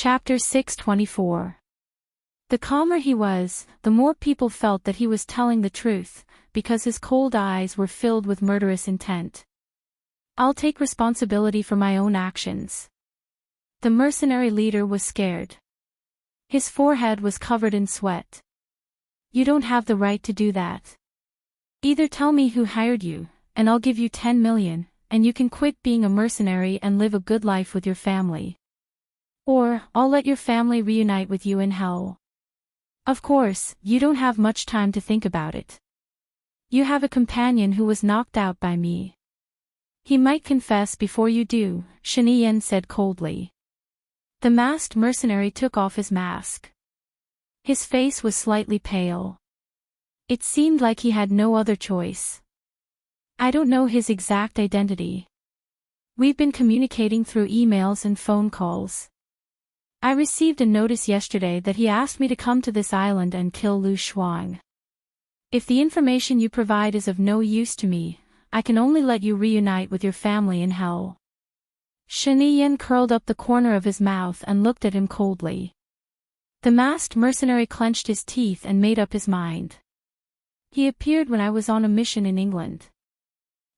Chapter 624. The calmer he was, the more people felt that he was telling the truth, because his cold eyes were filled with murderous intent. "I'll take responsibility for my own actions." The mercenary leader was scared. His forehead was covered in sweat. "You don't have the right to do that. Either tell me who hired you, and I'll give you 10 million, and you can quit being a mercenary and live a good life with your family. Or, I'll let your family reunite with you in hell. Of course, you don't have much time to think about it. You have a companion who was knocked out by me. He might confess before you do," Shiniyen said coldly. The masked mercenary took off his mask. His face was slightly pale. It seemed like he had no other choice. "I don't know his exact identity. We've been communicating through emails and phone calls. I received a notice yesterday that he asked me to come to this island and kill Lu Shuang. If the information you provide is of no use to me, I can only let you reunite with your family in hell." Shiniyen curled up the corner of his mouth and looked at him coldly. The masked mercenary clenched his teeth and made up his mind. "He appeared when I was on a mission in England.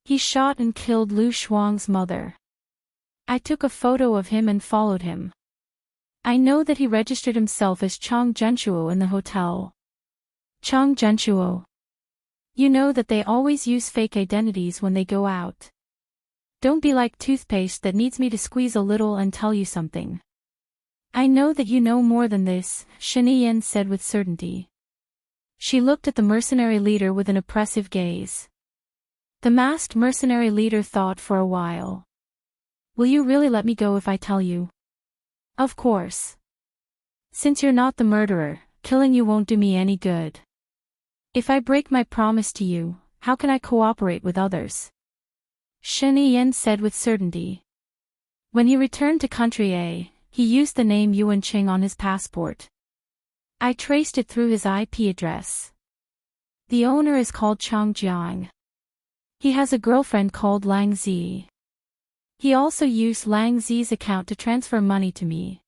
He shot and killed Lu Shuang's mother. I took a photo of him and followed him. I know that he registered himself as Chang Zhenshuo in the hotel." Chang Zhenshuo. "You know that they always use fake identities when they go out. Don't be like toothpaste that needs me to squeeze a little and tell you something." "I know that you know more than this," Shiniyen said with certainty. She looked at the mercenary leader with an oppressive gaze. The masked mercenary leader thought for a while. "Will you really let me go if I tell you?" "Of course. Since you're not the murderer, killing you won't do me any good. If I break my promise to you, how can I cooperate with others?" Shiniyen said with certainty. When he returned to Country A, he used the name Yuan Qing on his passport. I traced it through his IP address. The owner is called Chang Jiang. He has a girlfriend called Lang Zi. He also used Lang Zi's account to transfer money to me.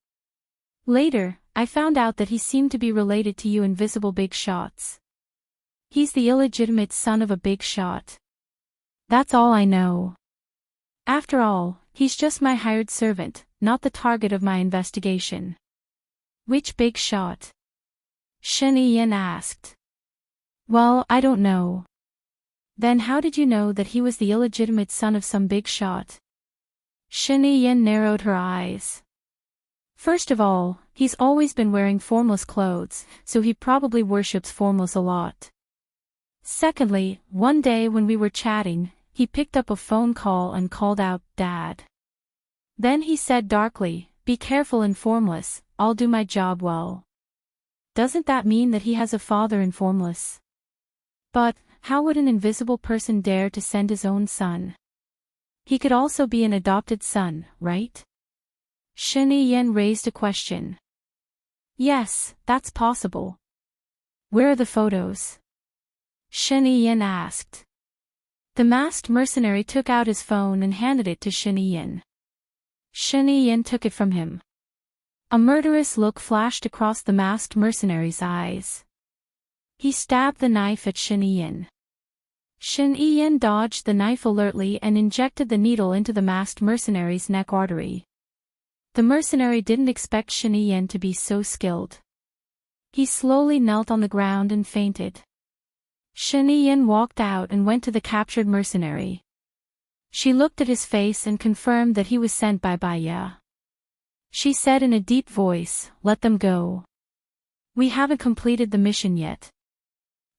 Later, I found out that he seemed to be related to you invisible big shots. He's the illegitimate son of a big shot. That's all I know. After all, he's just my hired servant, not the target of my investigation." "Which big shot?" Shiniyen asked. "Well, I don't know." "Then how did you know that he was the illegitimate son of some big shot?" Shiniyen narrowed her eyes. "First of all, he's always been wearing formless clothes, so he probably worships formless a lot. Secondly, one day when we were chatting, he picked up a phone call and called out, 'Dad.' Then he said darkly, 'Be careful in formless, I'll do my job well.' Doesn't that mean that he has a father in formless? But, how would an invisible person dare to send his own son? He could also be an adopted son, right?" Shiniyen raised a question. "Yes, that's possible." "Where are the photos?" Shiniyen asked. The masked mercenary took out his phone and handed it to Shiniyen. Shiniyen took it from him. A murderous look flashed across the masked mercenary's eyes. He stabbed the knife at Shiniyen. Shiniyen dodged the knife alertly and injected the needle into the masked mercenary's neck artery. The mercenary didn't expect Shiniyen to be so skilled. He slowly knelt on the ground and fainted. Shiniyen walked out and went to the captured mercenary. She looked at his face and confirmed that he was sent by Baiya. She said in a deep voice, "Let them go. We haven't completed the mission yet."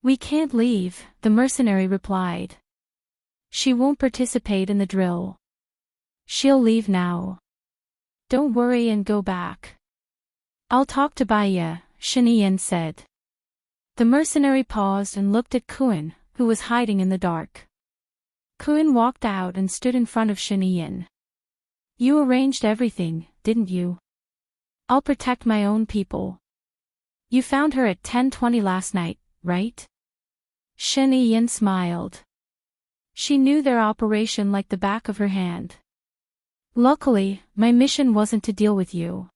"We can't leave," the mercenary replied. "She won't participate in the drill. She'll leave now. Don't worry and go back." "I'll talk to Baiya," Shiniyen said. The mercenary paused and looked at Kuan, who was hiding in the dark. Kuan walked out and stood in front of Shiniyen. "You arranged everything, didn't you? I'll protect my own people. You found her at 10:20 last night, right?" Shiniyen smiled. She knew their operation like the back of her hand. "Luckily, my mission wasn't to deal with you.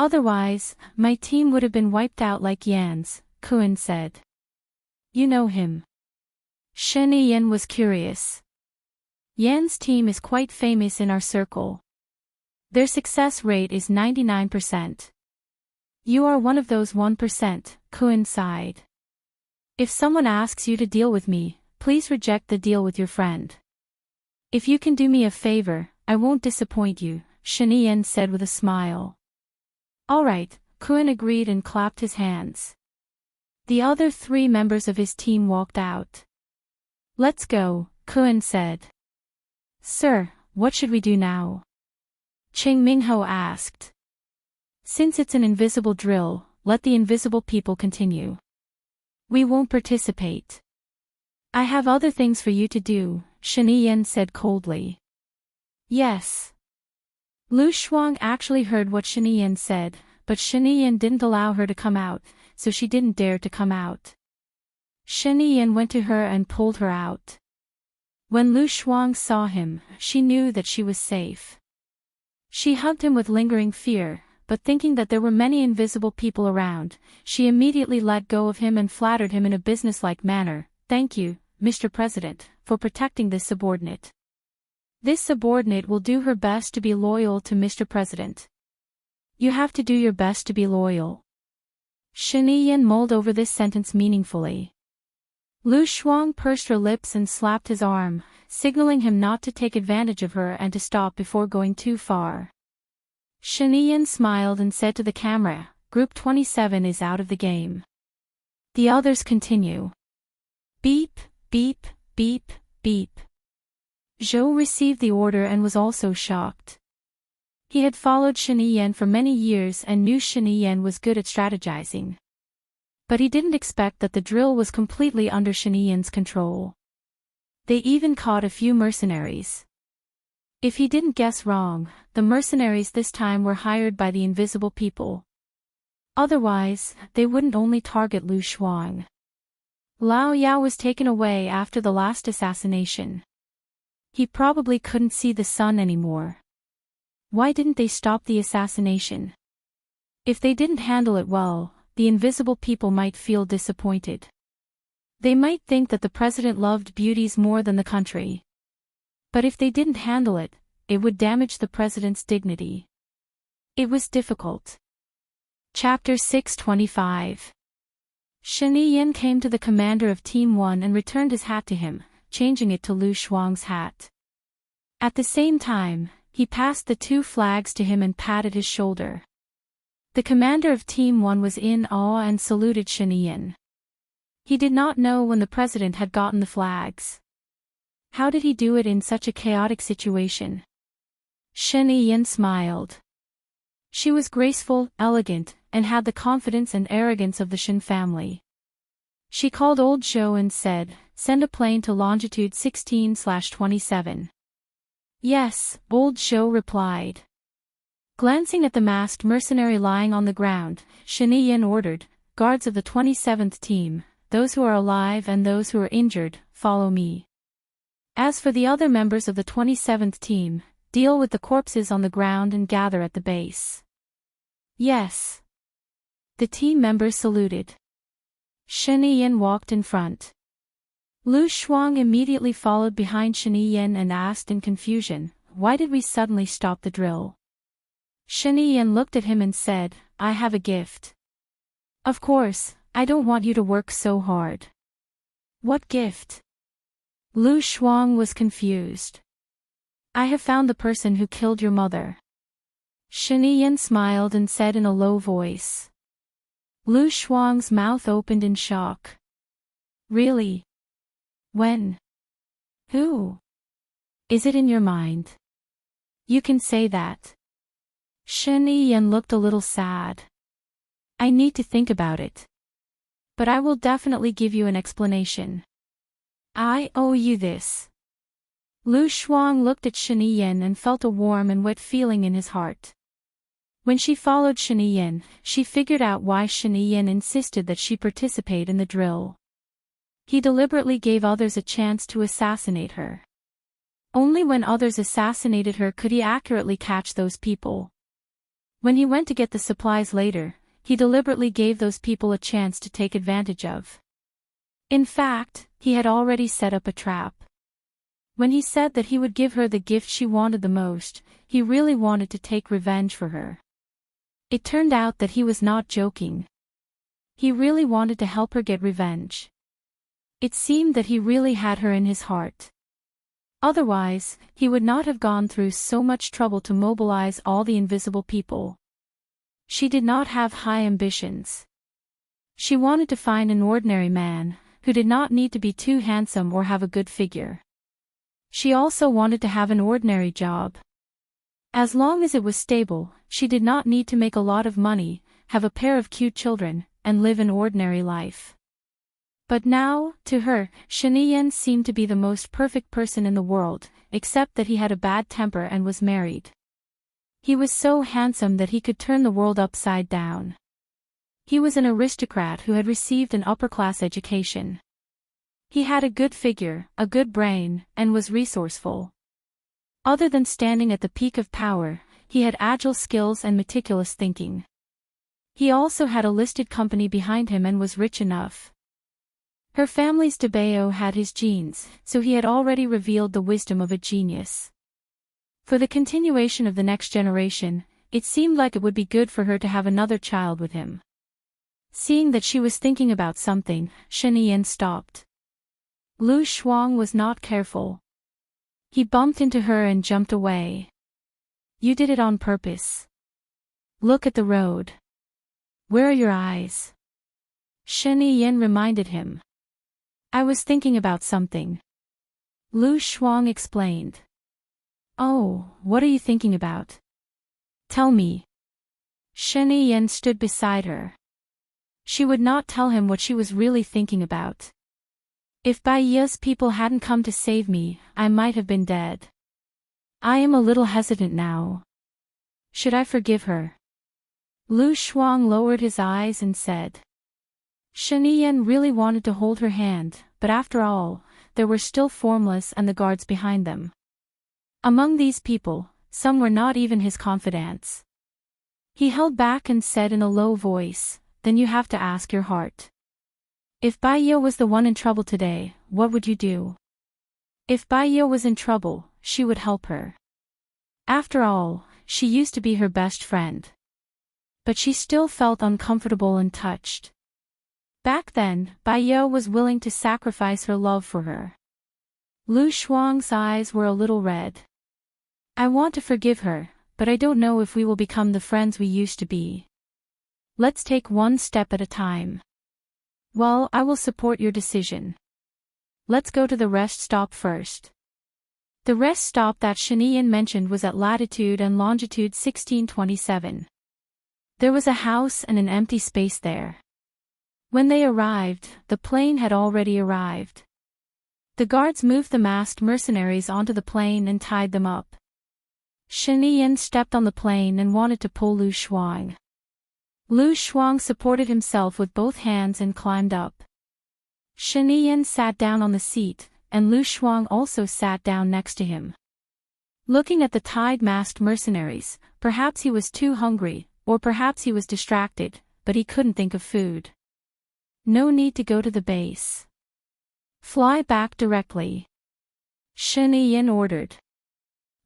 Otherwise, my team would have been wiped out like Yan's, Kuan said. You know him? Shen Yan was curious. Yan's team is quite famous in our circle. Their success rate is 99%. You are one of those 1%, Kuan sighed. If someone asks you to deal with me, please reject the deal with your friend. If you can do me a favor, I won't disappoint you, Shen Yan said with a smile. All right, Kuan agreed and clapped his hands. The other 3 members of his team walked out. Let's go, Kuan said. Sir, what should we do now? Ching Mingho asked. Since it's an invisible drill, let the invisible people continue. We won't participate. I have other things for you to do, Shen Yan said coldly. Yes. Lu Shuang actually heard what Shen Yan said, but Shen Yan didn't allow her to come out, so she didn't dare to come out. Shen Yan went to her and pulled her out. When Lu Shuang saw him, she knew that she was safe. She hugged him with lingering fear, but thinking that there were many invisible people around, she immediately let go of him and flattered him in a businesslike manner. Thank you, Mr. President, for protecting this subordinate. This subordinate will do her best to be loyal to Mr. President. You have to do your best to be loyal. Shen Yan mulled over this sentence meaningfully. Lu Shuang pursed her lips and slapped his arm, signaling him not to take advantage of her and to stop before going too far. Shen Yan smiled and said to the camera, Group 27 is out of the game. The others continue. Beep, beep, beep, beep. Zhou received the order and was also shocked. He had followed Shen Yan for many years and knew Shen Yan was good at strategizing. But he didn't expect that the drill was completely under Shen Yan's control. They even caught a few mercenaries. If he didn't guess wrong, the mercenaries this time were hired by the invisible people. Otherwise, they wouldn't only target Lu Shuang. Lao Yao was taken away after the last assassination. He probably couldn't see the sun anymore. Why didn't they stop the assassination? If they didn't handle it well, the invisible people might feel disappointed. They might think that the president loved beauties more than the country. But if they didn't handle it, it would damage the president's dignity. It was difficult. Chapter 625. Shen Yan came to the commander of Team 1 and returned his hat to him, changing it to Lu Shuang's hat. At the same time, he passed the 2 flags to him and patted his shoulder. The commander of Team 1 was in awe and saluted Shen Yan. He did not know when the president had gotten the flags. How did he do it in such a chaotic situation? Shen Yan smiled. She was graceful, elegant, and had the confidence and arrogance of the Shen family. She called old Zhou and said, Send a plane to longitude 16/27. Yes, old Zhou replied. Glancing at the masked mercenary lying on the ground, Shen Yan ordered, Guards of the 27th team, those who are alive and those who are injured, follow me. As for the other members of the 27th team, deal with the corpses on the ground and gather at the base. Yes. The team members saluted. Shen Yan walked in front. Lu Shuang immediately followed behind Shen Yan and asked in confusion, Why did we suddenly stop the drill? Shen Yan looked at him and said, I have a gift. Of course, I don't want you to work so hard. What gift? Lu Shuang was confused. I have found the person who killed your mother. Shen Yan smiled and said in a low voice. Lu Shuang's mouth opened in shock. Really? When? Who? Is it in your mind? You can say that. Shen Yan looked a little sad. I need to think about it. But I will definitely give you an explanation. I owe you this. Lu Shuang looked at Shen Yan and felt a warm and wet feeling in his heart. When she followed Shen Yan, she figured out why Shen Yan insisted that she participate in the drill. He deliberately gave others a chance to assassinate her. Only when others assassinated her could he accurately catch those people. When he went to get the supplies later, he deliberately gave those people a chance to take advantage of. In fact, he had already set up a trap. When he said that he would give her the gift she wanted the most, he really wanted to take revenge for her. It turned out that he was not joking. He really wanted to help her get revenge. It seemed that he really had her in his heart. Otherwise, he would not have gone through so much trouble to mobilize all the invisible people. She did not have high ambitions. She wanted to find an ordinary man, who did not need to be too handsome or have a good figure. She also wanted to have an ordinary job. As long as it was stable, she did not need to make a lot of money, have a pair of cute children, and live an ordinary life. But now, to her, Shinian seemed to be the most perfect person in the world, except that he had a bad temper and was married. He was so handsome that he could turn the world upside down. He was an aristocrat who had received an upper-class education. He had a good figure, a good brain, and was resourceful. Other than standing at the peak of power, he had agile skills and meticulous thinking. He also had a listed company behind him and was rich enough. Her family's Debeo had his genes, so he had already revealed the wisdom of a genius. For the continuation of the next generation, it seemed like it would be good for her to have another child with him. Seeing that she was thinking about something, Shinian stopped. Lu Shuang was not careful. He bumped into her and jumped away. You did it on purpose. Look at the road. Where are your eyes? Shinian reminded him. I was thinking about something. Lu Shuang explained. Oh, what are you thinking about? Tell me. Shinian stood beside her. She would not tell him what she was really thinking about. If Baiya's people hadn't come to save me, I might have been dead. I am a little hesitant now. Should I forgive her? Lu Shuang lowered his eyes and said. Shinian really wanted to hold her hand, but after all, there were still Formless and the guards behind them. Among these people, some were not even his confidants. He held back and said in a low voice, then you have to ask your heart. If Baiya was the one in trouble today, what would you do? If Baiya was in trouble, she would help her. After all, she used to be her best friend. But she still felt uncomfortable and touched. Back then, Baiya was willing to sacrifice her love for her. Lu Shuang's eyes were a little red. I want to forgive her, but I don't know if we will become the friends we used to be. Let's take one step at a time. Well, I will support your decision. Let's go to the rest stop first. The rest stop that Shinian mentioned was at latitude and longitude 1627. There was a house and an empty space there. When they arrived, the plane had already arrived. The guards moved the masked mercenaries onto the plane and tied them up. Shinian stepped on the plane and wanted to pull Lu Shuang. Lu Shuang supported himself with both hands and climbed up. Shinian sat down on the seat, and Lu Shuang also sat down next to him. Looking at the tied masked mercenaries, perhaps he was too hungry, or perhaps he was distracted, but he couldn't think of food. No need to go to the base. Fly back directly. Shinian ordered.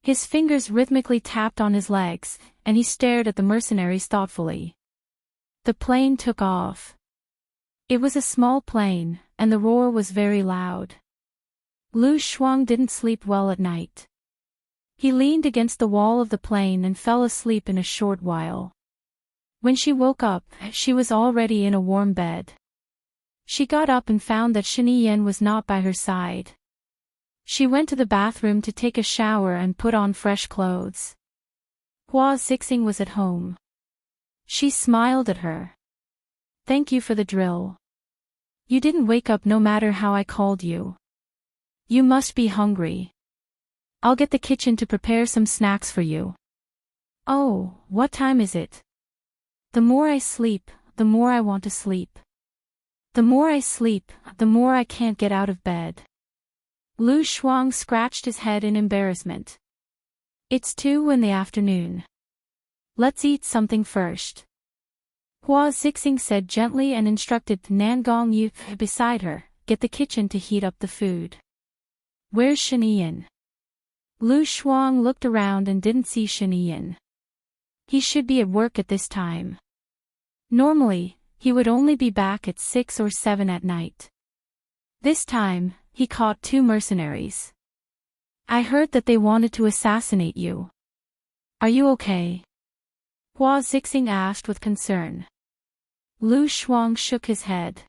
His fingers rhythmically tapped on his legs, and he stared at the mercenaries thoughtfully. The plane took off. It was a small plane, and the roar was very loud. Lu Shuang didn't sleep well at night. He leaned against the wall of the plane and fell asleep in a short while. When she woke up, she was already in a warm bed. She got up and found that Shinian was not by her side. She went to the bathroom to take a shower and put on fresh clothes. Hua Zixing was at home. She smiled at her. Thank you for the drill. You didn't wake up no matter how I called you. You must be hungry. I'll get the kitchen to prepare some snacks for you. Oh, what time is it? The more I sleep, the more I want to sleep. The more I sleep, the more I can't get out of bed. Lu Shuang scratched his head in embarrassment. It's 2 in the afternoon. Let's eat something first. Hua Xixing said gently and instructed Nan Gongyu beside her, get the kitchen to heat up the food. Where's Sheniyan? Lu Shuang looked around and didn't see Sheniyan. He should be at work at this time. Normally, he would only be back at 6 or 7 at night. This time, he caught 2 mercenaries. I heard that they wanted to assassinate you. Are you okay? Hua Xixing asked with concern. Lu Shuang shook his head.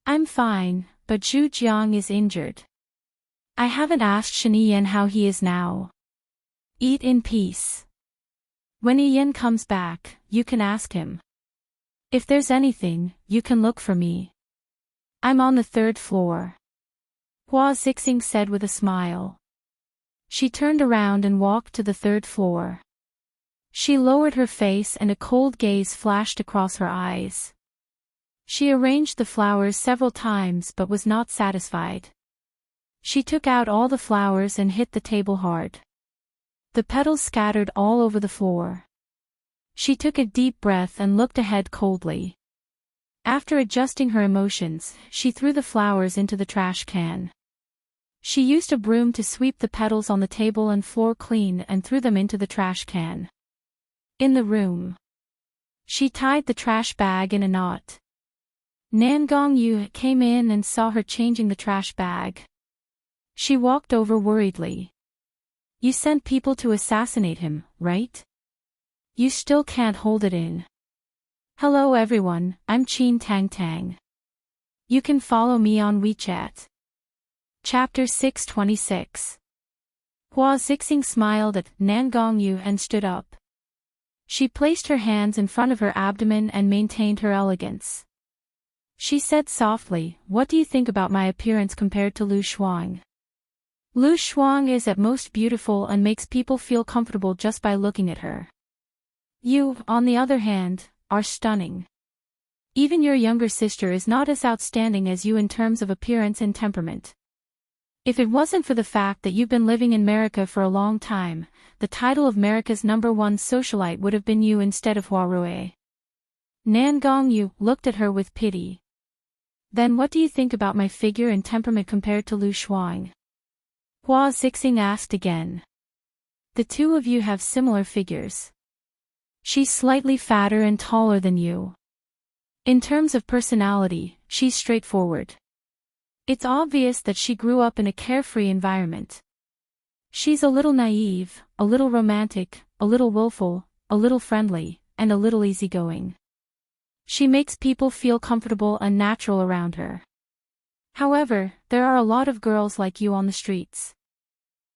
I'm fine, but Zhu Jiang is injured. I haven't asked Sheniyan how he is now. Eat in peace. When Ian comes back, you can ask him. If there's anything, you can look for me. I'm on the 3rd floor. Hua Xixing said with a smile. She turned around and walked to the 3rd floor. She lowered her face and a cold gaze flashed across her eyes. She arranged the flowers several times but was not satisfied. She took out all the flowers and hit the table hard. The petals scattered all over the floor. She took a deep breath and looked ahead coldly. After adjusting her emotions, she threw the flowers into the trash can. She used a broom to sweep the petals on the table and floor clean and threw them into the trash can. In the room, she tied the trash bag in a knot. Nan Gongyu came in and saw her changing the trash bag. She walked over worriedly. You sent people to assassinate him, right? You still can't hold it in. Hello everyone, I'm Qin Tang Tang. You can follow me on WeChat. Chapter 626. Hua Xixing smiled at Nan Gongyu and stood up. She placed her hands in front of her abdomen and maintained her elegance. She said softly, what do you think about my appearance compared to Lu Shuang? Lu Shuang is at most beautiful and makes people feel comfortable just by looking at her. You, on the other hand, are stunning. Even your younger sister is not as outstanding as you in terms of appearance and temperament. If it wasn't for the fact that you've been living in America for a long time, the title of America's #1 socialite would have been you instead of Hua Rui. Nan Gongyu looked at her with pity. Then what do you think about my figure and temperament compared to Lu Shuang? Hua Xixing asked again. The two of you have similar figures. She's slightly fatter and taller than you. In terms of personality, she's straightforward. It's obvious that she grew up in a carefree environment. She's a little naive, a little romantic, a little willful, a little friendly, and a little easygoing. She makes people feel comfortable and natural around her. However, there are a lot of girls like you on the streets.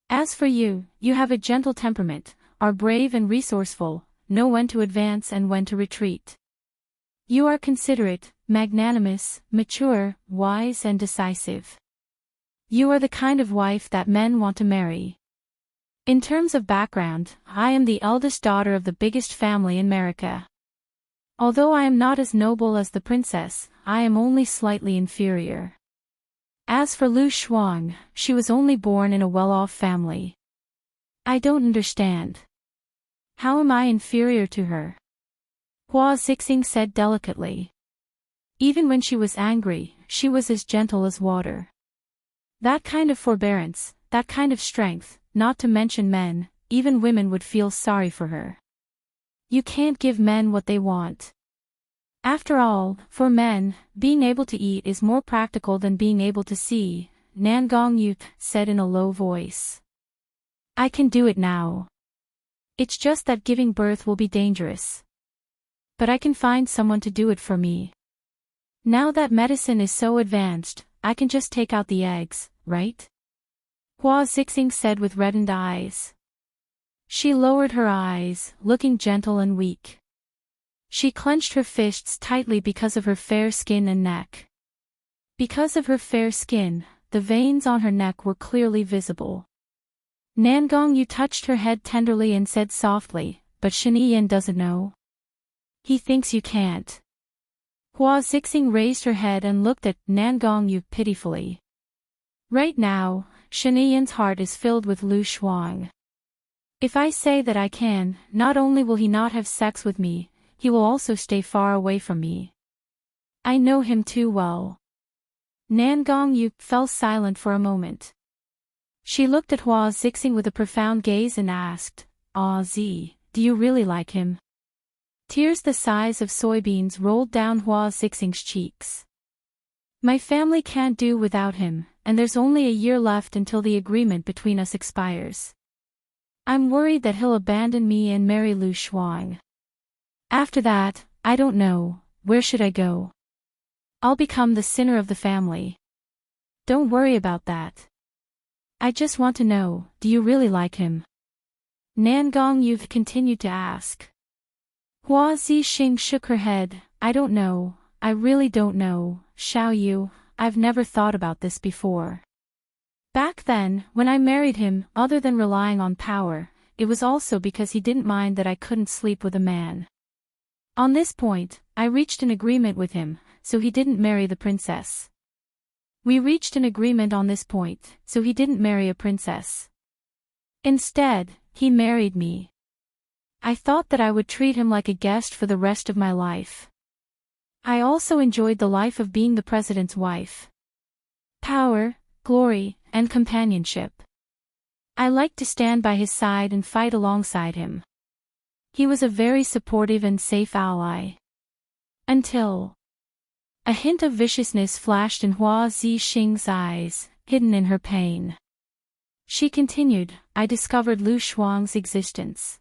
As for you, you have a gentle temperament, are brave and resourceful, know when to advance and when to retreat. You are considerate, magnanimous, mature, wise and decisive. You are the kind of wife that men want to marry. In terms of background, I am the eldest daughter of the biggest family in America. Although I am not as noble as the princess, I am only slightly inferior. As for Lu Shuang, she was only born in a well-off family. I don't understand. How am I inferior to her? Hua Xixing said delicately. Even when she was angry, she was as gentle as water. That kind of forbearance, that kind of strength, not to mention men, even women would feel sorry for her. You can't give men what they want. After all, for men, being able to eat is more practical than being able to see, Nan Gongyu said in a low voice. I can do it now. It's just that giving birth will be dangerous. But I can find someone to do it for me. Now that medicine is so advanced, I can just take out the eggs, right? Hua Xixing said with reddened eyes. She lowered her eyes, looking gentle and weak. She clenched her fists tightly because of her fair skin and neck. Because of her fair skin, the veins on her neck were clearly visible. Nan Gongyu touched her head tenderly and said softly, but Sheniyan doesn't know. He thinks you can't. Hua Xixing raised her head and looked at Nan Gongyu pitifully. Right now, Sheniyan's heart is filled with Lu Shuang. If I say that I can, not only will he not have sex with me, he will also stay far away from me. I know him too well. Nan Gongyu fell silent for a moment. She looked at Hua Zixing with a profound gaze and asked, "Ah Zi, do you really like him?" Tears the size of soybeans rolled down Hua Zixing's cheeks. My family can't do without him, and there's only a year left until the agreement between us expires. I'm worried that he'll abandon me and marry Lu Shuang. After that, I don't know, where should I go? I'll become the sinner of the family. Don't worry about that. I just want to know, do you really like him? Nan Gongyu continued to ask. Hua Zixing shook her head. I don't know, I really don't know, Xiao Yu, I've never thought about this before. Back then, when I married him, other than relying on power, it was also because he didn't mind that I couldn't sleep with a man. On this point, I reached an agreement with him, so he didn't marry the princess. We reached an agreement on this point, so he didn't marry a princess. Instead, he married me. I thought that I would treat him like a guest for the rest of my life. I also enjoyed the life of being the president's wife. Power, glory, and companionship. I liked to stand by his side and fight alongside him. He was a very supportive and safe ally. Until a hint of viciousness flashed in Hua Zixing's eyes, hidden in her pain. She continued, I discovered Lu Shuang's existence.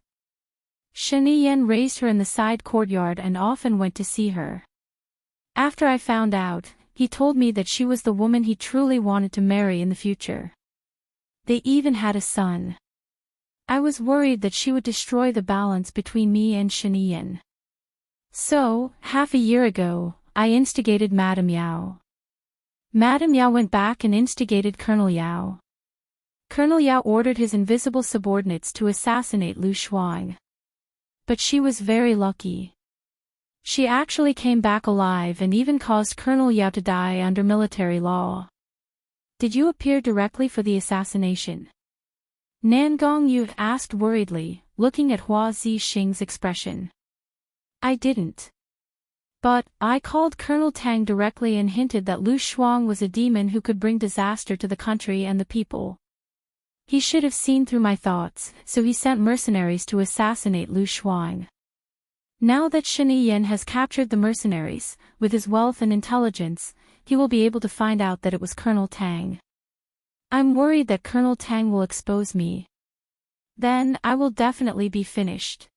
Shen Yan raised her in the side courtyard and often went to see her. After I found out, he told me that she was the woman he truly wanted to marry in the future. They even had a son. I was worried that she would destroy the balance between me and Shen Yan. So, half a year ago, I instigated Madame Yao. Madame Yao went back and instigated Colonel Yao. Colonel Yao ordered his invisible subordinates to assassinate Lu Shuang. But she was very lucky. She actually came back alive and even caused Colonel Yao to die under military law. Did you appear directly for the assassination? Nan Gongyu asked worriedly, looking at Hua Zixing's expression. I didn't. But, I called Colonel Tang directly and hinted that Lu Shuang was a demon who could bring disaster to the country and the people. He should have seen through my thoughts, so he sent mercenaries to assassinate Lu Shuang. Now that Shen Yan has captured the mercenaries, with his wealth and intelligence, he will be able to find out that it was Colonel Tang. I'm worried that Colonel Tang will expose me. Then, I will definitely be finished.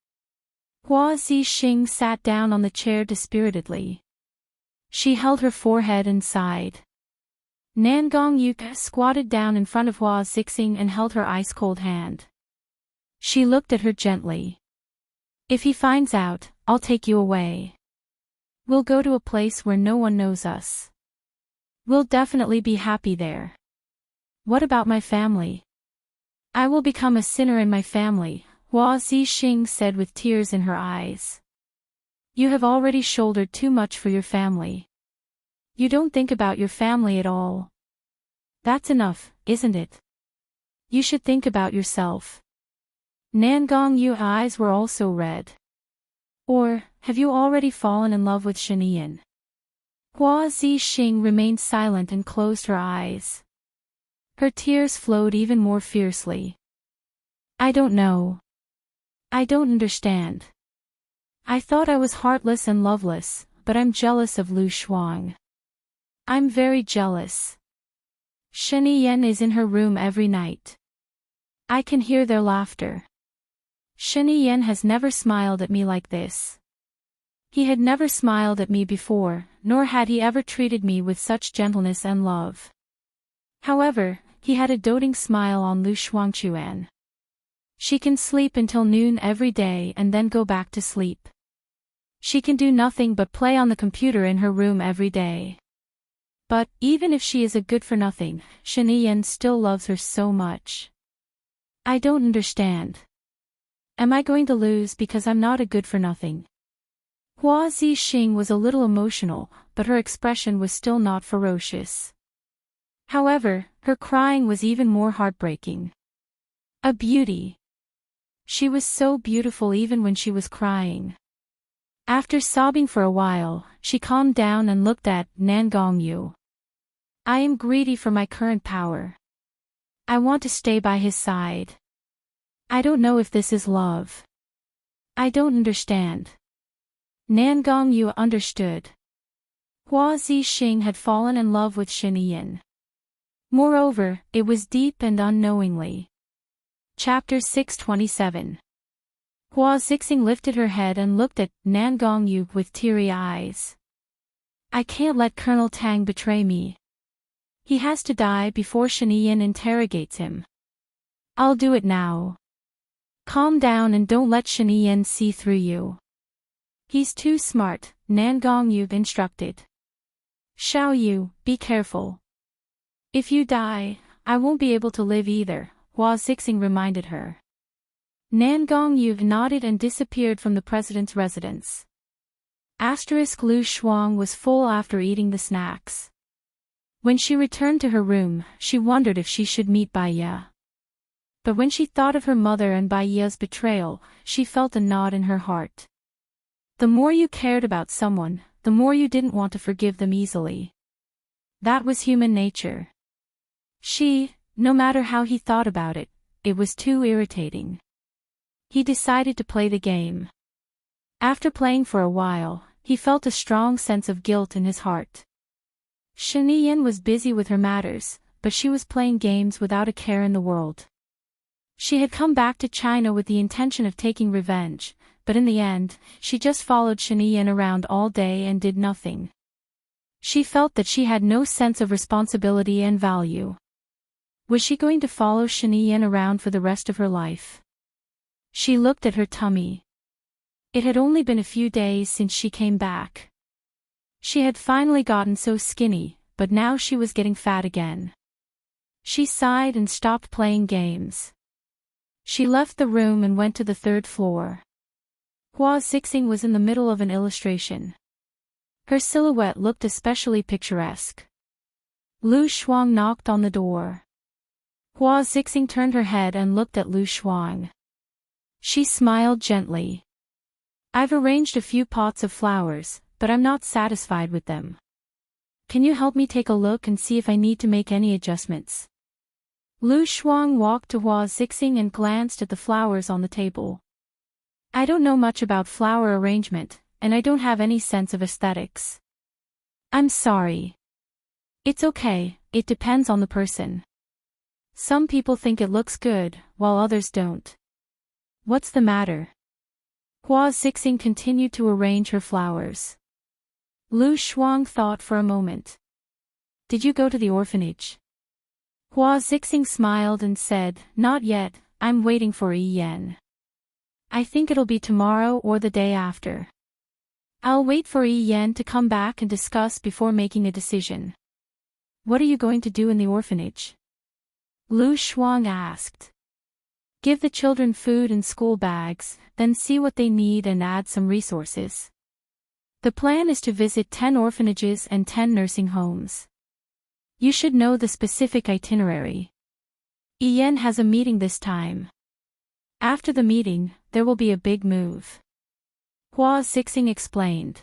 Hua Zixing sat down on the chair dispiritedly. She held her forehead and sighed. Nan Gongyu squatted down in front of Hua Zixing and held her ice-cold hand. She looked at her gently. If he finds out, I'll take you away. We'll go to a place where no one knows us. We'll definitely be happy there. What about my family? I will become a sinner in my family, Hua Zixing said with tears in her eyes. You have already shouldered too much for your family. You don't think about your family at all. That's enough, isn't it? You should think about yourself. Nan Gongyu's eyes were also red. Or, have you already fallen in love with Shen Yan? Hua Zixing remained silent and closed her eyes. Her tears flowed even more fiercely. I don't know. I don't understand. I thought I was heartless and loveless, but I'm jealous of Lu Shuang. I'm very jealous. Shen Yan is in her room every night. I can hear their laughter. Shen Yan has never smiled at me like this. He had never smiled at me before, nor had he ever treated me with such gentleness and love. However, he had a doting smile on Lu Shuangchuan. She can sleep until noon every day and then go back to sleep. She can do nothing but play on the computer in her room every day. But, even if she is a good-for-nothing, Shen Yan still loves her so much. I don't understand. Am I going to lose because I'm not a good-for-nothing? Hua Zixing was a little emotional, but her expression was still not ferocious. However, her crying was even more heartbreaking. A beauty. She was so beautiful even when she was crying. After sobbing for a while, she calmed down and looked at Nangongyu. I am greedy for my current power. I want to stay by his side. I don't know if this is love. I don't understand. Nangongyu understood. Hua Zixing had fallen in love with Shen Yin. Moreover, it was deep and unknowingly. Chapter 627. Hua Zixing lifted her head and looked at Nangongyu with teary eyes. I can't let Colonel Tang betray me. He has to die before Shen Yin interrogates him. I'll do it now. Calm down and don't let Shen Yin see through you. He's too smart, Nangongyu instructed. Xiao Yu, be careful. If you die, I won't be able to live either, Hua Zixing reminded her. Nangongyu nodded and disappeared from the president's residence. Lu Shuang was full after eating the snacks. When she returned to her room, she wondered if she should meet Bai Ye. But when she thought of her mother and Bai Ye's betrayal, she felt a knot in her heart. The more you cared about someone, the more you didn't want to forgive them easily. That was human nature. No matter how he thought about it, it was too irritating. He decided to play the game. After playing for a while, he felt a strong sense of guilt in his heart. Shen Yin was busy with her matters, but she was playing games without a care in the world. She had come back to China with the intention of taking revenge, but in the end, she just followed Shen Yin around all day and did nothing. She felt that she had no sense of responsibility and value. Was she going to follow Shen Yin around for the rest of her life? She looked at her tummy. It had only been a few days since she came back. She had finally gotten so skinny, but now she was getting fat again. She sighed and stopped playing games. She left the room and went to the third floor. Hua Zixing was in the middle of an illustration. Her silhouette looked especially picturesque. Lu Shuang knocked on the door. Hua Zixing turned her head and looked at Lu Shuang. She smiled gently. I've arranged a few pots of flowers, but I'm not satisfied with them. Can you help me take a look and see if I need to make any adjustments? Lu Shuang walked to Hua Zixing and glanced at the flowers on the table. I don't know much about flower arrangement, and I don't have any sense of aesthetics. I'm sorry. It's okay, it depends on the person. Some people think it looks good, while others don't. What's the matter? Hua Zixing continued to arrange her flowers. Lu Shuang thought for a moment. Did you go to the orphanage? Hua Zixing smiled and said, Not yet, I'm waiting for Yi Yan. I think it'll be tomorrow or the day after. I'll wait for Yi Yan to come back and discuss before making a decision. What are you going to do in the orphanage? Lu Shuang asked. Give the children food and school bags, then see what they need and add some resources. The plan is to visit 10 orphanages and 10 nursing homes. You should know the specific itinerary. Ian has a meeting this time. After the meeting, there will be a big move. Hua Zixing explained.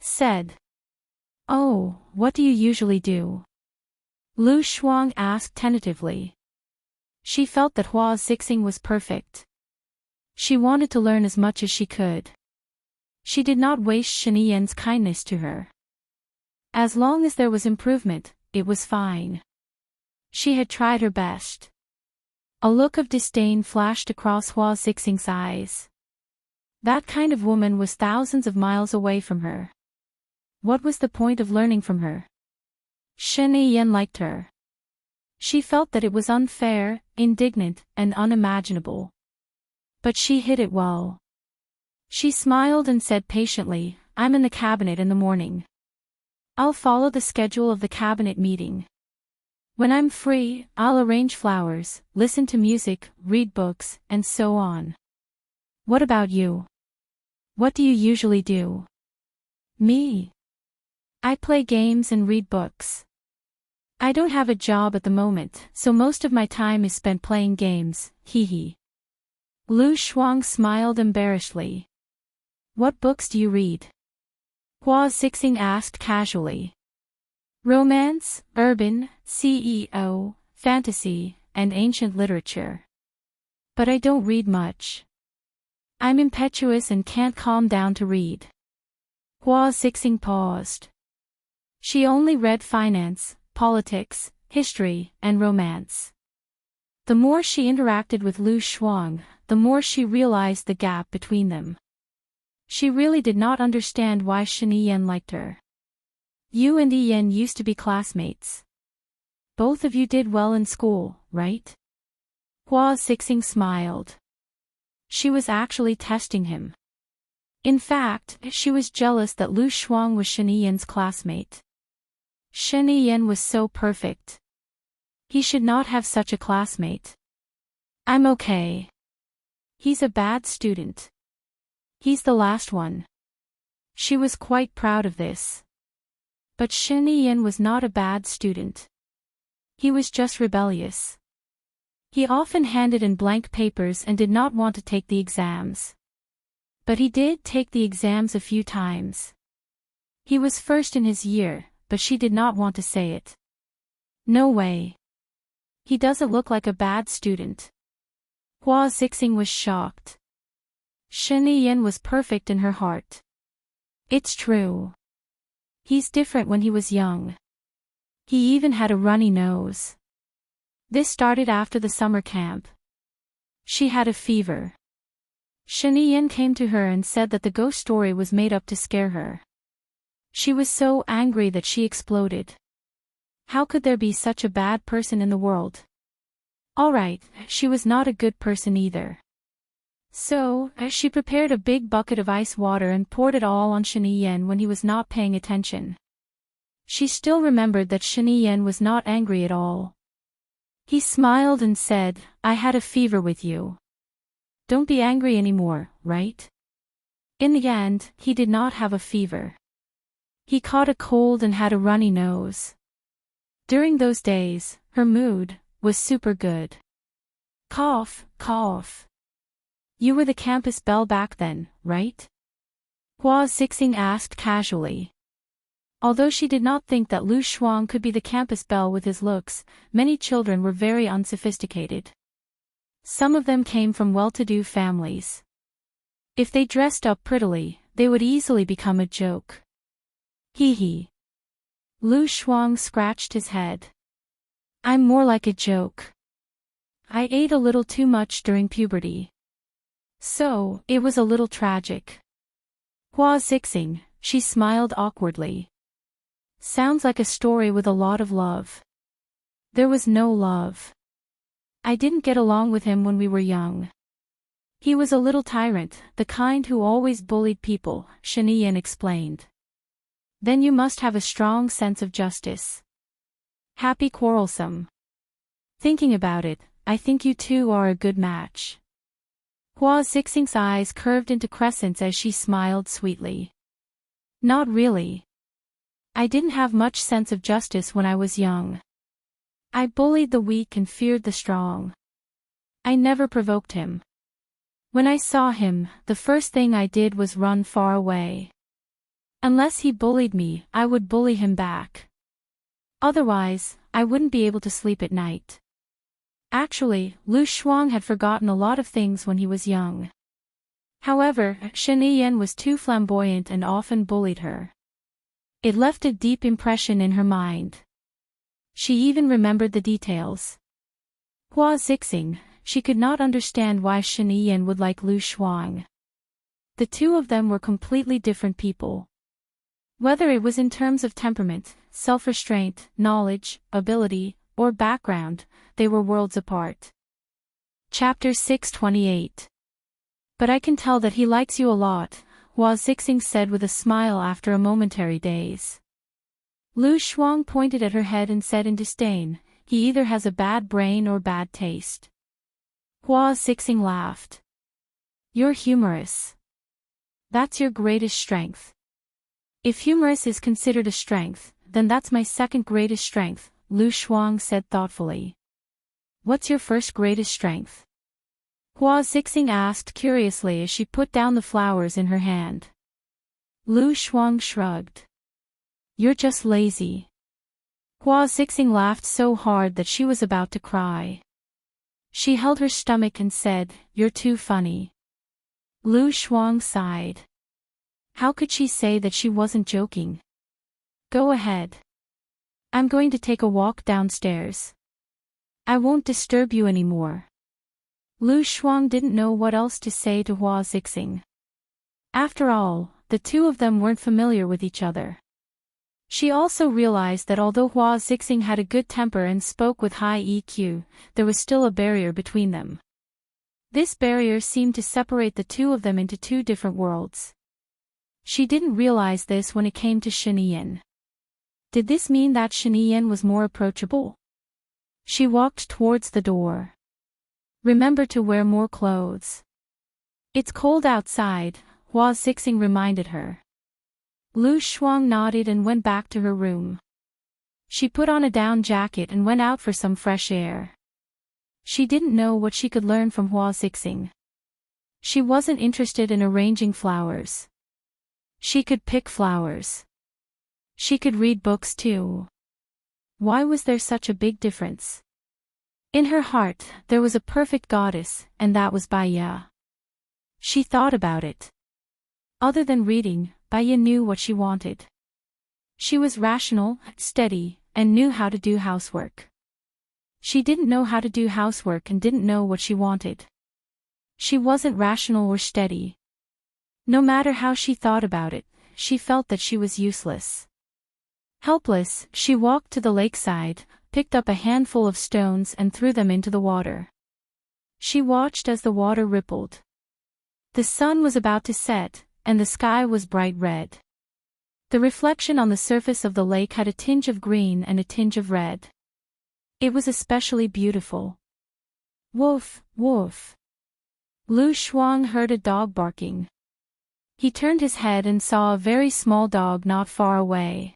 Said. Oh, what do you usually do? Lu Shuang asked tentatively. She felt that Hua Zixing was perfect. She wanted to learn as much as she could. She did not waste Shen Yin's kindness to her. As long as there was improvement, it was fine. She had tried her best. A look of disdain flashed across Hua Zixing's eyes. That kind of woman was thousands of miles away from her. What was the point of learning from her? Shen Yin liked her. She felt that it was unfair, indignant, and unimaginable. But she hid it well. She smiled and said patiently, I'm in the cabinet in the morning. I'll follow the schedule of the cabinet meeting. When I'm free, I'll arrange flowers, listen to music, read books, and so on. What about you? What do you usually do? Me? I play games and read books. I don't have a job at the moment, so most of my time is spent playing games, hee hee. Lu Shuang smiled embarrassedly. What books do you read? Hua Xixing asked casually. Romance, urban, CEO, fantasy, and ancient literature. But I don't read much. I'm impetuous and can't calm down to read. Hua Xixing paused. She only read finance, politics, history, and romance. The more she interacted with Lu Shuang, the more she realized the gap between them. She really did not understand why Shen Yan liked her. You and Yan used to be classmates. Both of you did well in school, right? Hua Xixing smiled. She was actually testing him. In fact, she was jealous that Lu Shuang was Shen Yan's classmate. Shen Yan was so perfect. He should not have such a classmate. I'm okay. He's a bad student. He's the last one. She was quite proud of this. But Shen Yan was not a bad student. He was just rebellious. He often handed in blank papers and did not want to take the exams. But he did take the exams a few times. He was first in his year, but she did not want to say it. No way. He doesn't look like a bad student. Hua Xixing was shocked. Shen Yan was perfect in her heart. It's true. He's different when he was young. He even had a runny nose. This started after the summer camp. She had a fever. Shen Yan came to her and said that the ghost story was made up to scare her. She was so angry that she exploded. How could there be such a bad person in the world? Alright, she was not a good person either. So, she prepared a big bucket of ice water and poured it all on Shen Yan when he was not paying attention. She still remembered that Shen Yan was not angry at all. He smiled and said, I had a fever with you. Don't be angry anymore, right? In the end, he did not have a fever. He caught a cold and had a runny nose. During those days, her mood was super good. Cough, cough. You were the campus belle back then, right? Hua Xixing asked casually. Although she did not think that Lu Shuang could be the campus belle with his looks, many children were very unsophisticated. Some of them came from well-to-do families. If they dressed up prettily, they would easily become a joke. Hee hee. Lu Shuang scratched his head. I'm more like a joke. I ate a little too much during puberty. So, it was a little tragic. Hua Xixing, she smiled awkwardly. Sounds like a story with a lot of love. There was no love. I didn't get along with him when we were young. He was a little tyrant, the kind who always bullied people, Shen Yan explained. Then you must have a strong sense of justice. Happy quarrelsome. Thinking about it, I think you two are a good match. Hua Xixing's eyes curved into crescents as she smiled sweetly. Not really. I didn't have much sense of justice when I was young. I bullied the weak and feared the strong. I never provoked him. When I saw him, the first thing I did was run far away. Unless he bullied me, I would bully him back. Otherwise, I wouldn't be able to sleep at night. Actually, Lu Shuang had forgotten a lot of things when he was young. However, Shen Yan was too flamboyant and often bullied her. It left a deep impression in her mind. She even remembered the details. Hua Xixing, she could not understand why Shen Yan would like Lu Shuang. The two of them were completely different people. Whether it was in terms of temperament, self-restraint, knowledge, ability, or background, they were worlds apart. Chapter 628. But I can tell that he likes you a lot, Hua Xixing said with a smile after a momentary daze. Lu Shuang pointed at her head and said in disdain, he either has a bad brain or bad taste. Hua Xixing laughed. You're humorous. That's your greatest strength. If humorous is considered a strength, then that's my second greatest strength, Lu Shuang said thoughtfully. What's your first greatest strength? Hua Zixing asked curiously as she put down the flowers in her hand. Lu Shuang shrugged. You're just lazy. Hua Zixing laughed so hard that she was about to cry. She held her stomach and said, You're too funny. Lu Shuang sighed. How could she say that she wasn't joking? Go ahead. I'm going to take a walk downstairs. I won't disturb you anymore. Lu Shuang didn't know what else to say to Hua Zixing. After all, the two of them weren't familiar with each other. She also realized that although Hua Zixing had a good temper and spoke with high EQ, there was still a barrier between them. This barrier seemed to separate the two of them into two different worlds. She didn't realize this when it came to Shiniyan. Did this mean that Shiniyan was more approachable? She walked towards the door. Remember to wear more clothes. It's cold outside, Hua Zixing reminded her. Lu Shuang nodded and went back to her room. She put on a down jacket and went out for some fresh air. She didn't know what she could learn from Hua Zixing. She wasn't interested in arranging flowers. She could pick flowers. She could read books too. Why was there such a big difference? In her heart, there was a perfect goddess, and that was Baiya. She thought about it. Other than reading, Baiya knew what she wanted. She was rational, steady, and knew how to do housework. She didn't know how to do housework and didn't know what she wanted. She wasn't rational or steady. No matter how she thought about it, she felt that she was useless. Helpless, she walked to the lakeside, picked up a handful of stones and threw them into the water. She watched as the water rippled. The sun was about to set, and the sky was bright red. The reflection on the surface of the lake had a tinge of green and a tinge of red. It was especially beautiful. Woof, woof. Lu Shuang heard a dog barking. He turned his head and saw a very small dog not far away.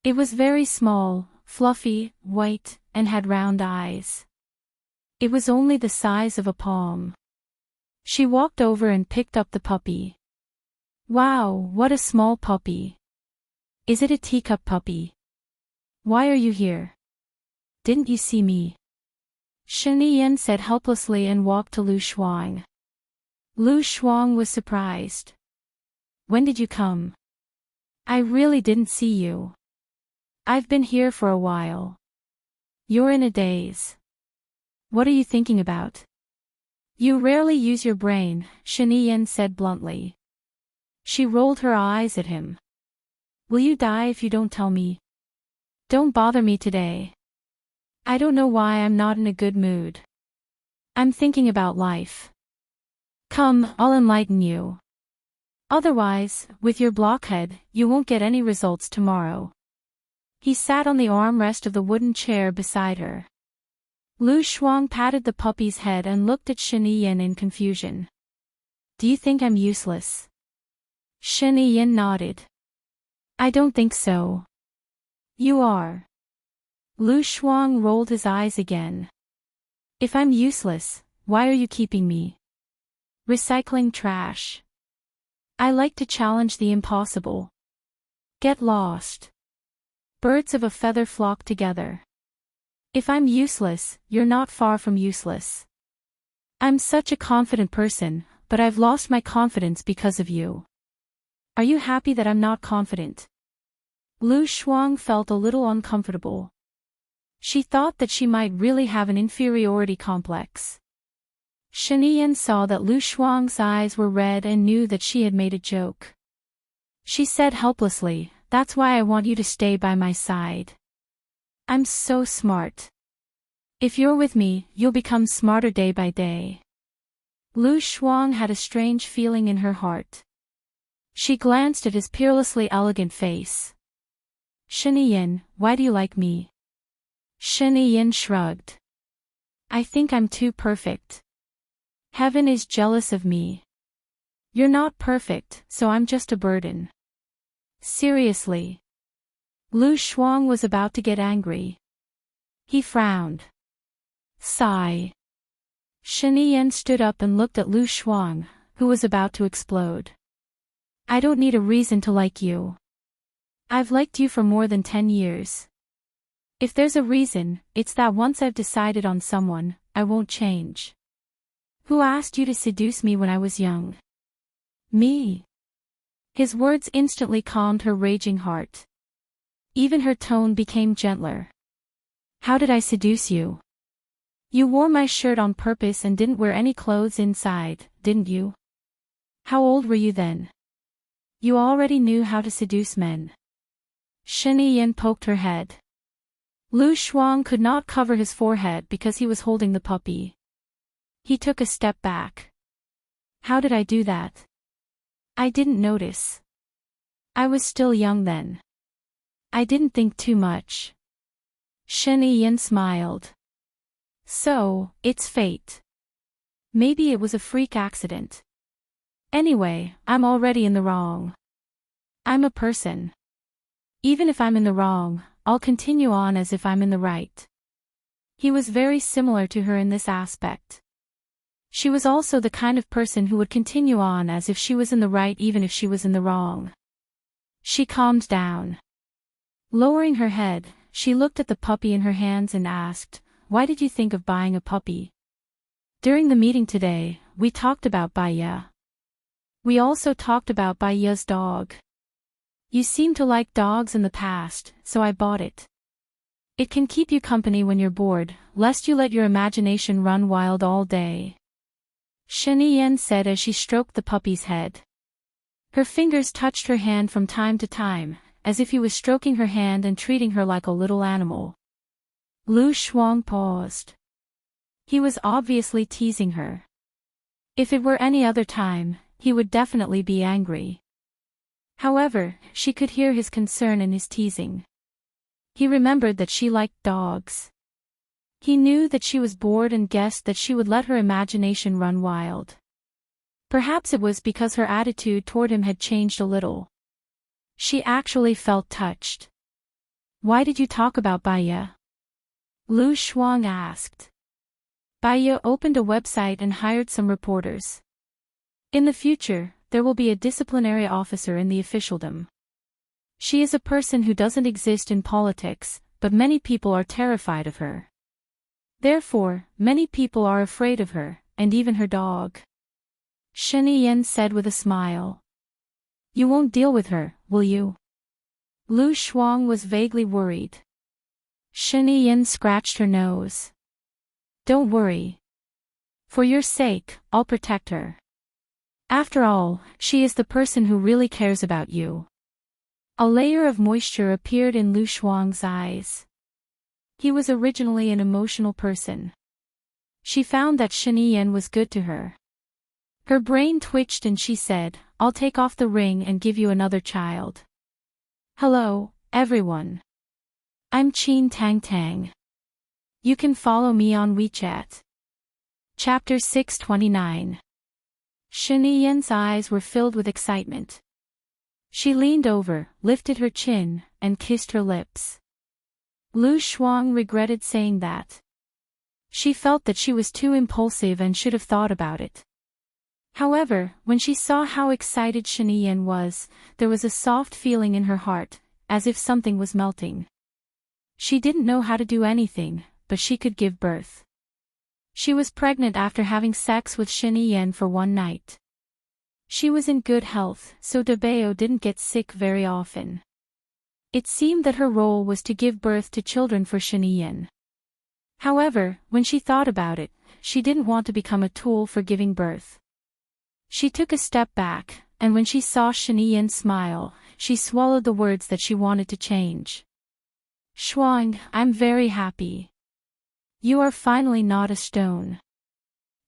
It was very small, fluffy, white, and had round eyes. It was only the size of a palm. She walked over and picked up the puppy. Wow, what a small puppy. Is it a teacup puppy? Why are you here? Didn't you see me? Shiniyan said helplessly and walked to Lu Shuang. Lu Shuang was surprised. When did you come? I really didn't see you. I've been here for a while. You're in a daze. What are you thinking about? You rarely use your brain, Shiniyan said bluntly. She rolled her eyes at him. Will you die if you don't tell me? Don't bother me today. I don't know why I'm not in a good mood. I'm thinking about life. Come, I'll enlighten you. Otherwise, with your blockhead, you won't get any results tomorrow. He sat on the armrest of the wooden chair beside her. Lu Shuang patted the puppy's head and looked at Shiniyan in confusion. Do you think I'm useless? Shiniyan nodded. I don't think so. You are. Lu Shuang rolled his eyes again. If I'm useless, why are you keeping me? Recycling trash. I like to challenge the impossible. Get lost. Birds of a feather flock together. If I'm useless, you're not far from useless. I'm such a confident person, but I've lost my confidence because of you. Are you happy that I'm not confident? Lu Shuang felt a little uncomfortable. She thought that she might really have an inferiority complex. Shiniyan saw that Lu Shuang's eyes were red and knew that she had made a joke. She said helplessly, That's why I want you to stay by my side. I'm so smart. If you're with me, you'll become smarter day by day. Lu Shuang had a strange feeling in her heart. She glanced at his peerlessly elegant face. Shiniyan, why do you like me? Shiniyan shrugged. I think I'm too perfect. Heaven is jealous of me. You're not perfect, so I'm just a burden. Seriously. Lu Shuang was about to get angry. He frowned. Sigh. Shen Yan stood up and looked at Lu Shuang, who was about to explode. I don't need a reason to like you. I've liked you for more than 10 years. If there's a reason, it's that once I've decided on someone, I won't change. Who asked you to seduce me when I was young? Me. His words instantly calmed her raging heart. Even her tone became gentler. How did I seduce you? You wore my shirt on purpose and didn't wear any clothes inside, didn't you? How old were you then? You already knew how to seduce men. Shen Yan poked her head. Lu Shuang could not cover his forehead because he was holding the puppy. He took a step back. How did I do that? I didn't notice. I was still young then. I didn't think too much. Shen Yan smiled. So, it's fate. Maybe it was a freak accident. Anyway, I'm already in the wrong. I'm a person. Even if I'm in the wrong, I'll continue on as if I'm in the right. He was very similar to her in this aspect. She was also the kind of person who would continue on as if she was in the right even if she was in the wrong. She calmed down. Lowering her head, she looked at the puppy in her hands and asked, "Why did you think of buying a puppy?" During the meeting today, we talked about Baiya. We also talked about Baiya's dog. You seemed to like dogs in the past, so I bought it. It can keep you company when you're bored, lest you let your imagination run wild all day. Shen Yan said as she stroked the puppy's head. Her fingers touched her hand from time to time, as if he was stroking her hand and treating her like a little animal. Lu Shuang paused. He was obviously teasing her. If it were any other time, he would definitely be angry. However, she could hear his concern in his teasing. He remembered that she liked dogs. He knew that she was bored and guessed that she would let her imagination run wild. Perhaps it was because her attitude toward him had changed a little. She actually felt touched. Why did you talk about Baiya? Lu Shuang asked. Baiya opened a website and hired some reporters. In the future, there will be a disciplinary officer in the officialdom. She is a person who doesn't exist in politics, but many people are terrified of her. Therefore, many people are afraid of her, and even her dog. Shen Yan said with a smile. You won't deal with her, will you? Lu Shuang was vaguely worried. Shen Yan scratched her nose. Don't worry. For your sake, I'll protect her. After all, she is the person who really cares about you. A layer of moisture appeared in Lu Shuang's eyes. He was originally an emotional person. She found that Shen Yan was good to her. Her brain twitched and she said, I'll take off the ring and give you another child. Hello, everyone. I'm Qin Tang Tang. You can follow me on WeChat. Chapter 629. Shen Yan's eyes were filled with excitement. She leaned over, lifted her chin, and kissed her lips. Lu Shuang regretted saying that. She felt that she was too impulsive and should have thought about it. However, when she saw how excited Shen Yan was, there was a soft feeling in her heart, as if something was melting. She didn't know how to do anything, but she could give birth. She was pregnant after having sex with Shen Yan for one night. She was in good health, so Dabeo didn't get sick very often. It seemed that her role was to give birth to children for Shen Yan. However, when she thought about it, she didn't want to become a tool for giving birth. She took a step back, and when she saw Shen Yan smile, she swallowed the words that she wanted to change. Shuang, I'm very happy. You are finally not a stone.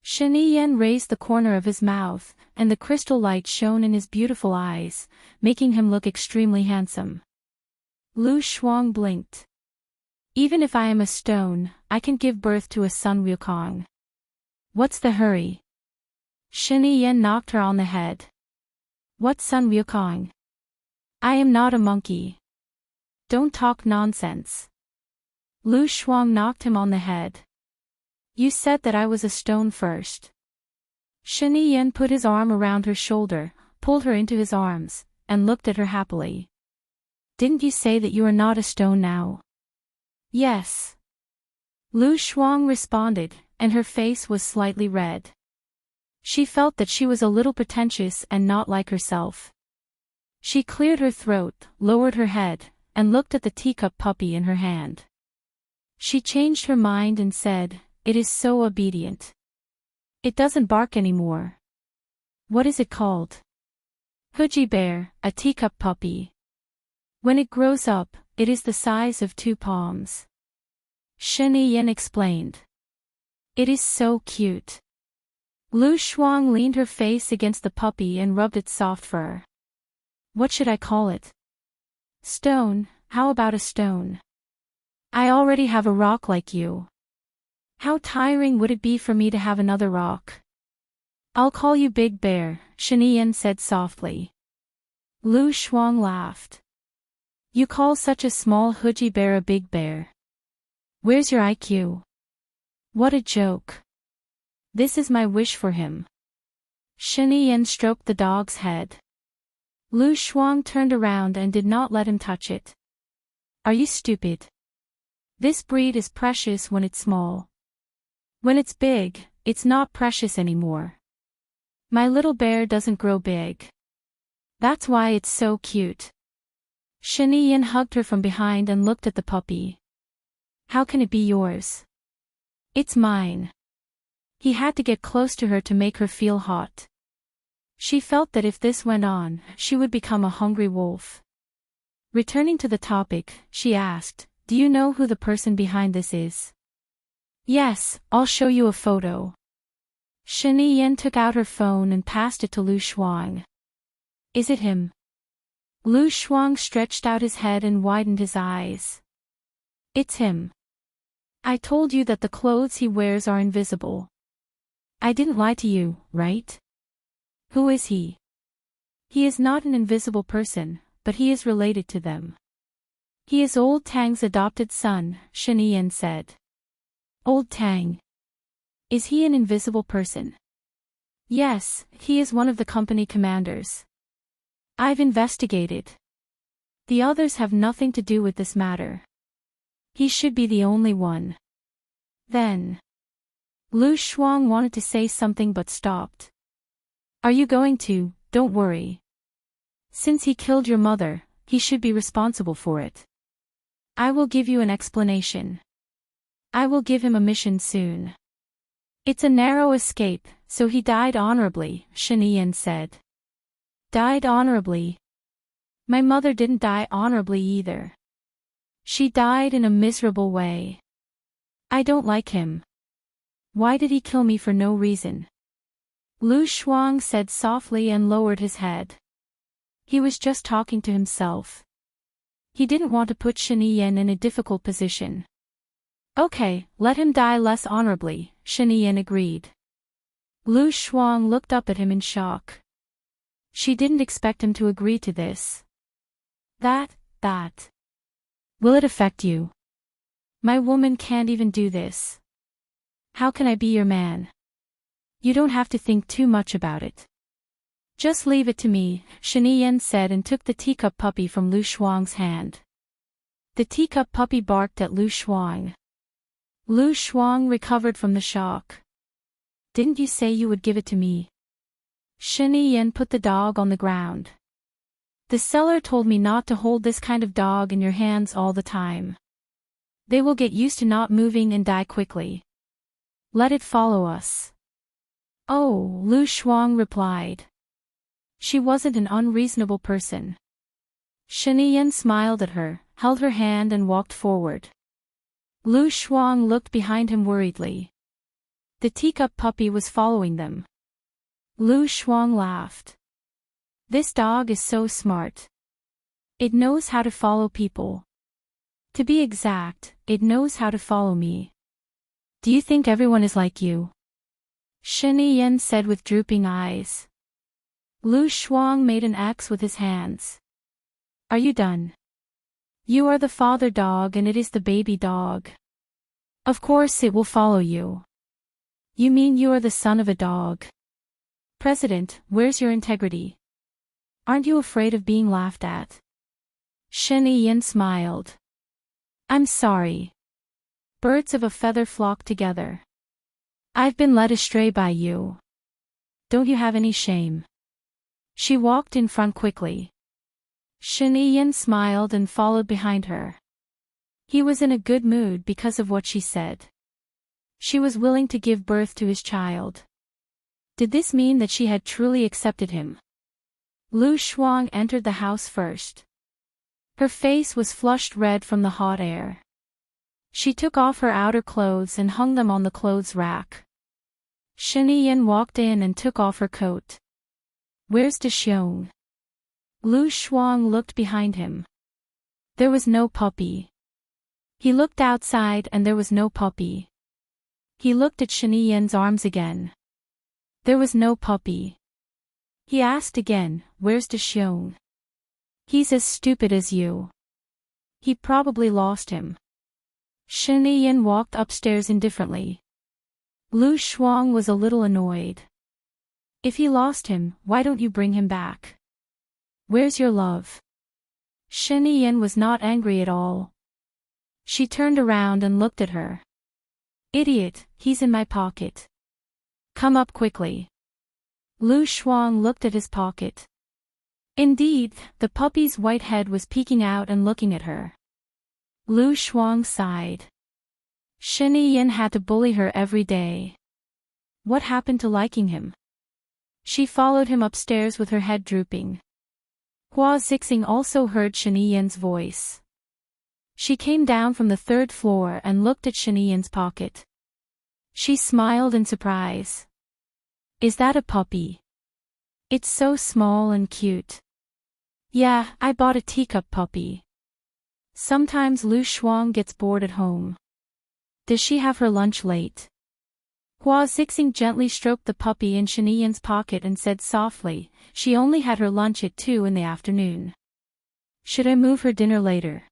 Shen Yan raised the corner of his mouth, and the crystal light shone in his beautiful eyes, making him look extremely handsome. Lu Shuang blinked. Even if I am a stone, I can give birth to a son Wukong. What's the hurry? Shen Yan knocked her on the head. What son Wukong? I am not a monkey. Don't talk nonsense. Lu Shuang knocked him on the head. You said that I was a stone first. Shen Yan put his arm around her shoulder, pulled her into his arms, and looked at her happily. Didn't you say that you are not a stone now? Yes. Lu Shuang responded, and her face was slightly red. She felt that she was a little pretentious and not like herself. She cleared her throat, lowered her head, and looked at the teacup puppy in her hand. She changed her mind and said, "It is so obedient. It doesn't bark anymore." What is it called? Huji bear, a teacup puppy. When it grows up, it is the size of 2 palms. Shen Yan explained. It is so cute. Lu Shuang leaned her face against the puppy and rubbed its soft fur. What should I call it? Stone, how about a stone? I already have a rock like you. How tiring would it be for me to have another rock? I'll call you Big Bear, Shen Yan said softly. Lu Shuang laughed. You call such a small Huji bear a big bear. Where's your IQ? What a joke. This is my wish for him. Shen Yan stroked the dog's head. Lu Shuang turned around and did not let him touch it. Are you stupid? This breed is precious when it's small. When it's big, it's not precious anymore. My little bear doesn't grow big. That's why it's so cute. Shen Yan hugged her from behind and looked at the puppy. How can it be yours? It's mine. He had to get close to her to make her feel hot. She felt that if this went on, she would become a hungry wolf. Returning to the topic, she asked, do you know who the person behind this is? Yes, I'll show you a photo. Shen Yan took out her phone and passed it to Lu Shuang. Is it him? Lu Shuang stretched out his head and widened his eyes. It's him. I told you that the clothes he wears are invisible. I didn't lie to you, right? Who is he? He is not an invisible person, but he is related to them. He is Old Tang's adopted son, Shen Yan said. Old Tang. Is he an invisible person? Yes, he is one of the company commanders. I've investigated. The others have nothing to do with this matter. He should be the only one. Then. Lu Shuang wanted to say something but stopped. Are you going to? Don't worry. Since he killed your mother, he should be responsible for it. I will give you an explanation. I will give him a mission soon. It's a narrow escape, so he died honorably, Shen Yan said. Died honorably? My mother didn't die honorably either. She died in a miserable way. I don't like him. Why did he kill me for no reason? Lu Shuang said softly and lowered his head. He was just talking to himself. He didn't want to put Shen Yan in a difficult position. Okay, let him die less honorably, Shen Yan agreed. Lu Shuang looked up at him in shock. She didn't expect him to agree to this. That. Will it affect you? My woman can't even do this. How can I be your man? You don't have to think too much about it. Just leave it to me, Shen Yan said and took the teacup puppy from Lu Shuang's hand. The teacup puppy barked at Lu Shuang. Lu Shuang recovered from the shock. Didn't you say you would give it to me? Shen Yan put the dog on the ground. The seller told me not to hold this kind of dog in your hands all the time. They will get used to not moving and die quickly. Let it follow us. Oh, Lu Shuang replied. She wasn't an unreasonable person. Shen Yan smiled at her, held her hand and walked forward. Lu Shuang looked behind him worriedly. The teacup puppy was following them. Lu Shuang laughed. This dog is so smart. It knows how to follow people. To be exact, it knows how to follow me. Do you think everyone is like you? Shen Yan said with drooping eyes. Lu Shuang made an X with his hands. Are you done? You are the father dog and it is the baby dog. Of course it will follow you. You mean you are the son of a dog? President, where's your integrity? Aren't you afraid of being laughed at? Shen Yin smiled. I'm sorry. Birds of a feather flock together. I've been led astray by you. Don't you have any shame? She walked in front quickly. Shen Yin smiled and followed behind her. He was in a good mood because of what she said. She was willing to give birth to his child. Did this mean that she had truly accepted him? Lu Shuang entered the house first. Her face was flushed red from the hot air. She took off her outer clothes and hung them on the clothes rack. Shen Yin walked in and took off her coat. Where's De Xiong? Lu Shuang looked behind him. There was no puppy. He looked outside and there was no puppy. He looked at Shen Yin's arms again. There was no puppy. He asked again, where's De Xiong? He's as stupid as you. He probably lost him. Shen Yin walked upstairs indifferently. Lu Shuang was a little annoyed. If he lost him, why don't you bring him back? Where's your love? Shen Yin was not angry at all. She turned around and looked at her. Idiot, he's in my pocket. Come up quickly. Lu Shuang looked at his pocket. Indeed, the puppy's white head was peeking out and looking at her. Lu Shuang sighed. Shen Yin had to bully her every day. What happened to liking him? She followed him upstairs with her head drooping. Hua Zixing also heard Shen Yin's voice. She came down from the third floor and looked at Shen Yin's pocket. She smiled in surprise. Is that a puppy? It's so small and cute. Yeah, I bought a teacup puppy. Sometimes Lu Shuang gets bored at home. Does she have her lunch late? Hua Zixing gently stroked the puppy in Shen Yin's pocket and said softly, she only had her lunch at 2 in the afternoon. Should I move her dinner later?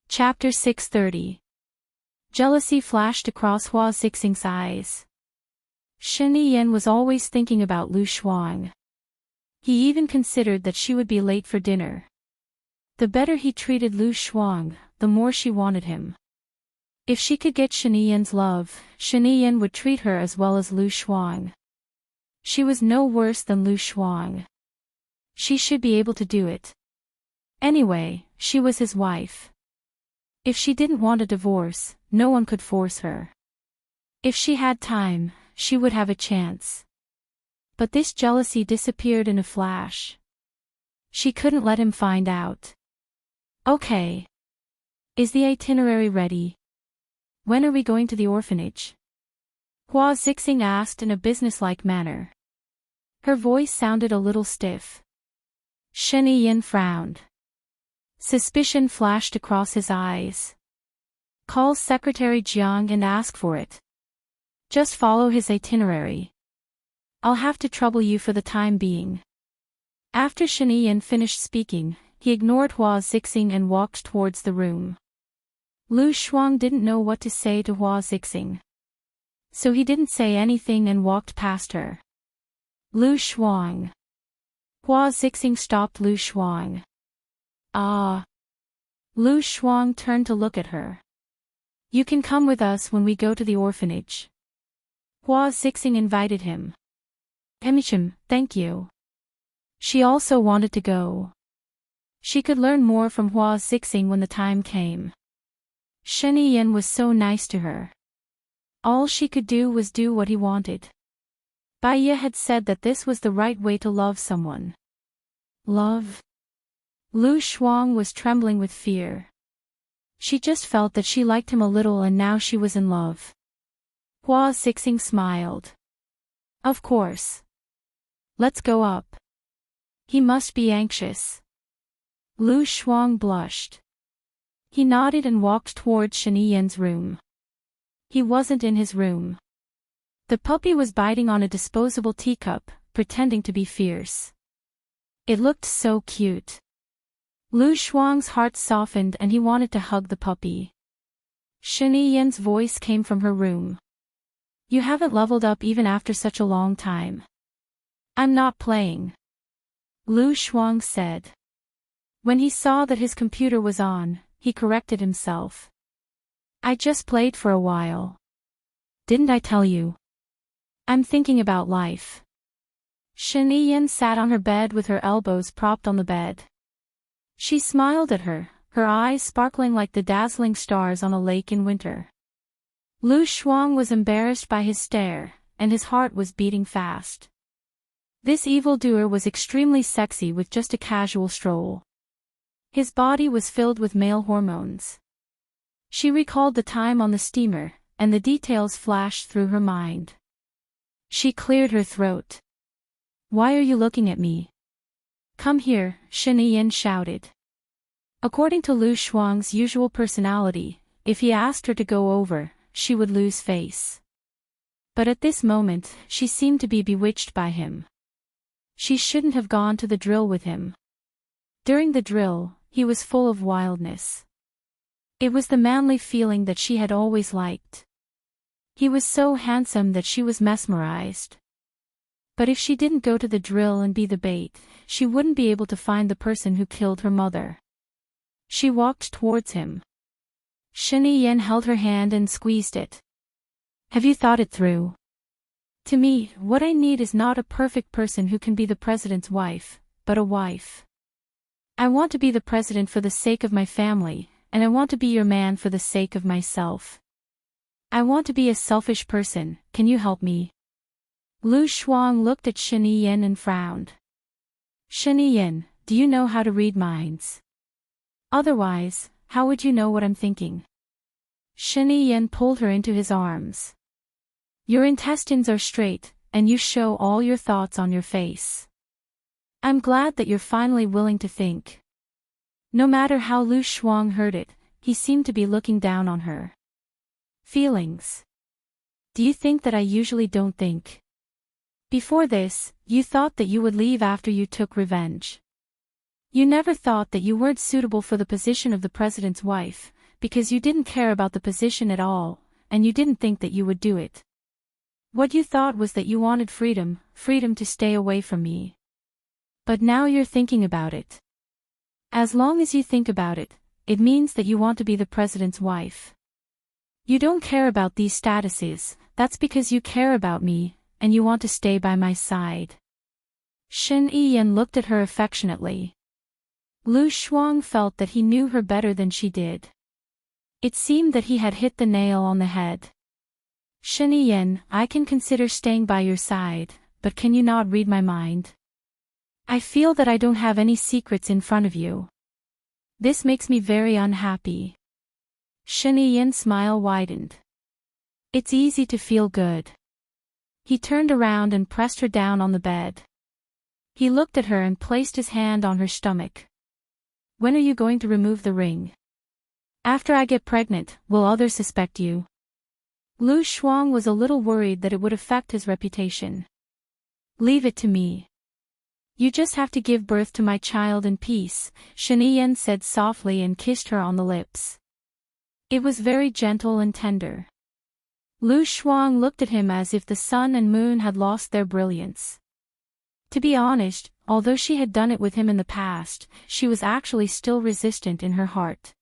Chapter 630. Jealousy flashed across Hua Zixing's eyes. Shen Yin was always thinking about Lu Shuang. He even considered that she would be late for dinner. The better he treated Lu Shuang, the more she wanted him. If she could get Shen Yin's love, Shen Yin would treat her as well as Lu Shuang. She was no worse than Lu Shuang. She should be able to do it. Anyway, she was his wife. If she didn't want a divorce, no one could force her. If she had time, she would have a chance. But this jealousy disappeared in a flash. She couldn't let him find out. Okay. Is the itinerary ready? When are we going to the orphanage? Hua Zixing asked in a businesslike manner. Her voice sounded a little stiff. Shen Yin frowned. Suspicion flashed across his eyes. Call Secretary Jiang and ask for it. Just follow his itinerary. I'll have to trouble you for the time being. After Shen Yin finished speaking, he ignored Hua Zixing and walked towards the room. Lu Shuang didn't know what to say to Hua Zixing. So he didn't say anything and walked past her. Lu Shuang. Hua Zixing stopped Lu Shuang. Ah. Lu Shuang turned to look at her. You can come with us when we go to the orphanage. Hua Zixing invited him. Hemichim, thank you. She also wanted to go. She could learn more from Hua Zixing when the time came. Shen Yin was so nice to her. All she could do was do what he wanted. Bai Ye had said that this was the right way to love someone. Love? Lu Shuang was trembling with fear. She just felt that she liked him a little and now she was in love. Hua Zixing smiled. Of course. Let's go up. He must be anxious. Lu Shuang blushed. He nodded and walked towards Shen Yin's room. He wasn't in his room. The puppy was biting on a disposable teacup, pretending to be fierce. It looked so cute. Lu Shuang's heart softened and he wanted to hug the puppy. Shen Yin's voice came from her room. You haven't leveled up even after such a long time. I'm not playing, Lu Shuang said. When he saw that his computer was on, he corrected himself. I just played for a while. Didn't I tell you? I'm thinking about life. Shen Yiyan sat on her bed with her elbows propped on the bed. She smiled at her, her eyes sparkling like the dazzling stars on a lake in winter. Lu Shuang was embarrassed by his stare, and his heart was beating fast. This evildoer was extremely sexy with just a casual stroll. His body was filled with male hormones. She recalled the time on the steamer, and the details flashed through her mind. She cleared her throat. Why are you looking at me? Come here, Shen Yiyan shouted. According to Lu Shuang's usual personality, if he asked her to go over, she would lose face. But at this moment, she seemed to be bewitched by him. She shouldn't have gone to the drill with him. During the drill, he was full of wildness. It was the manly feeling that she had always liked. He was so handsome that she was mesmerized. But if she didn't go to the drill and be the bait, she wouldn't be able to find the person who killed her mother. She walked towards him. Shen Yiyan held her hand and squeezed it. Have you thought it through? To me, what I need is not a perfect person who can be the president's wife, but a wife. I want to be the president for the sake of my family, and I want to be your man for the sake of myself. I want to be a selfish person, can you help me? Lu Shuang looked at Shen Yiyan and frowned. Shen Yiyan, do you know how to read minds? Otherwise, how would you know what I'm thinking? Shen Yiyan pulled her into his arms. Your intestines are straight, and you show all your thoughts on your face. I'm glad that you're finally willing to think. No matter how Lu Shuang heard it, he seemed to be looking down on her. Feelings. Do you think that I usually don't think? Before this, you thought that you would leave after you took revenge. You never thought that you weren't suitable for the position of the president's wife, because you didn't care about the position at all, and you didn't think that you would do it. What you thought was that you wanted freedom, freedom to stay away from me. But now you're thinking about it. As long as you think about it, it means that you want to be the president's wife. You don't care about these statuses, that's because you care about me, and you want to stay by my side. Shen Yiyan looked at her affectionately. Lu Shuang felt that he knew her better than she did. It seemed that he had hit the nail on the head. Shen Yiyan, I can consider staying by your side, but can you not read my mind? I feel that I don't have any secrets in front of you. This makes me very unhappy. Shen Yiyan's smile widened. It's easy to feel good. He turned around and pressed her down on the bed. He looked at her and placed his hand on her stomach. When are you going to remove the ring? After I get pregnant, will others suspect you? Lu Shuang was a little worried that it would affect his reputation. Leave it to me. You just have to give birth to my child in peace, Shen Yiyan said softly and kissed her on the lips. It was very gentle and tender. Lu Shuang looked at him as if the sun and moon had lost their brilliance. To be honest, although she had done it with him in the past, she was actually still resistant in her heart.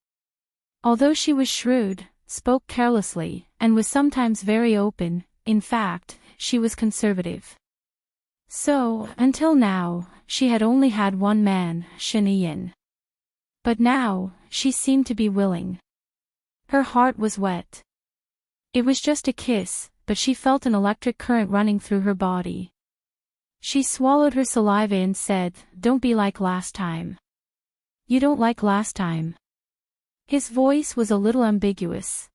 Although she was shrewd, spoke carelessly, and was sometimes very open, in fact, she was conservative. So, until now, she had only had one man, Shen Yiyan. But now, she seemed to be willing. Her heart was wet. It was just a kiss, but she felt an electric current running through her body. She swallowed her saliva and said, Don't be like last time. You don't like last time. His voice was a little ambiguous.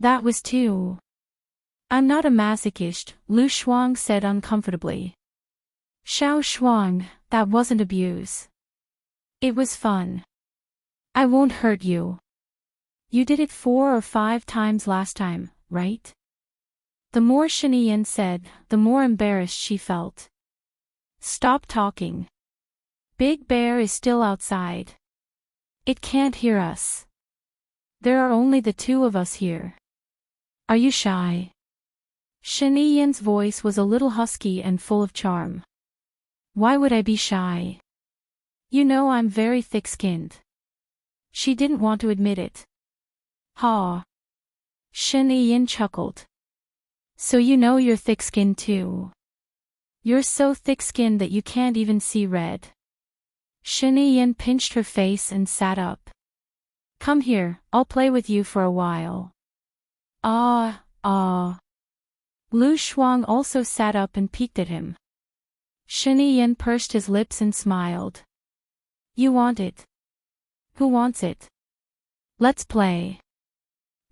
That was too. I'm not a masochist, Lu Shuang said uncomfortably. Xiao Shuang, that wasn't abuse. It was fun. I won't hurt you. You did it 4 or 5 times last time, right? The more Shen Yiyan said, the more embarrassed she felt. Stop talking. Big Bear is still outside. It can't hear us. There are only the 2 of us here. Are you shy? Shen Yi's voice was a little husky and full of charm. Why would I be shy? You know I'm very thick-skinned. She didn't want to admit it. Ha! Shen Yi chuckled. So you know you're thick-skinned too. You're so thick-skinned that you can't even see red. Shen Yi pinched her face and sat up. Come here, I'll play with you for a while. Ah. Lu Shuang also sat up and peeked at him. Shen Yi pursed his lips and smiled. You want it? Who wants it? Let's play.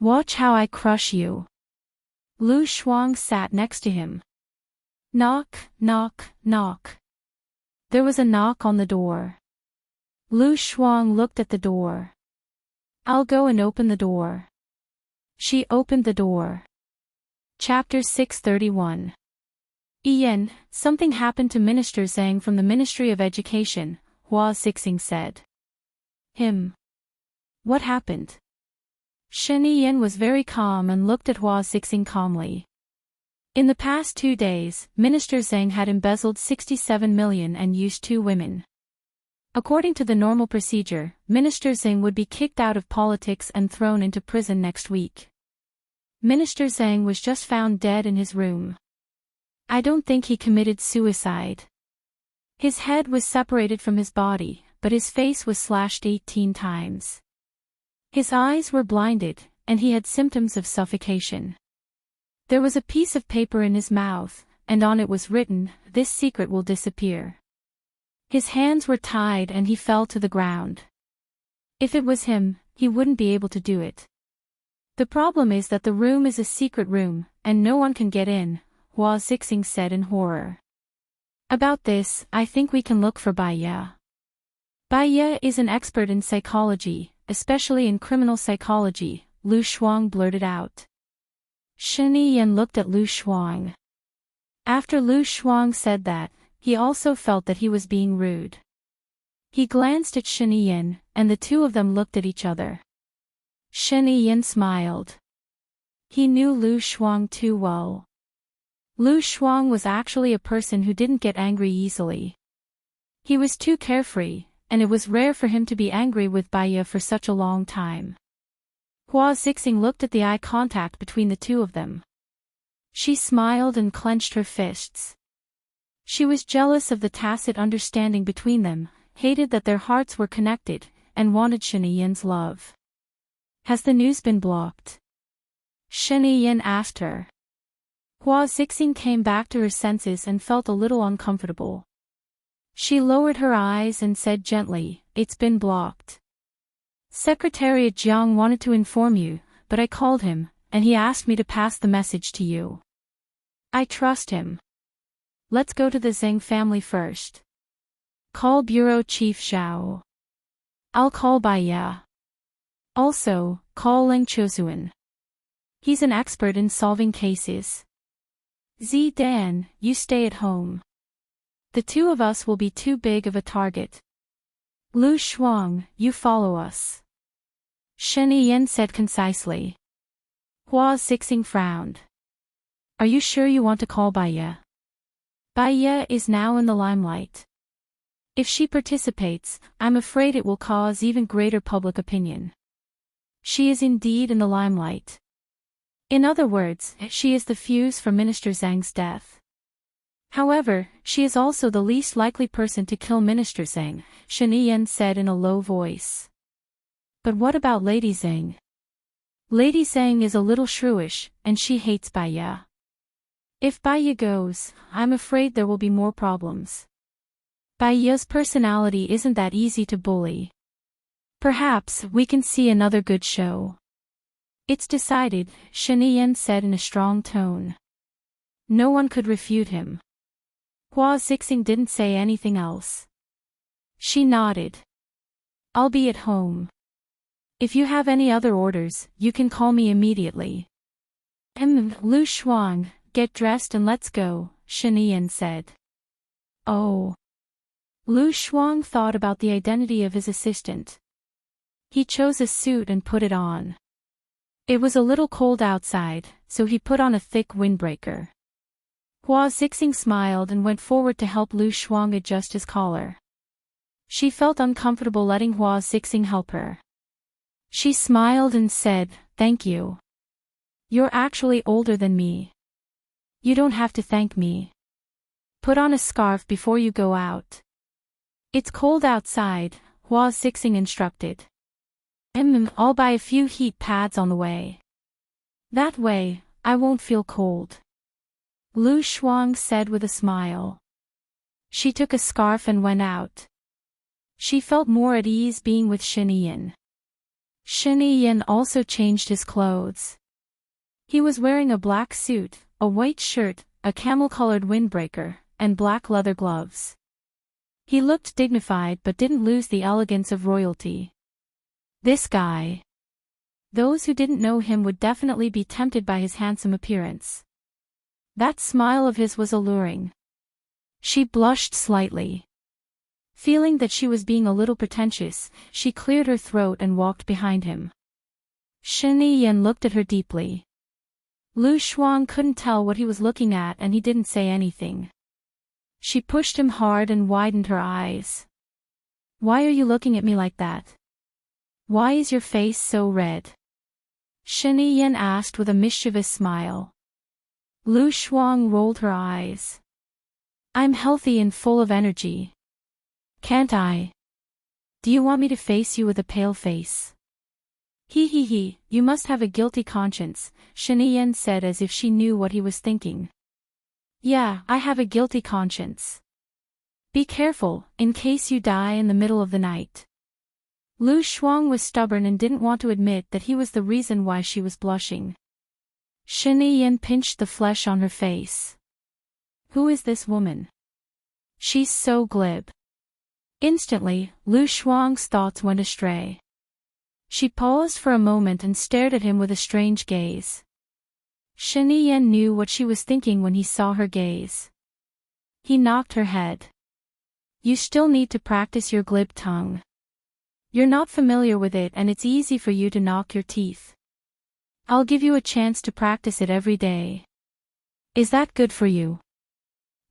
Watch how I crush you. Lu Shuang sat next to him. Knock, knock, knock. There was a knock on the door. Lu Shuang looked at the door. I'll go and open the door. She opened the door. Chapter 631. Ian, something happened to Minister Zhang from the Ministry of Education, Hua Xixing said. Him. What happened? Shen Yiyan was very calm and looked at Hua Xixing calmly. In the past 2 days, Minister Zhang had embezzled 67 million and used 2 women. According to the normal procedure, Minister Zhang would be kicked out of politics and thrown into prison next week. Minister Zhang was just found dead in his room. I don't think he committed suicide. His head was separated from his body, but his face was slashed 18 times. His eyes were blinded, and he had symptoms of suffocation. There was a piece of paper in his mouth, and on it was written, "This secret will disappear." His hands were tied and he fell to the ground. If it was him, he wouldn't be able to do it. The problem is that the room is a secret room, and no one can get in, Hua Xixing said in horror. About this, I think we can look for Bai Ye. Bai Ye is an expert in psychology, especially in criminal psychology, Lu Shuang blurted out. Shen Yiyan looked at Lu Shuang. After Lu Shuang said that, he also felt that he was being rude. He glanced at Shen Yiyan, and the two of them looked at each other. Shen Yiyan smiled. He knew Lu Shuang too well. Lu Shuang was actually a person who didn't get angry easily. He was too carefree, and it was rare for him to be angry with Bai Ye for such a long time. Hua Xixing looked at the eye contact between the two of them. She smiled and clenched her fists. She was jealous of the tacit understanding between them, hated that their hearts were connected, and wanted Shen Yiyan's love. Has the news been blocked? Shen Yiyan asked her. Hua Xixing came back to her senses and felt a little uncomfortable. She lowered her eyes and said gently, "It's been blocked. Secretariat Jiang wanted to inform you, but I called him, and he asked me to pass the message to you. I trust him. Let's go to the Zhang family first. Call Bureau Chief Zhao. I'll call Bai Ye. Also, call Leng Chozuan. He's an expert in solving cases. Dan, you stay at home. The two of us will be too big of a target. Lu Shuang, you follow us." Shen Yiyan said concisely. Hua Xixing frowned. "Are you sure you want to call Bai Ye? Bai Ye is now in the limelight. If she participates, I'm afraid it will cause even greater public opinion. She is indeed in the limelight. In other words, she is the fuse for Minister Zhang's death. However, she is also the least likely person to kill Minister Zhang," Shen Yiyan said in a low voice. "But what about Lady Zhang? Lady Zhang is a little shrewish, and she hates Bai Ye. If Bai Ye goes, I'm afraid there will be more problems. Bai Ye's personality isn't that easy to bully. Perhaps we can see another good show." "It's decided," Shen Yiyan said in a strong tone. No one could refute him. Hua Xixing didn't say anything else. She nodded. "I'll be at home. If you have any other orders, you can call me immediately." Lu Shuang, get dressed and let's go," Shen Yiyan said. Oh. Lu Shuang thought about the identity of his assistant. He chose a suit and put it on. It was a little cold outside, so he put on a thick windbreaker. Hua Zixing smiled and went forward to help Lu Shuang adjust his collar. She felt uncomfortable letting Hua Zixing help her. She smiled and said, "Thank you. You're actually older than me. You don't have to thank me. Put on a scarf before you go out." "It's cold outside," Hua Zixing instructed. I'll buy a few heat pads on the way. That way, I won't feel cold," Lu Shuang said with a smile. She took a scarf and went out. She felt more at ease being with Shen Yiyan. Shen Yiyan also changed his clothes. He was wearing a black suit, a white shirt, a camel-colored windbreaker, and black leather gloves. He looked dignified but didn't lose the elegance of royalty. This guy. Those who didn't know him would definitely be tempted by his handsome appearance. That smile of his was alluring. She blushed slightly. Feeling that she was being a little pretentious, she cleared her throat and walked behind him. Shen Yiyan looked at her deeply. Lu Shuang couldn't tell what he was looking at and he didn't say anything. She pushed him hard and widened her eyes. "Why are you looking at me like that? Why is your face so red?" Shen Yiyan asked with a mischievous smile. Lu Shuang rolled her eyes. "I'm healthy and full of energy. Can't I? Do you want me to face you with a pale face?" He, you must have a guilty conscience," Shen Yiyan said as if she knew what he was thinking. "Yeah, I have a guilty conscience. Be careful, in case you die in the middle of the night." Lu Shuang was stubborn and didn't want to admit that he was the reason why she was blushing. Shen Yiyan pinched the flesh on her face. "Who is this woman? She's so glib." Instantly, Lu Shuang's thoughts went astray. She paused for a moment and stared at him with a strange gaze. Shen Yiyan knew what she was thinking when he saw her gaze. He knocked her head. "You still need to practice your glib tongue. You're not familiar with it and it's easy for you to knock your teeth. I'll give you a chance to practice it every day. Is that good for you?"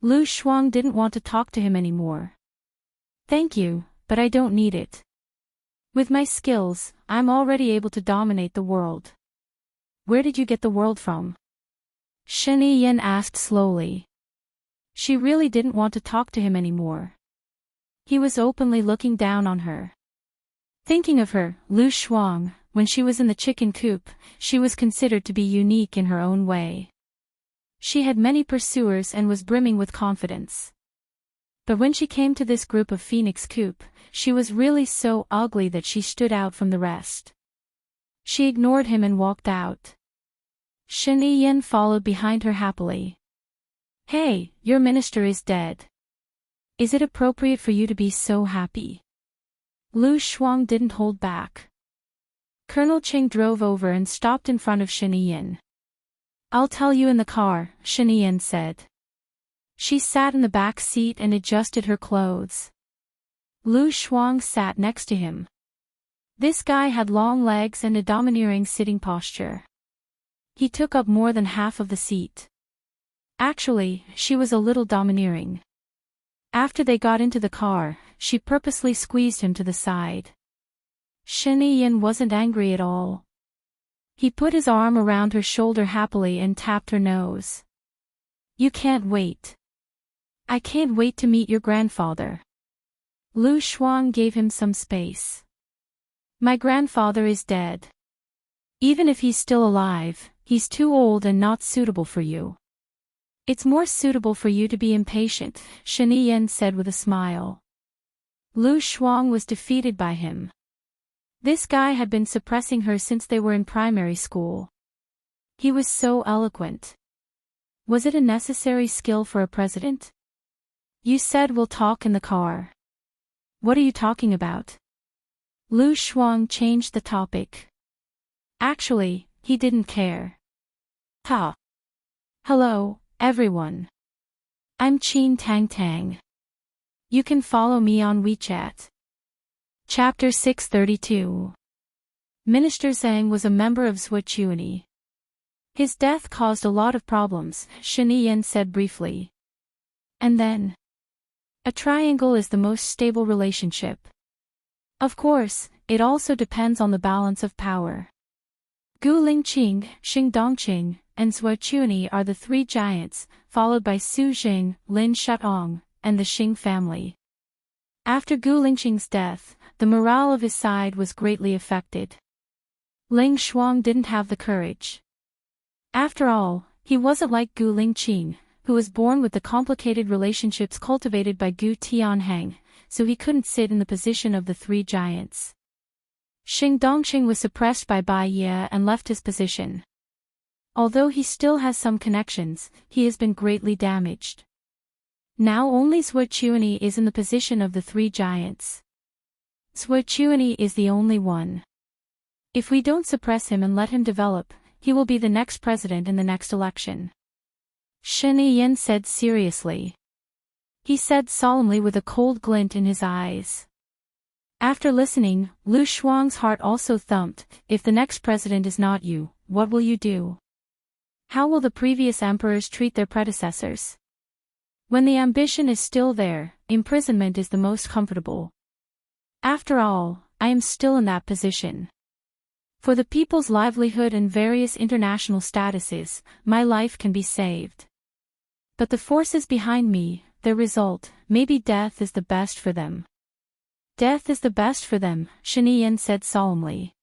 Lu Shuang didn't want to talk to him anymore. "Thank you, but I don't need it. With my skills, I'm already able to dominate the world." "Where did you get the world from?" Shen Yiyan asked slowly. She really didn't want to talk to him anymore. He was openly looking down on her. Thinking of her, Lu Shuang, when she was in the chicken coop, she was considered to be unique in her own way. She had many pursuers and was brimming with confidence. But when she came to this group of Phoenix Coop, she was really so ugly that she stood out from the rest. She ignored him and walked out. Shen Yiyan followed behind her happily. "Hey, your minister is dead. Is it appropriate for you to be so happy?" Lu Shuang didn't hold back. Colonel Cheng drove over and stopped in front of Shen Yiyan. "I'll tell you in the car," Shen Yiyan said. She sat in the back seat and adjusted her clothes. Lu Shuang sat next to him. This guy had long legs and a domineering sitting posture. He took up more than half of the seat. Actually, she was a little domineering. After they got into the car, she purposely squeezed him to the side. Shen Yiyan wasn't angry at all. He put his arm around her shoulder happily and tapped her nose. "You can't wait. I can't wait to meet your grandfather." Lu Shuang gave him some space. "My grandfather is dead. Even if he's still alive, he's too old and not suitable for you. It's more suitable for you to be impatient," Shen Yiyan said with a smile. Lu Shuang was defeated by him. This guy had been suppressing her since they were in primary school. He was so eloquent. Was it a necessary skill for a president? "You said we'll talk in the car. What are you talking about?" Lu Shuang changed the topic. Actually, he didn't care. "Ha! Hello, everyone. I'm Qin Tang Tang. You can follow me on WeChat." Chapter 632. Minister Zhang was a member of souljourney. His death caused a lot of problems, Shiniyan said briefly. And then? A triangle is the most stable relationship. Of course, it also depends on the balance of power. Gu Lingqing, Xing Dongqing, and souljourney are the three giants, followed by Su Jing, Lin Shuang, and the Xing family. After Gu Lingqing's death, the morale of his side was greatly affected. Ling Shuang didn't have the courage. After all, he wasn't like Gu Lingqing, who was born with the complicated relationships cultivated by Gu Tianheng, so he couldn't sit in the position of the three giants. Xing Dongqing was suppressed by Bai Ye and left his position. Although he still has some connections, he has been greatly damaged. Now only souljourney is in the position of the three giants. Souljourney is the only one. If we don't suppress him and let him develop, he will be the next president in the next election. Shen Yin said seriously. He said solemnly with a cold glint in his eyes. After listening, Lu Shuang's heart also thumped. If the next president is not you, what will you do? How will the previous emperors treat their predecessors? When the ambition is still there, imprisonment is the most comfortable. After all, I am still in that position. For the people's livelihood and various international statuses, my life can be saved. But the forces behind me, their result, maybe death is the best for them. Death is the best for them, Shiniyan said solemnly.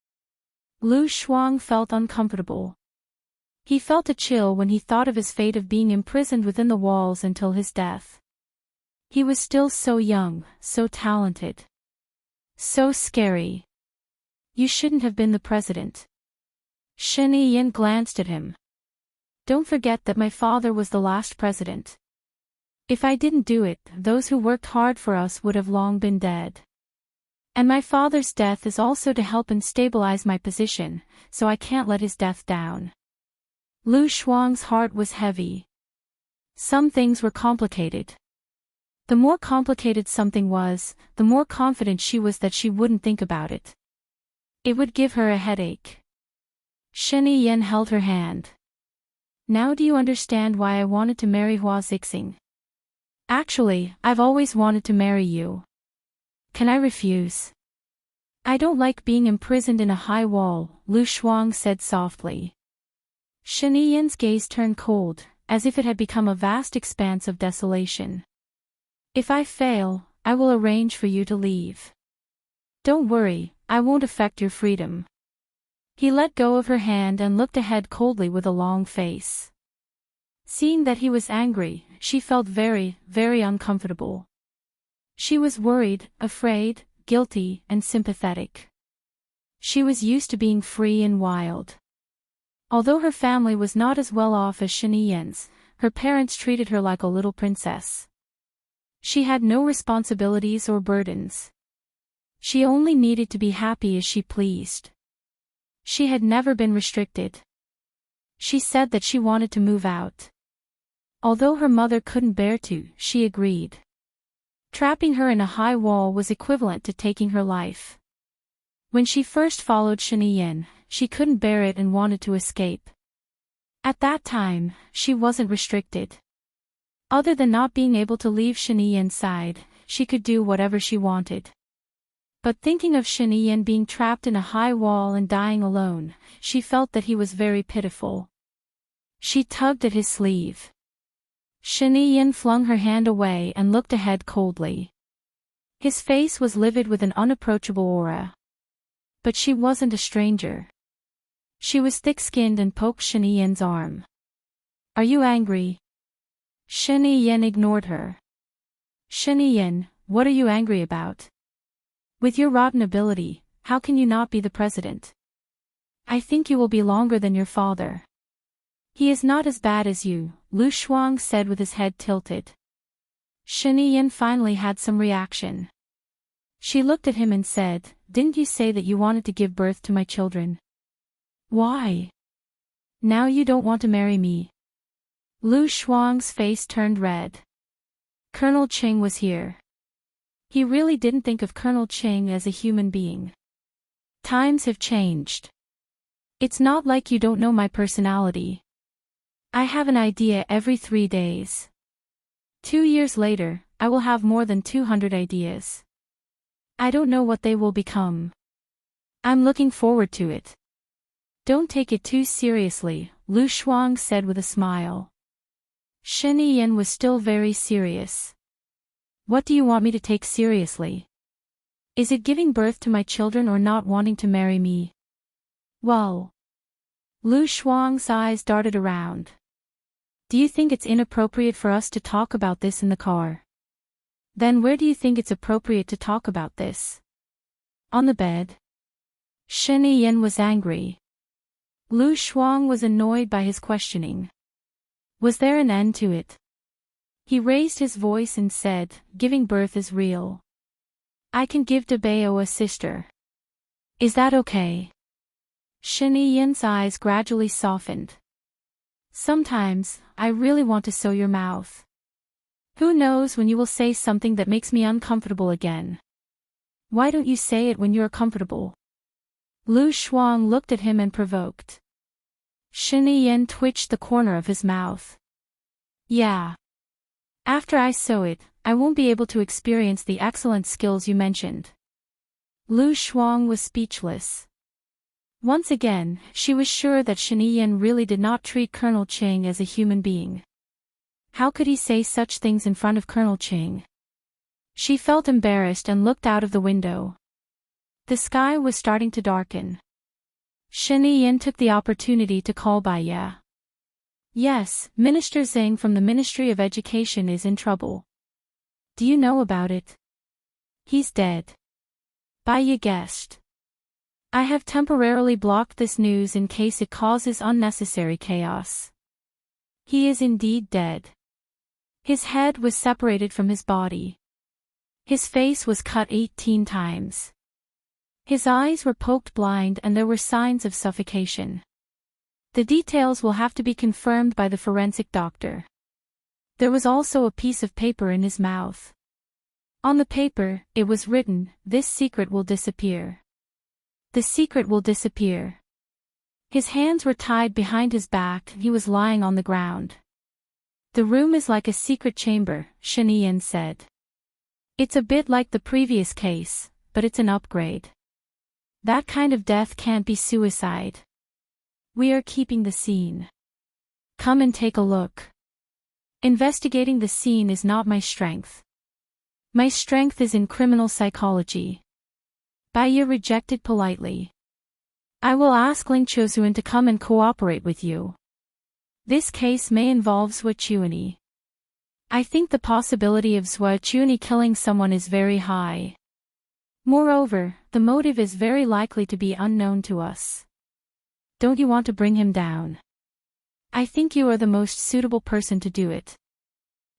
Lu Shuang felt uncomfortable. He felt a chill when he thought of his fate of being imprisoned within the walls until his death. He was still so young, so talented. So scary. You shouldn't have been the president. Shen Yin glanced at him. Don't forget that my father was the last president. If I didn't do it, those who worked hard for us would have long been dead. And my father's death is also to help and stabilize my position, so I can't let his death down. Lu Shuang's heart was heavy. Some things were complicated. The more complicated something was, the more confident she was that she wouldn't think about it. It would give her a headache. Shen Yin held her hand. Now do you understand why I wanted to marry Hua Zixing? Actually, I've always wanted to marry you. Can I refuse? I don't like being imprisoned in a high wall, Lu Shuang said softly. Shen Yin's gaze turned cold, as if it had become a vast expanse of desolation. If I fail, I will arrange for you to leave. Don't worry, I won't affect your freedom. He let go of her hand and looked ahead coldly with a long face. Seeing that he was angry, she felt very, very uncomfortable. She was worried, afraid, guilty, and sympathetic. She was used to being free and wild. Although her family was not as well off as Shiniyan's, her parents treated her like a little princess. She had no responsibilities or burdens. She only needed to be happy as she pleased. She had never been restricted. She said that she wanted to move out. Although her mother couldn't bear to, she agreed. Trapping her in a high wall was equivalent to taking her life. When she first followed Shiniyan, she couldn't bear it and wanted to escape. At that time, she wasn't restricted. Other than not being able to leave Shiniyan's side, she could do whatever she wanted. But thinking of Shiniyan being trapped in a high wall and dying alone, she felt that he was very pitiful. She tugged at his sleeve. Shiniyan flung her hand away and looked ahead coldly. His face was livid with an unapproachable aura. But she wasn't a stranger. She was thick-skinned and poked Shiniyan's arm. Are you angry? Shiniyan ignored her. Shiniyan, what are you angry about? With your rotten ability, how can you not be the president? I think you will be longer than your father. He is not as bad as you, Lu Shuang said with his head tilted. Shiniyan finally had some reaction. She looked at him and said, didn't you say that you wanted to give birth to my children? Why? Now you don't want to marry me. Lu Shuang's face turned red. Colonel Qing was here. He really didn't think of Colonel Qing as a human being. Times have changed. It's not like you don't know my personality. I have an idea every 3 days. 2 years later, I will have more than 200 ideas. I don't know what they will become. I'm looking forward to it. Don't take it too seriously, Lu Shuang said with a smile. Shen Yiyan was still very serious. What do you want me to take seriously? Is it giving birth to my children or not wanting to marry me? Well. Lu Shuang's eyes darted around. Do you think it's inappropriate for us to talk about this in the car? Then where do you think it's appropriate to talk about this? On the bed? Shen Yiyan was angry. Lu Shuang was annoyed by his questioning. Was there an end to it? He raised his voice and said, giving birth is real. I can give Debao a sister. Is that okay? Shen Yiyan's eyes gradually softened. Sometimes, I really want to sew your mouth. Who knows when you will say something that makes me uncomfortable again? Why don't you say it when you're comfortable? Lu Shuang looked at him and provoked. Shen Yiyan twitched the corner of his mouth. Yeah. After I sew it, I won't be able to experience the excellent skills you mentioned. Lu Shuang was speechless. Once again, she was sure that Shen Yiyan really did not treat Colonel Ching as a human being. How could he say such things in front of Colonel Ching? She felt embarrassed and looked out of the window. The sky was starting to darken. Shen Yiyan took the opportunity to call Bai Ye. Yes, Minister Xing from the Ministry of Education is in trouble. Do you know about it? He's dead. Bai Ye guessed. I have temporarily blocked this news in case it causes unnecessary chaos. He is indeed dead. His head was separated from his body. His face was cut 18 times. His eyes were poked blind and there were signs of suffocation. The details will have to be confirmed by the forensic doctor. There was also a piece of paper in his mouth. On the paper, it was written, "This secret will disappear. The secret will disappear." His hands were tied behind his back and he was lying on the ground. The room is like a secret chamber, Shen Yiyan said. It's a bit like the previous case, but it's an upgrade. That kind of death can't be suicide. We are keeping the scene. Come and take a look. Investigating the scene is not my strength. My strength is in criminal psychology. Bai Ye rejected politely. I will ask Ling Chozuan to come and cooperate with you. This case may involve Zhuochuani. I think the possibility of Zhuochuani killing someone is very high. Moreover, the motive is very likely to be unknown to us. Don't you want to bring him down? I think you are the most suitable person to do it.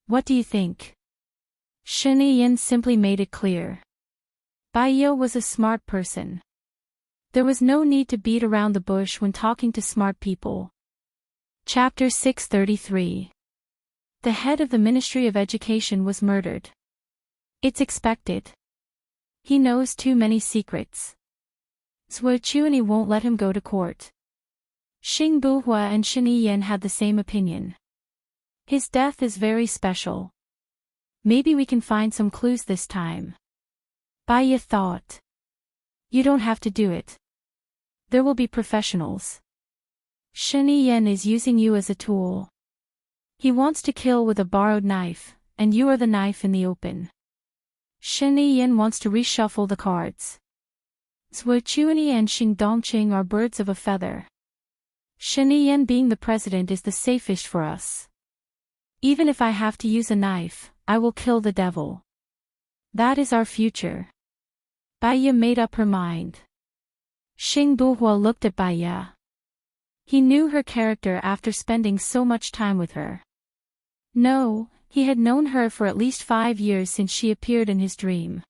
What do you think? Shen Yiyan simply made it clear. Bai Ye was a smart person. There was no need to beat around the bush when talking to smart people. Chapter 633. The head of the Ministry of Education was murdered. It's expected. He knows too many secrets. Zhuochuani won't let him go to court. Xing Buhua and Shen Yiyan had the same opinion. His death is very special. Maybe we can find some clues this time. Bai Ye thought. You don't have to do it. There will be professionals. Shen Yiyan is using you as a tool. He wants to kill with a borrowed knife, and you are the knife in the open. Shen Yiyan wants to reshuffle the cards. Zhuochuani and Xing Dongqing are birds of a feather. Shen Yiyan being the president is the safest for us. Even if I have to use a knife, I will kill the devil. That is our future. Bai Ye made up her mind. Xing Buhua looked at Bai Ye. He knew her character after spending so much time with her. No, he had known her for at least 5 years since she appeared in his dream.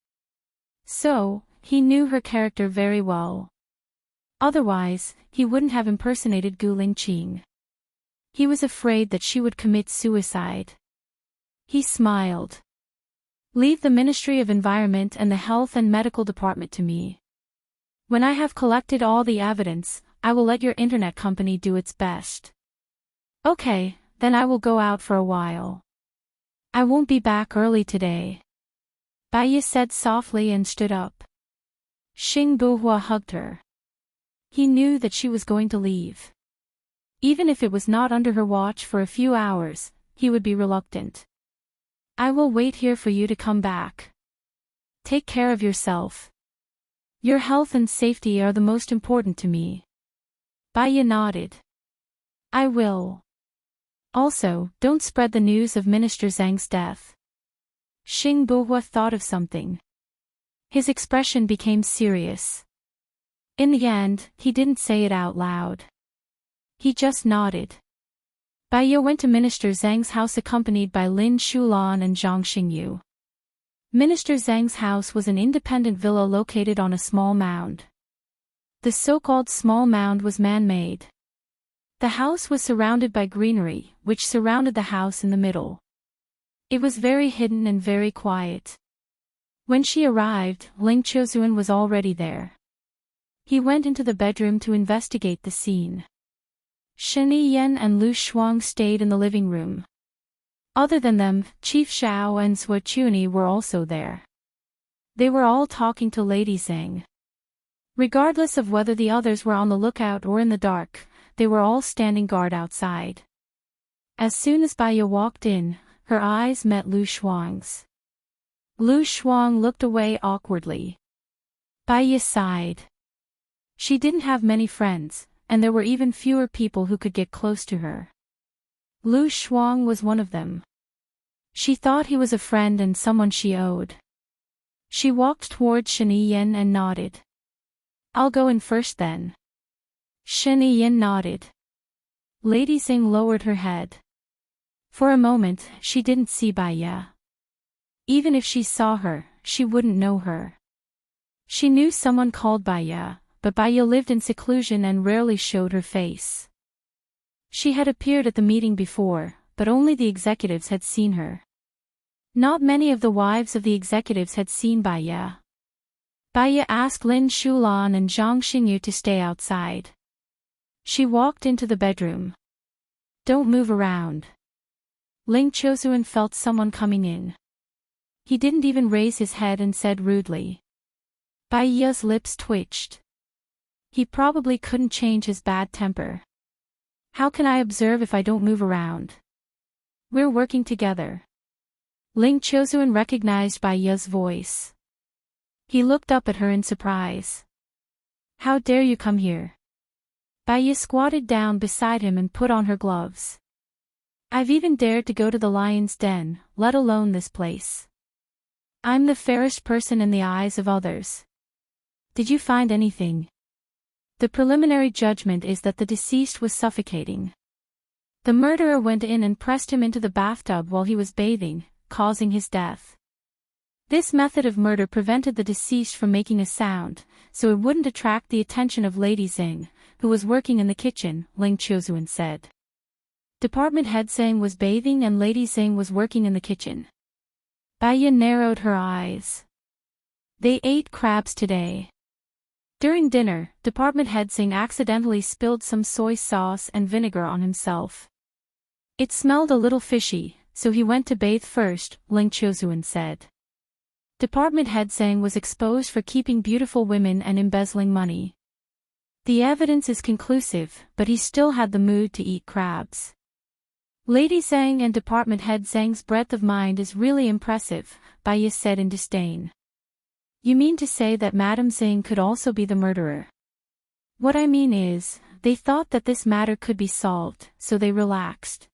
So, he knew her character very well. Otherwise, he wouldn't have impersonated Gu Lingqing. He was afraid that she would commit suicide. He smiled. Leave the Ministry of Environment and the Health and Medical Department to me. When I have collected all the evidence, I will let your internet company do its best. Okay, then I will go out for a while. I won't be back early today. Baiya said softly and stood up. Xing Buhua hugged her. He knew that she was going to leave. Even if it was not under her watch for a few hours, he would be reluctant. I will wait here for you to come back. Take care of yourself. Your health and safety are the most important to me. Baiya nodded. I will. Also, don't spread the news of Minister Zhang's death. Xing Buhua thought of something. His expression became serious. In the end, he didn't say it out loud. He just nodded. Baiya went to Minister Zhang's house accompanied by Lin Shulan and Zhang Xingyu. Minister Zhang's house was an independent villa located on a small mound. The so-called small mound was man-made. The house was surrounded by greenery, which surrounded the house in the middle. It was very hidden and very quiet. When she arrived, Ling Chozuan was already there. He went into the bedroom to investigate the scene. Shen Yan and Lu Shuang stayed in the living room. Other than them, Chief Xiao and Sua Chuni were also there. They were all talking to Lady Zhang. Regardless of whether the others were on the lookout or in the dark, they were all standing guard outside. As soon as Baiya walked in, her eyes met Lu Shuang's. Lu Shuang looked away awkwardly. Baiya sighed. She didn't have many friends, and there were even fewer people who could get close to her. Lu Shuang was one of them. She thought he was a friend and someone she owed. She walked toward Shen Yan and nodded. I'll go in first then. Shen Yan nodded. Lady Xing lowered her head. For a moment, she didn't see Baiya. Even if she saw her, she wouldn't know her. She knew someone called Baiya, but Baiya lived in seclusion and rarely showed her face. She had appeared at the meeting before, but only the executives had seen her. Not many of the wives of the executives had seen Baiya. Baiya asked Lin Shulan and Zhang Xingyu to stay outside. She walked into the bedroom. Don't move around. Ling Chozuan felt someone coming in. He didn't even raise his head and said rudely. Baiya's lips twitched. He probably couldn't change his bad temper. How can I observe if I don't move around? We're working together. Ling Chozuan recognized Baiya's voice. He looked up at her in surprise. How dare you come here? Baiya squatted down beside him and put on her gloves. I've even dared to go to the lion's den, let alone this place. I'm the fairest person in the eyes of others. Did you find anything? The preliminary judgment is that the deceased was suffocating. The murderer went in and pressed him into the bathtub while he was bathing, causing his death. This method of murder prevented the deceased from making a sound, so it wouldn't attract the attention of Lady Xing, who was working in the kitchen, Ling Chozuan said. Department head Xing was bathing and Lady Xing was working in the kitchen. Baiya narrowed her eyes. They ate crabs today. During dinner, Department head Xing accidentally spilled some soy sauce and vinegar on himself. It smelled a little fishy, so he went to bathe first, Ling Chozuan said. Department head Xing was exposed for keeping beautiful women and embezzling money. The evidence is conclusive, but he still had the mood to eat crabs. Lady Zhang and Department head Zhang's breadth of mind is really impressive, Baiya said in disdain. You mean to say that Madame Xing could also be the murderer? What I mean is, they thought that this matter could be solved, so they relaxed.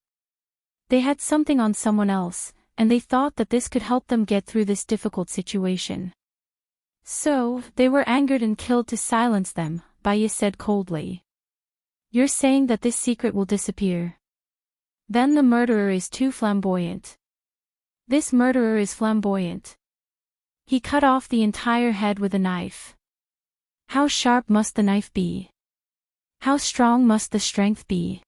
They had something on someone else, and they thought that this could help them get through this difficult situation. So, they were angered and killed to silence them, Baiya said coldly. You're saying that this secret will disappear? Then the murderer is too flamboyant. This murderer is flamboyant. He cut off the entire head with a knife. How sharp must the knife be? How strong must the strength be?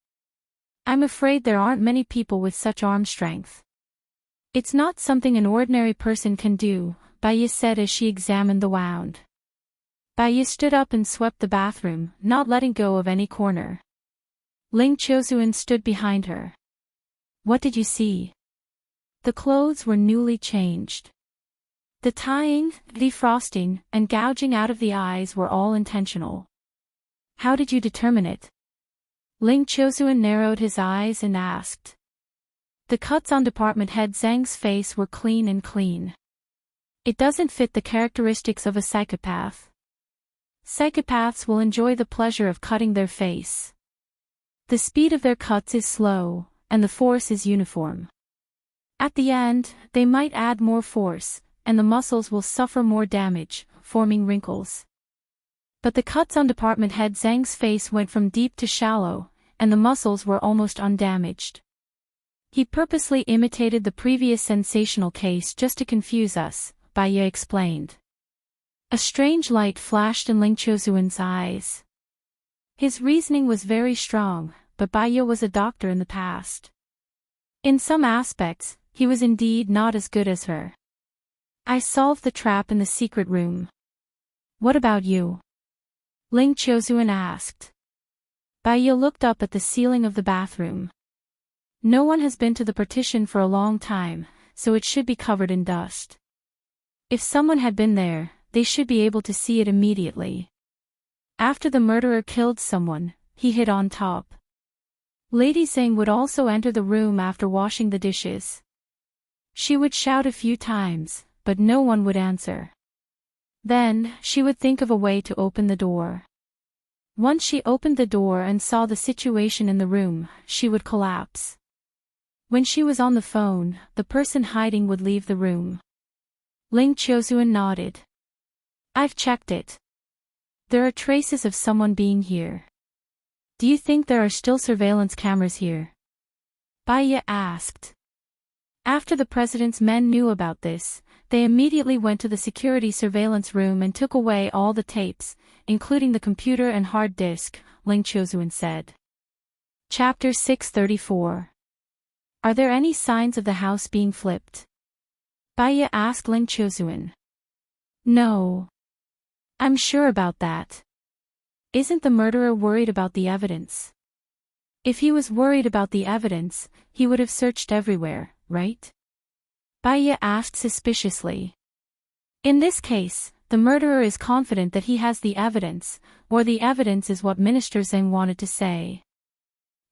I'm afraid there aren't many people with such arm strength. It's not something an ordinary person can do, Baiya said as she examined the wound. Bai stood up and swept the bathroom, not letting go of any corner. Ling Chozuan stood behind her. What did you see? The clothes were newly changed. The tying, defrosting, and gouging out of the eyes were all intentional. How did you determine it? Ling Chozuan narrowed his eyes and asked. The cuts on Department Head Zhang's face were clean and clean. It doesn't fit the characteristics of a psychopath. Psychopaths will enjoy the pleasure of cutting their face. The speed of their cuts is slow, and the force is uniform. At the end, they might add more force, and the muscles will suffer more damage, forming wrinkles. But the cuts on Department Head Zhang's face went from deep to shallow, and the muscles were almost undamaged. He purposely imitated the previous sensational case just to confuse us, Bai explained. A strange light flashed in Ling Chozuan's eyes. His reasoning was very strong, but Bai was a doctor in the past. In some aspects, he was indeed not as good as her. I solved the trap in the secret room. What about you? Ling Chozuan asked. Bai looked up at the ceiling of the bathroom. No one has been to the partition for a long time, so it should be covered in dust. If someone had been there, they should be able to see it immediately. After the murderer killed someone, he hid on top. Lady Zhang would also enter the room after washing the dishes. She would shout a few times, but no one would answer. Then, she would think of a way to open the door. Once she opened the door and saw the situation in the room, she would collapse. When she was on the phone, the person hiding would leave the room. Ling Chozuan nodded. I've checked it. There are traces of someone being here. Do you think there are still surveillance cameras here? Bai asked. After the president's men knew about this, they immediately went to the security surveillance room and took away all the tapes, including the computer and hard disk, Ling Chozuan said. Chapter 634. Are there any signs of the house being flipped? Bai asked Ling Chozuan. No. I'm sure about that. Isn't the murderer worried about the evidence? If he was worried about the evidence, he would have searched everywhere, right? Bai asked suspiciously. In this case, the murderer is confident that he has the evidence, or the evidence is what Minister Zhang wanted to say.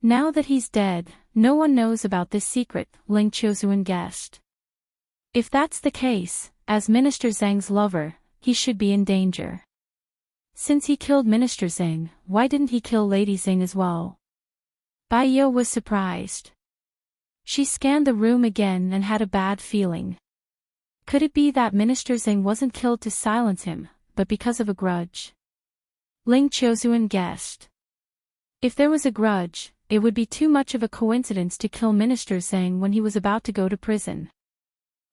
Now that he's dead, no one knows about this secret, Ling Chozuan guessed. If that's the case, as Minister Zhang's lover, he should be in danger. Since he killed Minister Zhang, why didn't he kill Lady Zhang as well? Bai was surprised. She scanned the room again and had a bad feeling. Could it be that Minister Zhang wasn't killed to silence him, but because of a grudge? Ling Chozuan guessed. If there was a grudge, it would be too much of a coincidence to kill Minister Zhang when he was about to go to prison.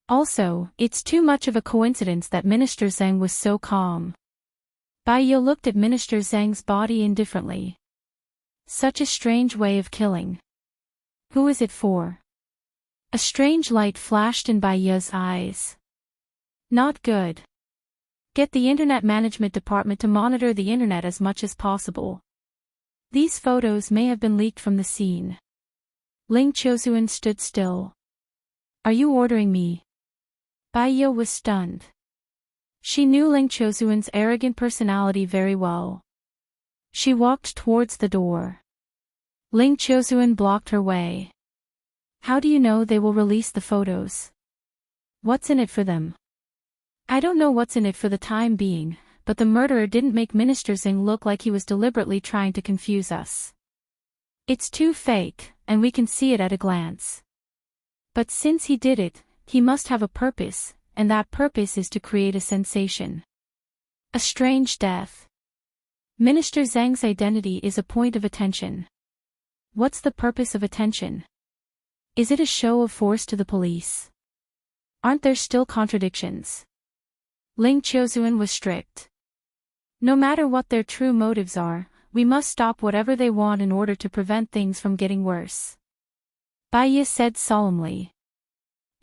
Also, it's too much of a coincidence that Minister Zhang was so calm. Bai looked at Minister Zhang's body indifferently. Such a strange way of killing. Who is it for? A strange light flashed in Bai's eyes. Not good. Get the Internet Management Department to monitor the Internet as much as possible. These photos may have been leaked from the scene. Ling Chozuan stood still. Are you ordering me? Bai was stunned. She knew Ling Chozuan's arrogant personality very well. She walked towards the door. Ling Chozuan blocked her way. How do you know they will release the photos? What's in it for them? I don't know what's in it for the time being, but the murderer didn't make Minister Zhang look like he was deliberately trying to confuse us. It's too fake, and we can see it at a glance. But since he did it, he must have a purpose, and that purpose is to create a sensation. A strange death. Minister Zhang's identity is a point of attention. What's the purpose of attention? Is it a show of force to the police? Aren't there still contradictions? Ling Chozuan was strict. No matter what their true motives are, we must stop whatever they want in order to prevent things from getting worse. Bai said solemnly.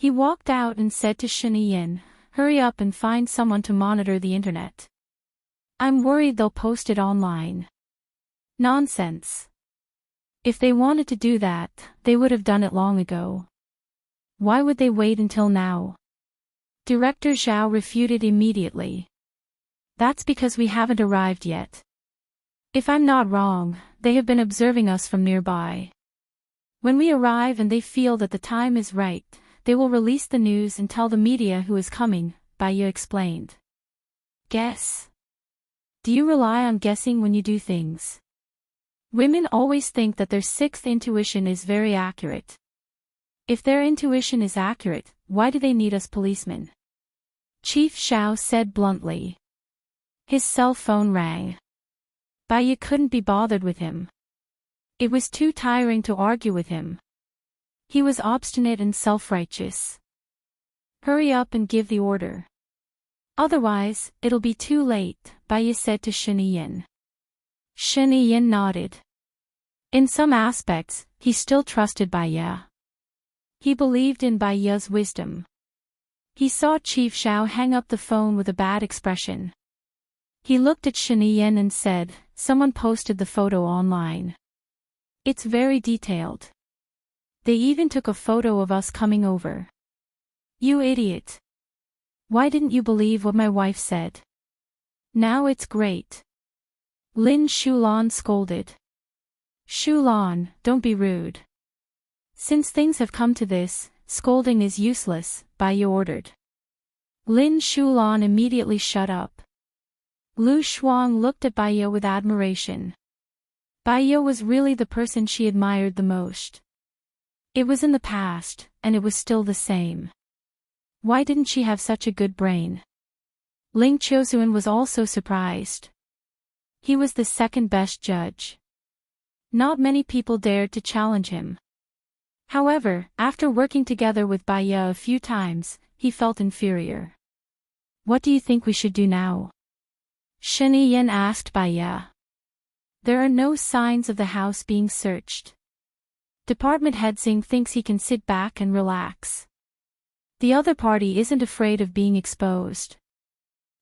He walked out and said to Shen Yin, hurry up and find someone to monitor the internet. I'm worried they'll post it online. Nonsense. If they wanted to do that, they would have done it long ago. Why would they wait until now? Director Zhao refuted immediately. That's because we haven't arrived yet. If I'm not wrong, they have been observing us from nearby. When we arrive and they feel that the time is right, they will release the news and tell the media who is coming, Baiya explained. Guess. Do you rely on guessing when you do things? Women always think that their sixth intuition is very accurate. If their intuition is accurate, why do they need us policemen? Chief Xiao said bluntly. His cell phone rang. Baiya couldn't be bothered with him. It was too tiring to argue with him. He was obstinate and self-righteous. Hurry up and give the order. Otherwise, it'll be too late, Baiya said to Shen Yin. Shen Yin nodded. In some aspects, he still trusted Baiya. He believed in Baiya's wisdom. He saw Chief Xiao hang up the phone with a bad expression. He looked at Shen Yin and said, someone posted the photo online. It's very detailed. They even took a photo of us coming over. You idiot. Why didn't you believe what my wife said? Now it's great. Lin Shulan scolded. Shulan, don't be rude. Since things have come to this, scolding is useless, Baiya ordered. Lin Shulan immediately shut up. Lu Shuang looked at Baiya with admiration. Baiya was really the person she admired the most. It was in the past, and it was still the same. Why didn't she have such a good brain? Ling Qiuzuan was also surprised. He was the second best judge. Not many people dared to challenge him. However, after working together with Baiya a few times, he felt inferior. What do you think we should do now? Shen Yin asked Baiya. There are no signs of the house being searched. Department head Xing thinks he can sit back and relax. The other party isn't afraid of being exposed.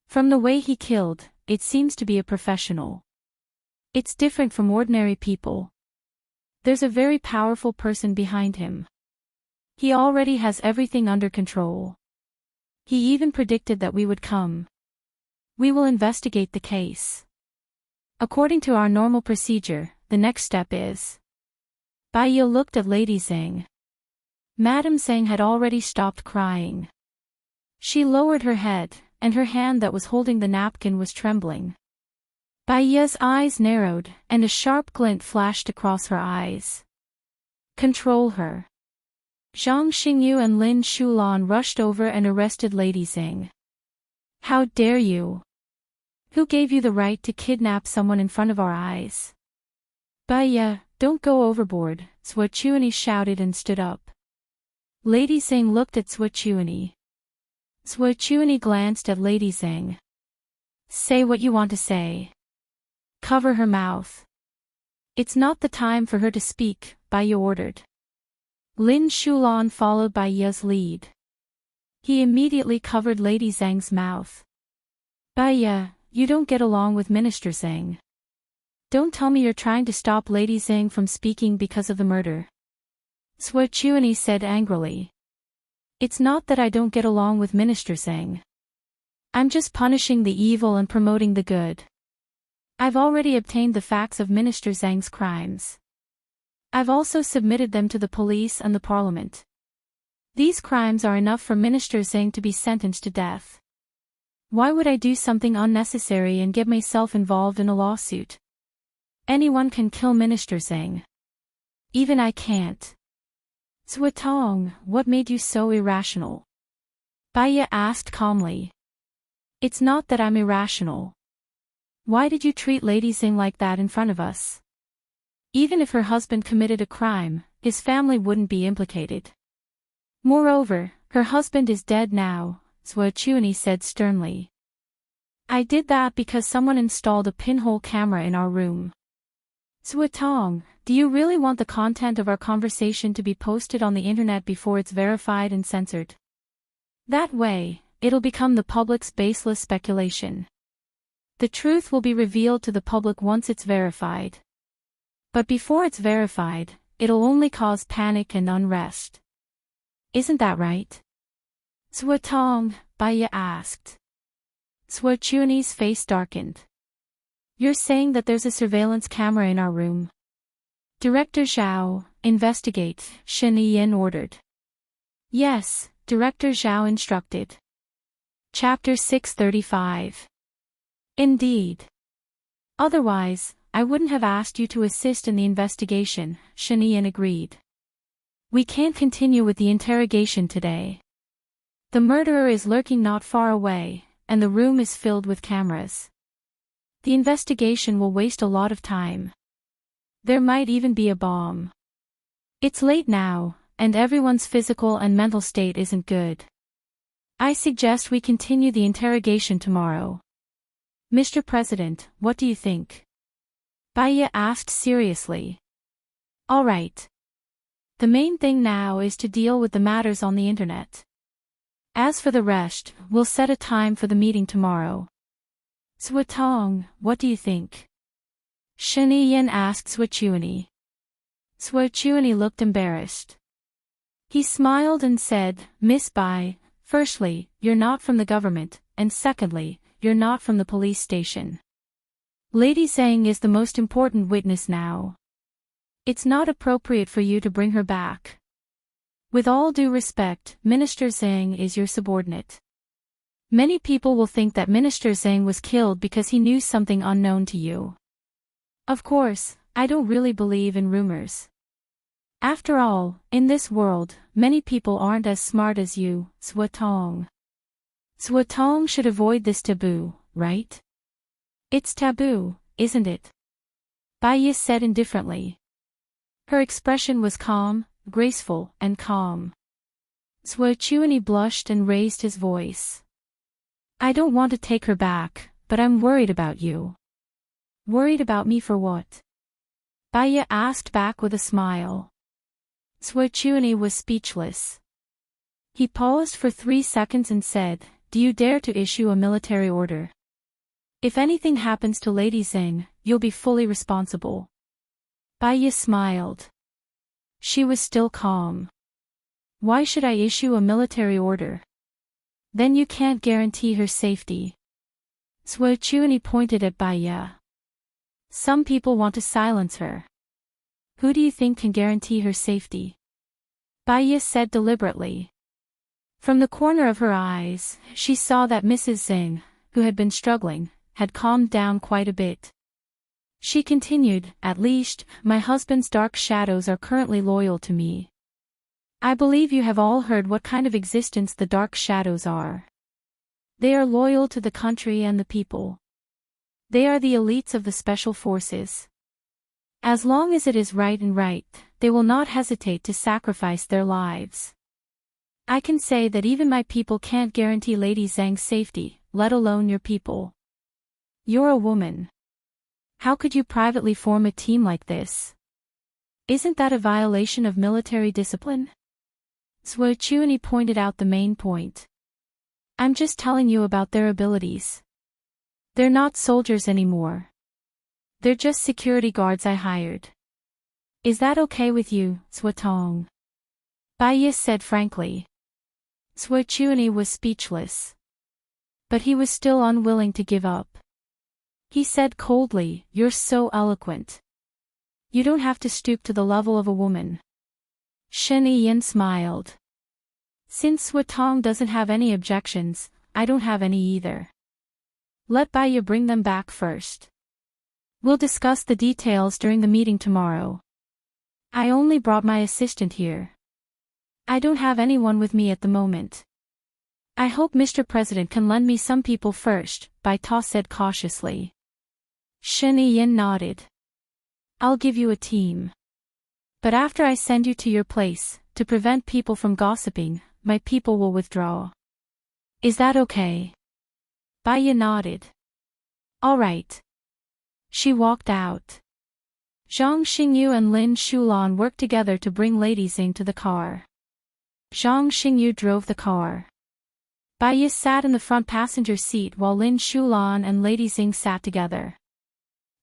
From the way he killed, it seems to be a professional. It's different from ordinary people. There's a very powerful person behind him. He already has everything under control. He even predicted that we would come. We will investigate the case. According to our normal procedure, the next step is. Baiya looked at Lady Zhang. Madame Zhang had already stopped crying. She lowered her head, and her hand that was holding the napkin was trembling. Baiya's eyes narrowed, and a sharp glint flashed across her eyes. Control her. Zhang Xingyu and Lin Shulan rushed over and arrested Lady Zhang. How dare you? Who gave you the right to kidnap someone in front of our eyes? Baiya, don't go overboard, Zhuochuani shouted and stood up. Lady Zhang looked at Zhuochuani. Zhuochuani glanced at Lady Zhang. Say what you want to say. Cover her mouth. It's not the time for her to speak, Baiya ordered. Lin Shulan followed Baiya's lead. He immediately covered Lady Zhang's mouth. Baiya, you don't get along with Minister Zhang. Don't tell me you're trying to stop Lady Zhang from speaking because of the murder. Zhuochuani said angrily. It's not that I don't get along with Minister Zhang. I'm just punishing the evil and promoting the good. I've already obtained the facts of Minister Zhang's crimes. I've also submitted them to the police and the parliament. These crimes are enough for Minister Zhang to be sentenced to death. Why would I do something unnecessary and get myself involved in a lawsuit? Anyone can kill Minister Zhang. Even I can't. Zuotong, what made you so irrational? Baiya asked calmly. It's not that I'm irrational. Why did you treat Lady Zhang like that in front of us? Even if her husband committed a crime, his family wouldn't be implicated. Moreover, her husband is dead now, Zhuochuani said sternly. I did that because someone installed a pinhole camera in our room. Zuotong, do you really want the content of our conversation to be posted on the internet before it's verified and censored? That way, it'll become the public's baseless speculation. The truth will be revealed to the public once it's verified. But before it's verified, it'll only cause panic and unrest. Isn't that right? Swatong, Baya asked. Swachuni's face darkened. You're saying that there's a surveillance camera in our room? Director Zhao, investigate, Shen Yin ordered. Yes, Director Zhao instructed. Chapter 635. Indeed. Otherwise, I wouldn't have asked you to assist in the investigation, Shen Yin agreed. We can't continue with the interrogation today. The murderer is lurking not far away, and the room is filled with cameras. The investigation will waste a lot of time. There might even be a bomb. It's late now, and everyone's physical and mental state isn't good. I suggest we continue the interrogation tomorrow. Mr. President, what do you think? Baya asked seriously. All right. The main thing now is to deal with the matters on the internet. As for the rest, we'll set a time for the meeting tomorrow. Swatong, what do you think? Shen Yin asked Swachuni. Swachuni looked embarrassed. He smiled and said, Miss Bai, firstly, you're not from the government, and secondly, you're not from the police station. Lady Zhang is the most important witness now. It's not appropriate for you to bring her back. With all due respect, Minister Zhang is your subordinate. Many people will think that Minister Zhang was killed because he knew something unknown to you. Of course, I don't really believe in rumors. After all, in this world, many people aren't as smart as you, Swatong. Swatong should avoid this taboo, right? It's taboo, isn't it? Baya said indifferently. Her expression was calm, graceful, and calm. Swachuni blushed and raised his voice. I don't want to take her back, but I'm worried about you. Worried about me for what? Baya asked back with a smile. Swachuni was speechless. He paused for 3 seconds and said, Do you dare to issue a military order? If anything happens to Lady Zhang, you'll be fully responsible. Baya smiled. She was still calm. Why should I issue a military order? Then you can't guarantee her safety. Swachuni pointed at Baya. Some people want to silence her. Who do you think can guarantee her safety? Baya said deliberately. From the corner of her eyes, she saw that Mrs. Zhang, who had been struggling, had calmed down quite a bit. She continued, At least, my husband's dark shadows are currently loyal to me. I believe you have all heard what kind of existence the dark shadows are. They are loyal to the country and the people. They are the elites of the special forces. As long as it is right and right, they will not hesitate to sacrifice their lives. I can say that even my people can't guarantee Lady Zhang's safety, let alone your people. You're a woman. How could you privately form a team like this? Isn't that a violation of military discipline? Swachuni pointed out the main point. I'm just telling you about their abilities. They're not soldiers anymore. They're just security guards I hired. Is that okay with you, Swatong? Baya said frankly. Swachuni was speechless. But he was still unwilling to give up. He said coldly, You're so eloquent. You don't have to stoop to the level of a woman. Shen Yin smiled. Since Swatong doesn't have any objections, I don't have any either. Let Baya bring them back first. We'll discuss the details during the meeting tomorrow. I only brought my assistant here. I don't have anyone with me at the moment. I hope Mr. President can lend me some people first, Bai Ta said cautiously. Shen Yin nodded. I'll give you a team. But after I send you to your place, to prevent people from gossiping, my people will withdraw. Is that okay? Baya nodded. All right. She walked out. Zhang Xingyu and Lin Shulan worked together to bring Lady Zhang to the car. Zhang Xingyu drove the car. Bai sat in the front passenger seat while Lin Shulan and Lady Xing sat together.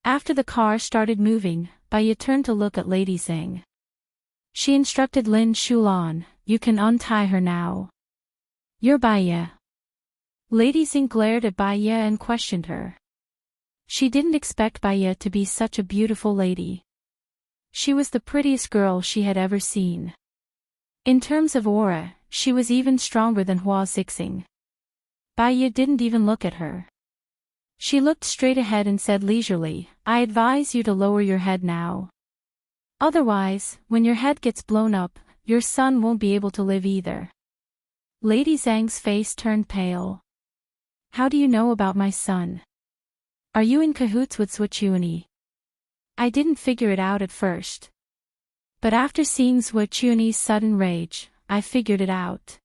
After the car started moving, Bai turned to look at Lady Xing. She instructed Lin Shulan, "You can untie her now." "You're Bai." Lady Xing glared at Bai and questioned her. She didn't expect Bai to be such a beautiful lady. She was the prettiest girl she had ever seen. In terms of aura, she was even stronger than Hua Zixing. Bai didn't even look at her. She looked straight ahead and said leisurely, "I advise you to lower your head now. Otherwise, when your head gets blown up, your son won't be able to live either." Lady Zhang's face turned pale. "How do you know about my son? Are you in cahoots with Zhuochuani?" "I didn't figure it out at first. But after seeing Zhuochuani's sudden rage, I figured it out.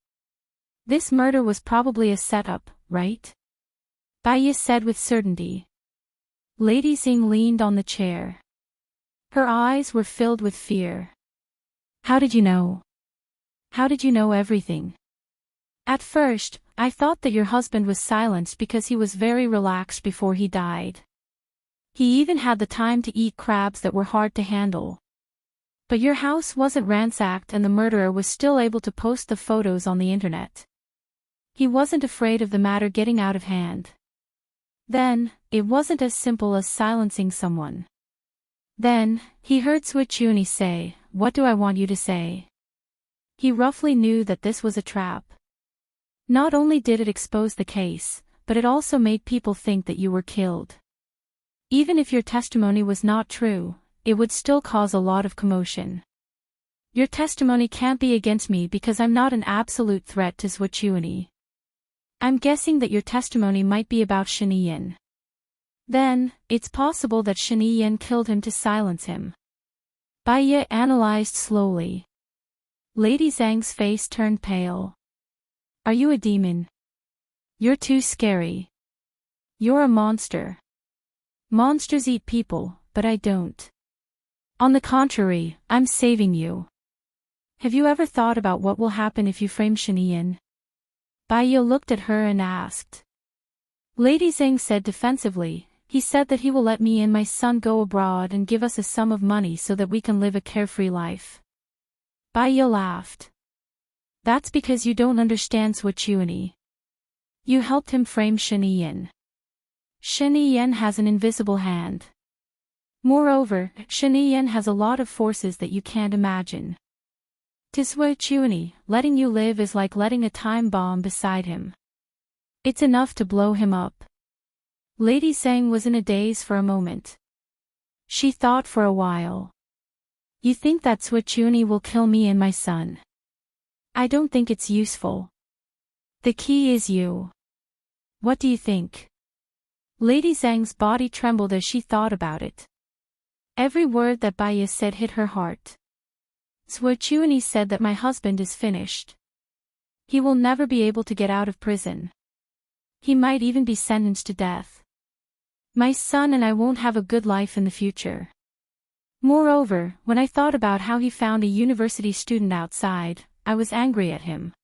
This murder was probably a setup, right?" Bai said with certainty. Lady Xing leaned on the chair. Her eyes were filled with fear. "How did you know? How did you know everything?" "At first, I thought that your husband was silenced because he was very relaxed before he died. He even had the time to eat crabs that were hard to handle. But your house wasn't ransacked and the murderer was still able to post the photos on the internet. He wasn't afraid of the matter getting out of hand. Then, it wasn't as simple as silencing someone. Then, he heard Zhuochuani say, 'What do I want you to say?' He roughly knew that this was a trap. Not only did it expose the case, but it also made people think that you were killed. Even if your testimony was not true, it would still cause a lot of commotion. Your testimony can't be against me because I'm not an absolute threat to Zhuochuani. I'm guessing that your testimony might be about Shen Yin. Then, it's possible that Shen Yin killed him to silence him." Bai analyzed slowly. Lady Zhang's face turned pale. "Are you a demon? You're too scary. You're a monster. Monsters eat people, but I don't. On the contrary, I'm saving you. Have you ever thought about what will happen if you frame Shen Yin?" Bai looked at her and asked. Lady Xing said defensively, "He said that he will let me and my son go abroad and give us a sum of money so that we can live a carefree life." Bai laughed. "That's because you don't understand Zhuochuani. You helped him frame Shen Yin. Shen Yin has an invisible hand. Moreover, Shen Yin has a lot of forces that you can't imagine. To Zhuochuani, letting you live is like letting a time bomb beside him. It's enough to blow him up." Lady Zhang was in a daze for a moment. She thought for a while. "You think that Zhuochuani will kill me and my son? I don't think it's useful. The key is you. What do you think?" Lady Zhang's body trembled as she thought about it. Every word that Bai said hit her heart. Zhuochuani said that my husband is finished. He will never be able to get out of prison. He might even be sentenced to death. My son and I won't have a good life in the future. Moreover, when I thought about how he found a university student outside, I was angry at him.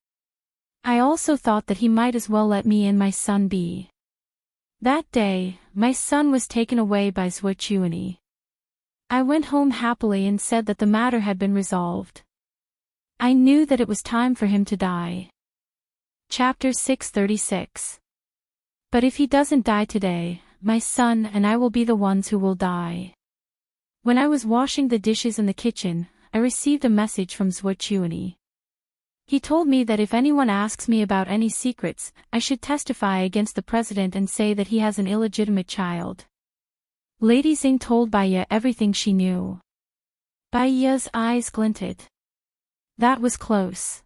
I also thought that he might as well let me and my son be. That day, my son was taken away by Zhuochuani. I went home happily and said that the matter had been resolved. I knew that it was time for him to die. Chapter 636. But if he doesn't die today, my son and I will be the ones who will die. When I was washing the dishes in the kitchen, I received a message from Zhuochuani. He told me that if anyone asks me about any secrets, I should testify against the president and say that he has an illegitimate child. Lady Xing told Bai everything she knew. Bai's eyes glinted. That was close.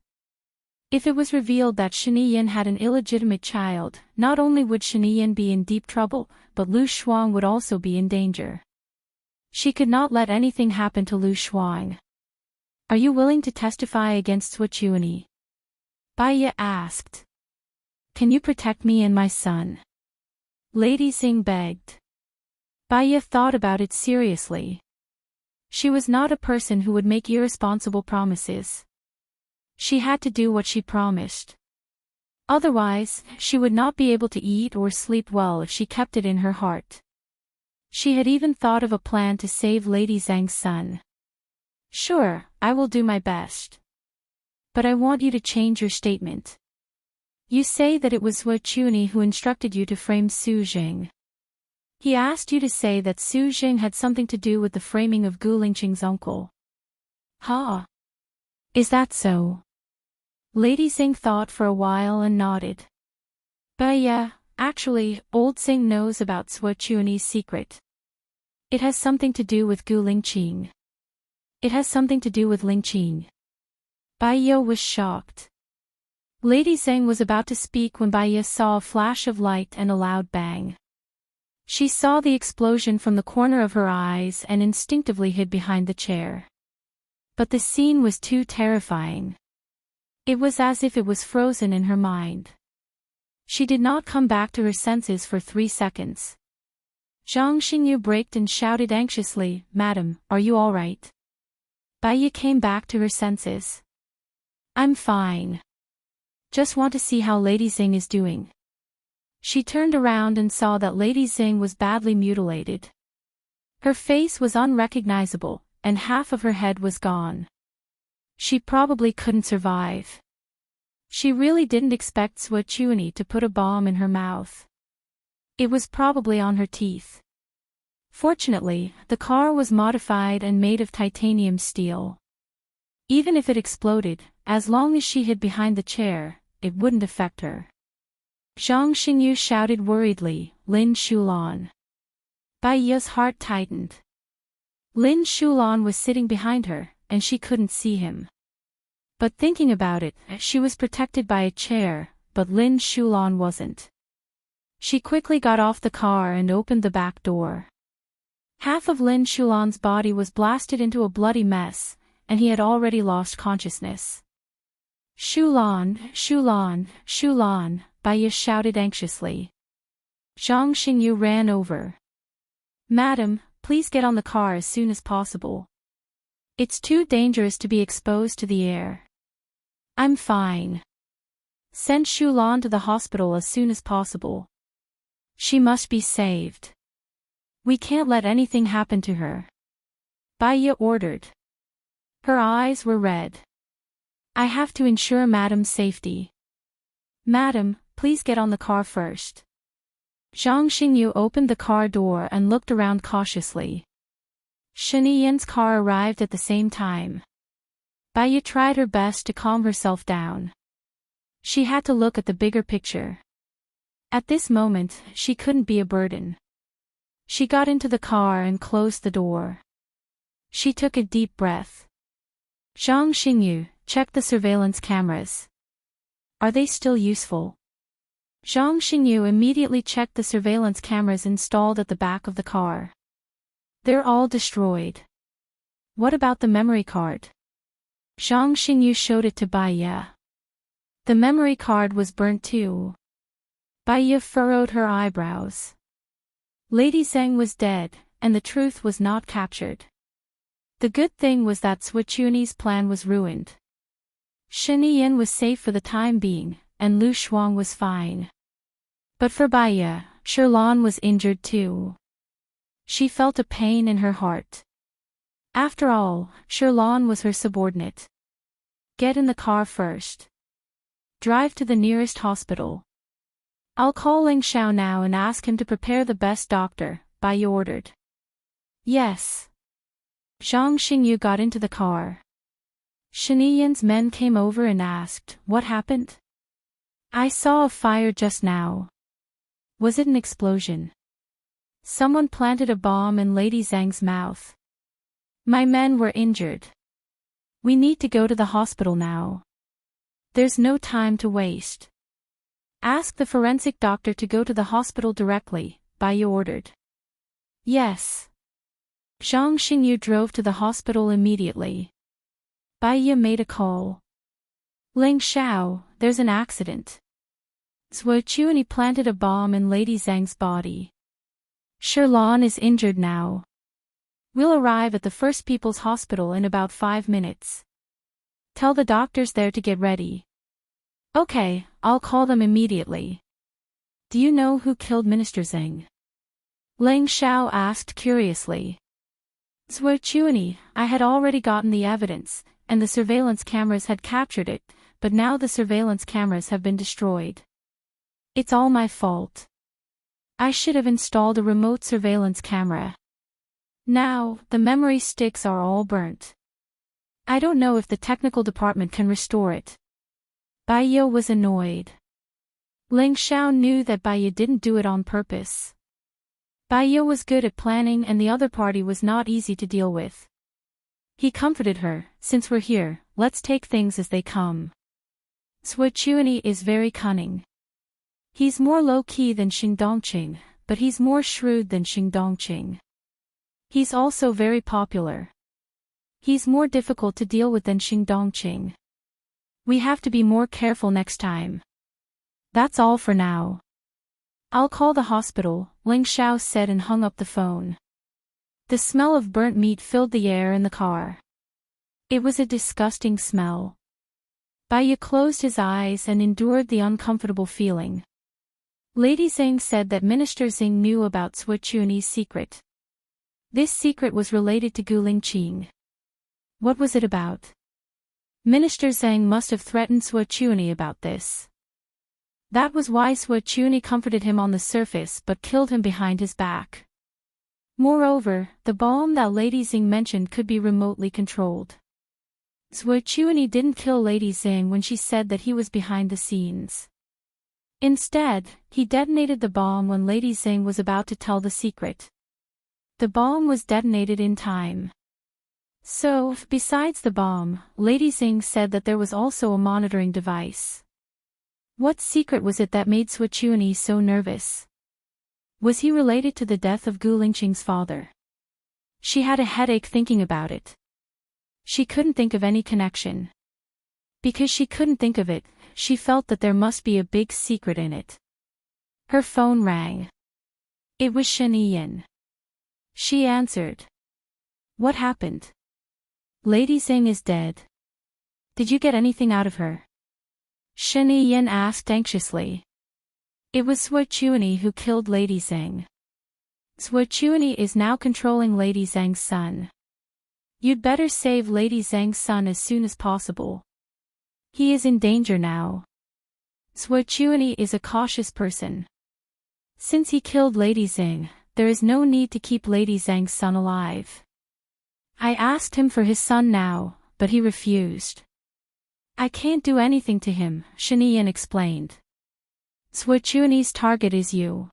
If it was revealed that Shen Yin had an illegitimate child, not only would Shen Yin be in deep trouble, but Lu Shuang would also be in danger. She could not let anything happen to Lu Shuang. "Are you willing to testify against Zhuochuani?" Bai asked. "Can you protect me and my son?" Lady Xing begged. Bai thought about it seriously. She was not a person who would make irresponsible promises. She had to do what she promised. Otherwise, she would not be able to eat or sleep well if she kept it in her heart. She had even thought of a plan to save Lady Zhang's son. Sure, I will do my best. But I want you to change your statement. You say that it was Zhuo Quni who instructed you to frame Su Jing. He asked you to say that Su Jing had something to do with the framing of Gu Lingqing's uncle. Huh? Is that so? Lady Xing thought for a while and nodded. But yeah, actually, old Xing knows about Zhuo Quni's secret. It has something to do with Gu Lingqing. It has something to do with Lingqing. Bai Ye was shocked. Lady Zhang was about to speak when Bai Ye saw a flash of light and a loud bang. She saw the explosion from the corner of her eyes and instinctively hid behind the chair. But the scene was too terrifying. It was as if it was frozen in her mind. She did not come back to her senses for 3 seconds. Zhang Xingyu braked and shouted anxiously, "Madam, are you all right?" Bai Ye came back to her senses. "I'm fine. Just want to see how Lady Xing is doing." She turned around and saw that Lady Xing was badly mutilated. Her face was unrecognizable, and half of her head was gone. She probably couldn't survive. She really didn't expect Zhuo Quni to put a bomb in her mouth. It was probably on her teeth. Fortunately, the car was modified and made of titanium steel. Even if it exploded, as long as she hid behind the chair, it wouldn't affect her. Zhang Xingyu shouted worriedly, "Lin Shulan." Bai Ye's heart tightened. Lin Shulan was sitting behind her, and she couldn't see him. But thinking about it, she was protected by a chair, but Lin Shulan wasn't. She quickly got off the car and opened the back door. Half of Lin Shulan's body was blasted into a bloody mess, and he had already lost consciousness. "Shulan, Shulan, Shulan," Bai Ye shouted anxiously. Zhang Xingyu ran over. "Madam, please get on the car as soon as possible. It's too dangerous to be exposed to the air." "I'm fine. Send Shulan to the hospital as soon as possible. She must be saved. We can't let anything happen to her," Bai Ye ordered. Her eyes were red. "I have to ensure Madam's safety. Madam, please get on the car first." Zhang Xingyu opened the car door and looked around cautiously. Shani Yan's car arrived at the same time. Bai Ye tried her best to calm herself down. She had to look at the bigger picture. At this moment, she couldn't be a burden. She got into the car and closed the door. She took a deep breath. "Zhang Xingyu, check the surveillance cameras. Are they still useful?" Zhang Xingyu immediately checked the surveillance cameras installed at the back of the car. "They're all destroyed." "What about the memory card?" Zhang Xingyu showed it to Bai Ye. The memory card was burnt too. Bai Ye furrowed her eyebrows. Lady Zhang was dead, and the truth was not captured. The good thing was that Zhuo Quni's plan was ruined. Shani Yan was safe for the time being, and Lu Shuang was fine. But for Bai Ye, Sherlan was injured too. She felt a pain in her heart. After all, Sherlan was her subordinate. "Get in the car first. Drive to the nearest hospital. I'll call Ling Xiao now and ask him to prepare the best doctor," Bai Ye ordered. "Yes." Zhang Xingyu got into the car. Shani Yan's men came over and asked, "What happened?" "I saw a fire just now." "Was it an explosion?" "Someone planted a bomb in Lady Zhang's mouth." "My men were injured. We need to go to the hospital now. There's no time to waste. Ask the forensic doctor to go to the hospital directly," Bai Ye ordered. "Yes." Zhang Xingyu drove to the hospital immediately. Bai Ye made a call. "Ling Xiao, there's an accident. Zhuo Quni planted a bomb in Lady Zhang's body. Sherlan is injured now. We'll arrive at the First People's Hospital in about 5 minutes. Tell the doctors there to get ready." "Okay, I'll call them immediately. Do you know who killed Minister Zhang? Ling Xiao asked curiously. Zuochuani, I had already gotten the evidence, and the surveillance cameras had captured it, but now the surveillance cameras have been destroyed. It's all my fault. I should have installed a remote surveillance camera. Now, the memory sticks are all burnt. I don't know if the technical department can restore it. Bai Yi was annoyed. Ling Xiao knew that Bai Yi didn't do it on purpose. Bai Yi was good at planning and the other party was not easy to deal with. He comforted her, since we're here, let's take things as they come. Zuochuani is very cunning. He's more low-key than Xing Dongqing, but he's more shrewd than Xing Dongqing. He's also very popular. He's more difficult to deal with than Xing Dongqing. We have to be more careful next time. That's all for now. I'll call the hospital, Ling Xiao said and hung up the phone. The smell of burnt meat filled the air in the car. It was a disgusting smell. Bai Yi closed his eyes and endured the uncomfortable feeling. Lady Zhang said that Minister Xing knew about Zuochuani's secret. This secret was related to Gu Lingqing. What was it about? Minister Zhang must have threatened Zuochuani about this. That was why Zuochuani comforted him on the surface but killed him behind his back. Moreover, the bomb that Lady Xing mentioned could be remotely controlled. Zuochuani didn't kill Lady Xing when she said that he was behind the scenes. Instead, he detonated the bomb when Lady Xing was about to tell the secret. The bomb was detonated in time. So, besides the bomb, Lady Xing said that there was also a monitoring device. What secret was it that made Zuochuani so nervous? Was he related to the death of Gu Lingqing's father? She had a headache thinking about it. She couldn't think of any connection. Because she couldn't think of it, she felt that there must be a big secret in it. Her phone rang. It was Shen Yiyan. She answered. What happened? Lady Xing is dead. Did you get anything out of her? Shen Yiyan asked anxiously. It was Zuochuani who killed Lady Xing. Zuochuani is now controlling Lady Zhang's son. You'd better save Lady Zhang's son as soon as possible. He is in danger now. Zuochuani is a cautious person. Since he killed Lady Xing, there is no need to keep Lady Zhang's son alive. I asked him for his son now, but he refused. I can't do anything to him, Shen Yiyan explained. Zuochuani's target is you.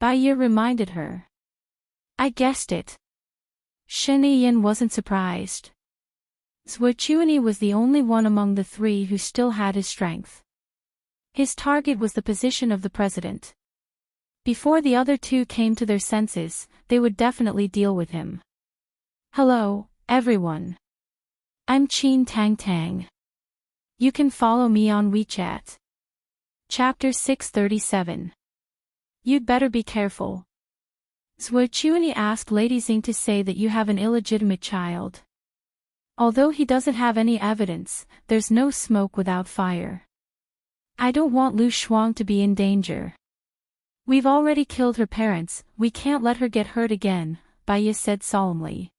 Bai Yi reminded her. I guessed it. Shen Yiyan wasn't surprised. Zuochuani was the only one among the three who still had his strength. His target was the position of the president. Before the other two came to their senses, they would definitely deal with him. Hello, everyone. I'm Qin Tang Tang. You can follow me on WeChat. Chapter 637. You'd better be careful. Zuochuani asked Lady Xing to say that you have an illegitimate child. Although he doesn't have any evidence, there's no smoke without fire. I don't want Lu Shuang to be in danger. We've already killed her parents, we can't let her get hurt again, Bai Yi said solemnly.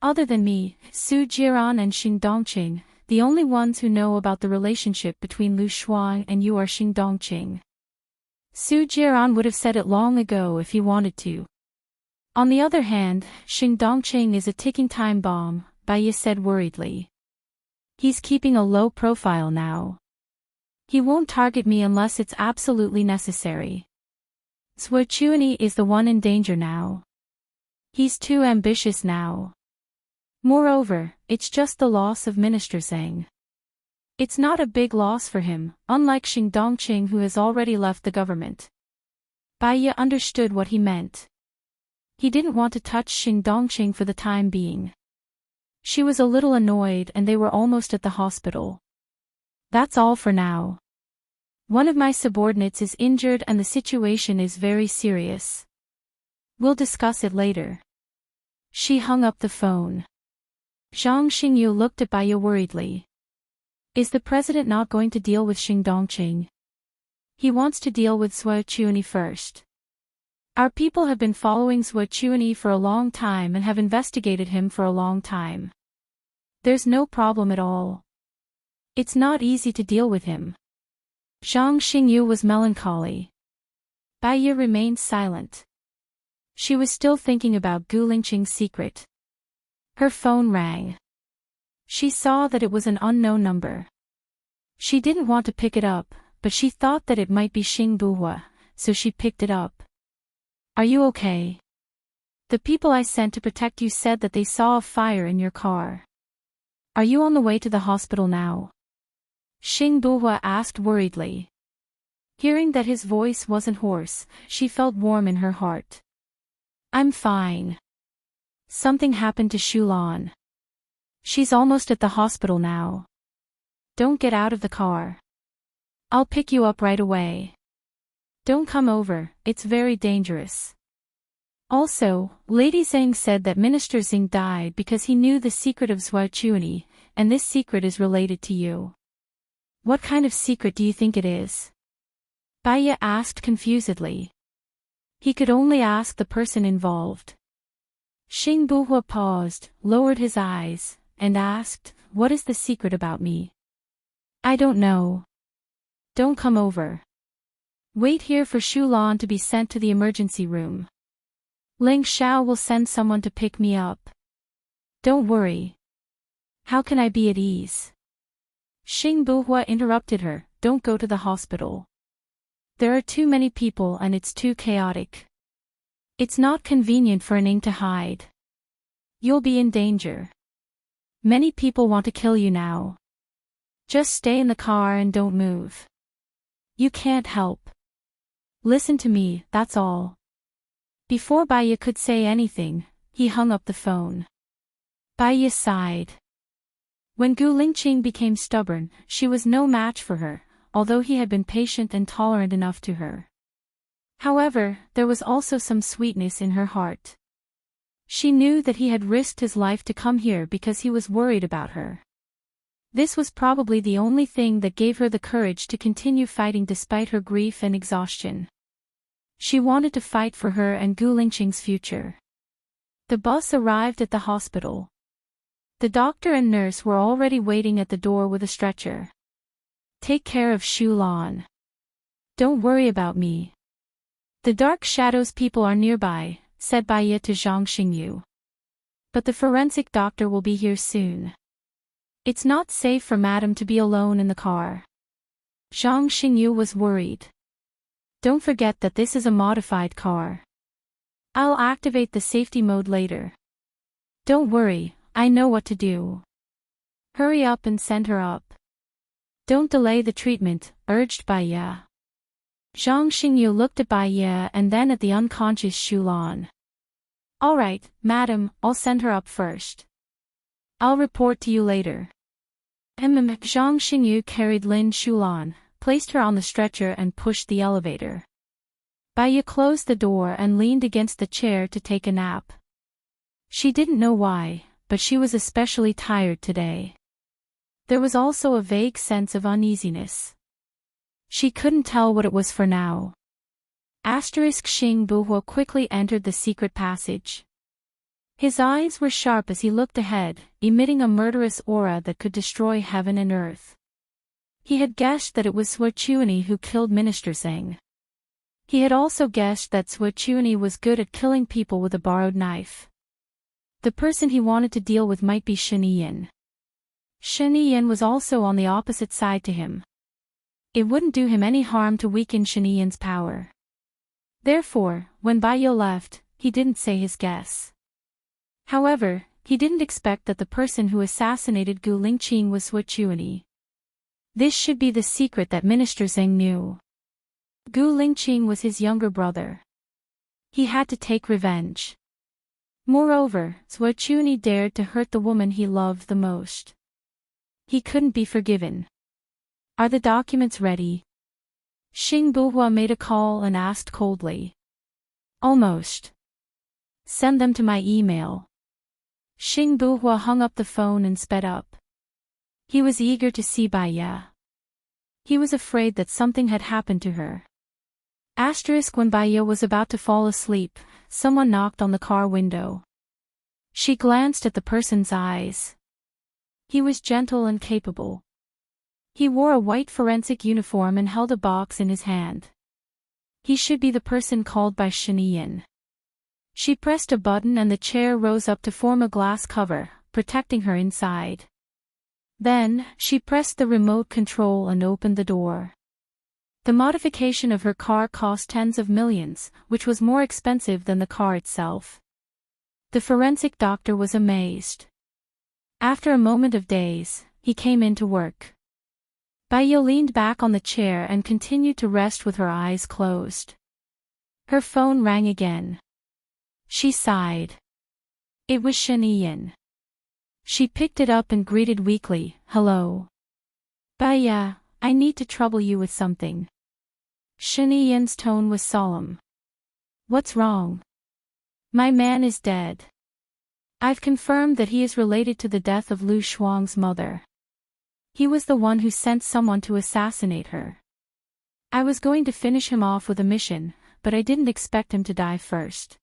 Other than me, Su Jiran and Xing Dongqing, the only ones who know about the relationship between Lu Shuang and you are Xing Dongqing. Su Jiran would have said it long ago if he wanted to. On the other hand, Xing Dongqing is a ticking time bomb, Bai Yi said worriedly. He's keeping a low profile now. He won't target me unless it's absolutely necessary. Zuochuani is the one in danger now. He's too ambitious now. Moreover, it's just the loss of Minister Zhang. It's not a big loss for him, unlike Xing Dongqing who has already left the government. Bai Yi understood what he meant. He didn't want to touch Xing Dongqing for the time being. She was a little annoyed and they were almost at the hospital. That's all for now. One of my subordinates is injured and the situation is very serious. We'll discuss it later. She hung up the phone. Zhang Xingyu looked at Bai Yi worriedly. Is the president not going to deal with Xing Dongqing? He wants to deal with souljourney first. Our people have been following souljourney for a long time and have investigated him for a long time. There's no problem at all. It's not easy to deal with him. Zhang Xingyu was melancholy. Bai Ye remained silent. She was still thinking about Gu Lingqing's secret. Her phone rang. She saw that it was an unknown number. She didn't want to pick it up, but she thought that it might be Xing Buhua, so she picked it up. Are you okay? The people I sent to protect you said that they saw a fire in your car. Are you on the way to the hospital now? Xing Buhua asked worriedly. Hearing that his voice wasn't hoarse, she felt warm in her heart. I'm fine. Something happened to Shulan. She's almost at the hospital now. Don't get out of the car. I'll pick you up right away. Don't come over, it's very dangerous. Also, Lady Zhang said that Minister Xing died because he knew the secret of souljourney, and this secret is related to you. What kind of secret do you think it is? Bai Ye asked confusedly. He could only ask the person involved. Xing Buhua paused, lowered his eyes, and asked, What is the secret about me? I don't know. Don't come over. Wait here for Shulan to be sent to the emergency room. Ling Xiao will send someone to pick me up. Don't worry. How can I be at ease? Xing Buhua interrupted her, Don't go to the hospital. There are too many people and it's too chaotic. It's not convenient for Ning to hide. You'll be in danger. Many people want to kill you now. Just stay in the car and don't move. You can't help. Listen to me, that's all. Before Bai Ye could say anything, he hung up the phone. Bai Ye sighed. When Gu Lingqing became stubborn, she was no match for her, although he had been patient and tolerant enough to her. However, there was also some sweetness in her heart. She knew that he had risked his life to come here because he was worried about her. This was probably the only thing that gave her the courage to continue fighting despite her grief and exhaustion. She wanted to fight for her and Gu Lingqing's future. The bus arrived at the hospital. The doctor and nurse were already waiting at the door with a stretcher. Take care of Shulan. Don't worry about me. The dark shadows people are nearby, said Bai Ye to Zhang Xingyu. But the forensic doctor will be here soon. It's not safe for Madam to be alone in the car. Zhang Xingyu was worried. Don't forget that this is a modified car. I'll activate the safety mode later. Don't worry, I know what to do. Hurry up and send her up. Don't delay the treatment, urged Bai Ye. Zhang Xingyu looked at Bai Ye and then at the unconscious Shulan. All right, madam, I'll send her up first. I'll report to you later. Zhang Xingyu carried Lin Shulan, placed her on the stretcher and pushed the elevator. Bai Ye closed the door and leaned against the chair to take a nap. She didn't know why, but she was especially tired today. There was also a vague sense of uneasiness. She couldn't tell what it was for now. Xing Buhua quickly entered the secret passage. His eyes were sharp as he looked ahead, emitting a murderous aura that could destroy heaven and earth. He had guessed that it was souljourney who killed Minister Zhang. He had also guessed that souljourney was good at killing people with a borrowed knife. The person he wanted to deal with might be Shen Yiyan. Shen Yiyan was also on the opposite side to him. It wouldn't do him any harm to weaken Shen Yiyan's power. Therefore, when Bai Ye left, he didn't say his guess. However, he didn't expect that the person who assassinated Gu Lingqing was souljourney. This should be the secret that Minister Zhang knew. Gu Lingqing was his younger brother. He had to take revenge. Moreover, souljourney dared to hurt the woman he loved the most. He couldn't be forgiven. Are the documents ready? Xing Buhua made a call and asked coldly. Almost. Send them to my email. Xing Buhua hung up the phone and sped up. He was eager to see Baya. He was afraid that something had happened to her. When Baya was about to fall asleep, someone knocked on the car window. She glanced at the person's eyes. He was gentle and capable. He wore a white forensic uniform and held a box in his hand. He should be the person called by Shiniyin. She pressed a button and the chair rose up to form a glass cover, protecting her inside. Then, she pressed the remote control and opened the door. The modification of her car cost tens of millions, which was more expensive than the car itself. The forensic doctor was amazed. After a moment of daze, he came in to work. Baya leaned back on the chair and continued to rest with her eyes closed. Her phone rang again. She sighed. It was Shiniyin. She picked it up and greeted weakly, "Hello. Baya, I need to trouble you with something." Shiniyin's tone was solemn. "What's wrong?" "My man is dead. I've confirmed that he is related to the death of Lu Shuang's mother. He was the one who sent someone to assassinate her. I was going to finish him off with a mission, but I didn't expect him to die first.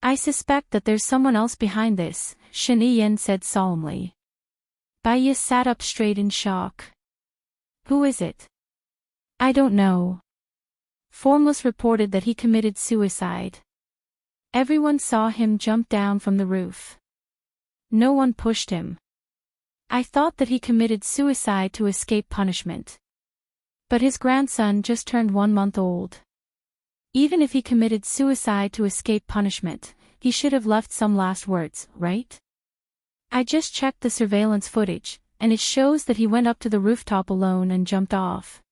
I suspect that there's someone else behind this," Shiniyin said solemnly. Baya sat up straight in shock. "Who is it?" "I don't know. Formless reported that he committed suicide. Everyone saw him jump down from the roof. No one pushed him. I thought that he committed suicide to escape punishment. But his grandson just turned 1 month old. Even if he committed suicide to escape punishment, he should have left some last words, right? I just checked the surveillance footage, and it shows that he went up to the rooftop alone and jumped off.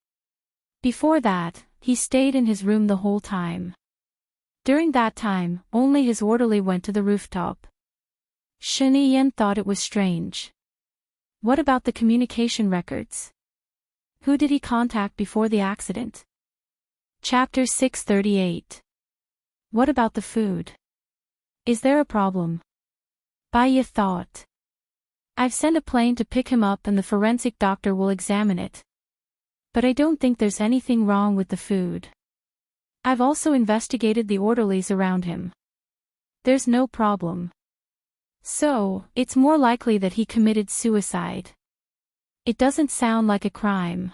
Before that, he stayed in his room the whole time. During that time, only his orderly went to the rooftop." Shiniyin thought it was strange. What about the communication records? Who did he contact before the accident? Chapter 638. What about the food? Is there a problem? Baya thought. I've sent a plane to pick him up and the forensic doctor will examine it. But I don't think there's anything wrong with the food. I've also investigated the orderlies around him. There's no problem. So, it's more likely that he committed suicide. It doesn't sound like a crime.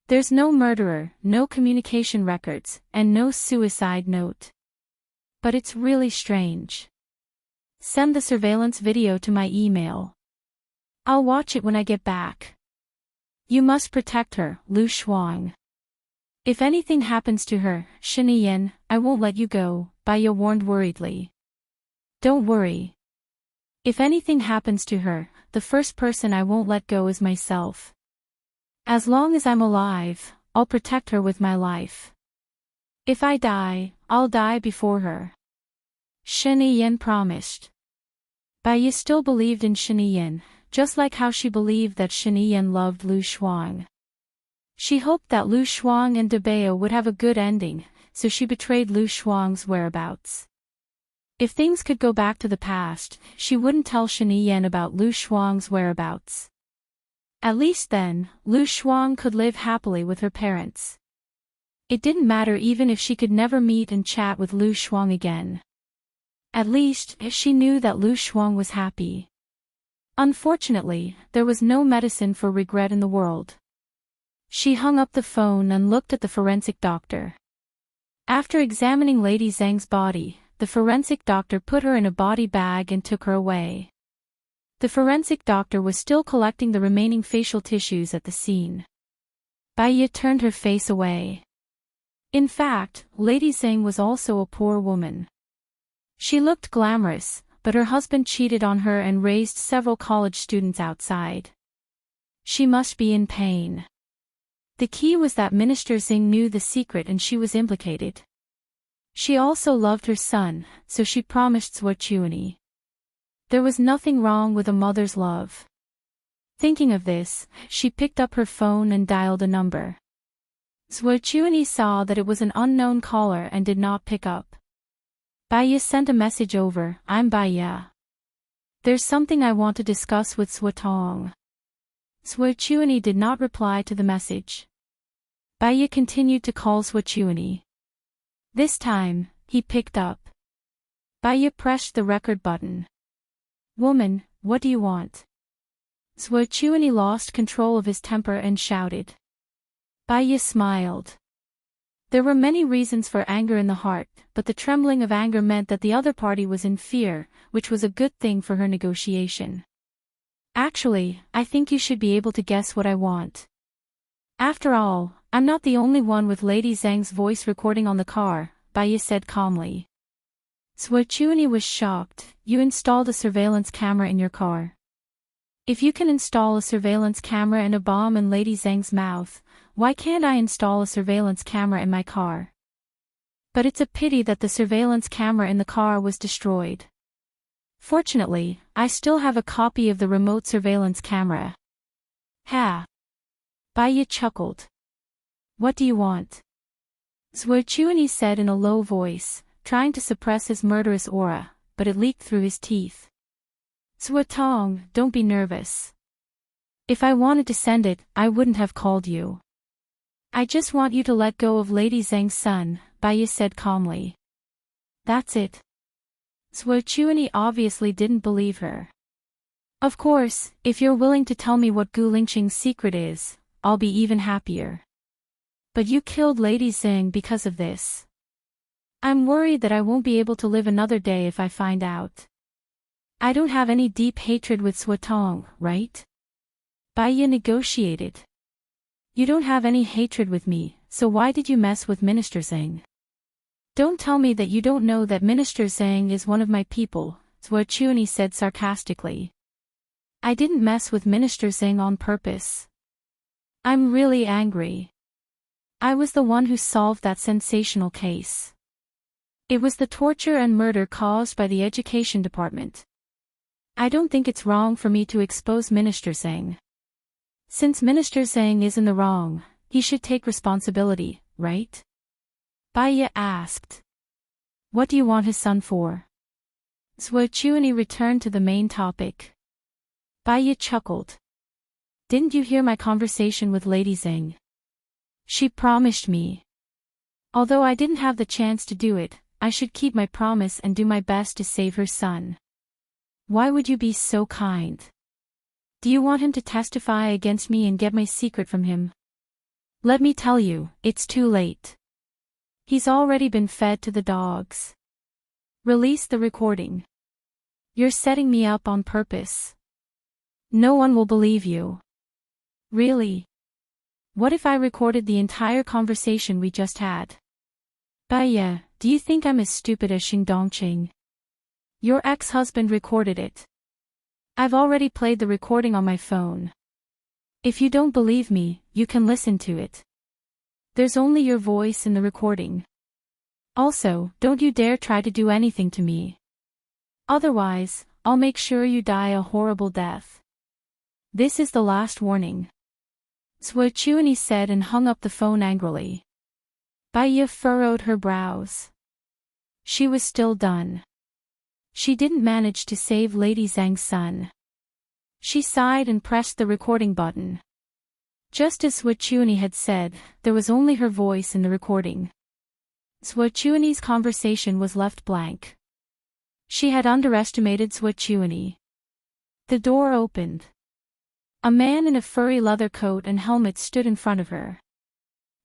There's no murderer, no communication records, and no suicide note. But it's really strange. Send the surveillance video to my email. I'll watch it when I get back. You must protect her, Lu Shuang. If anything happens to her, Shiniyin, I won't let you go, Baya warned worriedly. Don't worry. If anything happens to her, the first person I won't let go is myself. As long as I'm alive, I'll protect her with my life. If I die, I'll die before her. Shiniyin promised. Baya still believed in Shiniyin, just like how she believed that Shiniyin loved Lu Shuang. She hoped that Lu Shuang and Dabeo would have a good ending, so she betrayed Lu Shuang's whereabouts. If things could go back to the past, she wouldn't tell Shiniyin about Lu Shuang's whereabouts. At least then, Lu Shuang could live happily with her parents. It didn't matter even if she could never meet and chat with Lu Shuang again. At least, she knew that Lu Shuang was happy. Unfortunately, there was no medicine for regret in the world. She hung up the phone and looked at the forensic doctor. After examining Lady Zhang's body, the forensic doctor put her in a body bag and took her away. The forensic doctor was still collecting the remaining facial tissues at the scene. Baya turned her face away. In fact, Lady Zhang was also a poor woman. She looked glamorous, but her husband cheated on her and raised several college students outside. She must be in pain. The key was that Minister Zhang knew the secret and she was implicated. She also loved her son, so she promised Zuochuani. There was nothing wrong with a mother's love. Thinking of this, she picked up her phone and dialed a number. Zuochuani saw that it was an unknown caller and did not pick up. Baya sent a message over, I'm Baya. There's something I want to discuss with Suotong. Souljourney did not reply to the message. Baya continued to call Souljourney. This time, he picked up. Baya pressed the record button. Woman, what do you want? Souljourney lost control of his temper and shouted. Baya smiled. There were many reasons for anger in the heart, but the trembling of anger meant that the other party was in fear, which was a good thing for her negotiation. Actually, I think you should be able to guess what I want. After all, I'm not the only one with Lady Zhang's voice recording on the car, Baya said calmly. Souljourney was shocked. You installed a surveillance camera in your car. If you can install a surveillance camera and a bomb in Lady Zhang's mouth, why can't I install a surveillance camera in my car? But it's a pity that the surveillance camera in the car was destroyed. Fortunately, I still have a copy of the remote surveillance camera. Ha! Baya chuckled. What do you want? Souljourney said in a low voice, trying to suppress his murderous aura, but it leaked through his teeth. Suotong, don't be nervous. If I wanted to send it, I wouldn't have called you. I just want you to let go of Lady Zhang's son, Baya said calmly. That's it. Souljourney obviously didn't believe her. Of course, if you're willing to tell me what Gu Lingqing's secret is, I'll be even happier. But you killed Lady Zhang because of this. I'm worried that I won't be able to live another day if I find out. I don't have any deep hatred with Suotong, right? Baya negotiated. You don't have any hatred with me, so why did you mess with Minister Zhang? Don't tell me that you don't know that Minister Zhang is one of my people, Souljourney said sarcastically. I didn't mess with Minister Zhang on purpose. I'm really angry. I was the one who solved that sensational case. It was the torture and murder caused by the education department. I don't think it's wrong for me to expose Minister Zhang. Since Minister Zhang is in the wrong, he should take responsibility, right? Baya asked. What do you want his son for? Souljourney returned to the main topic. Baya chuckled. Didn't you hear my conversation with Lady Zhang? She promised me. Although I didn't have the chance to do it, I should keep my promise and do my best to save her son. Why would you be so kind? Do you want him to testify against me and get my secret from him? Let me tell you, it's too late. He's already been fed to the dogs. Release the recording. You're setting me up on purpose. No one will believe you. Really? What if I recorded the entire conversation we just had? Baya, do you think I'm as stupid as Xing Dongqing? Your ex-husband recorded it. I've already played the recording on my phone. If you don't believe me, you can listen to it. There's only your voice in the recording. Also, don't you dare try to do anything to me. Otherwise, I'll make sure you die a horrible death. This is the last warning. Souljourney said and hung up the phone angrily. Baya furrowed her brows. She was still done. She didn't manage to save Lady Zhang's son. She sighed and pressed the recording button. Just as Souljourney had said, there was only her voice in the recording. Souljourney's conversation was left blank. She had underestimated Souljourney. The door opened. A man in a furry leather coat and helmet stood in front of her.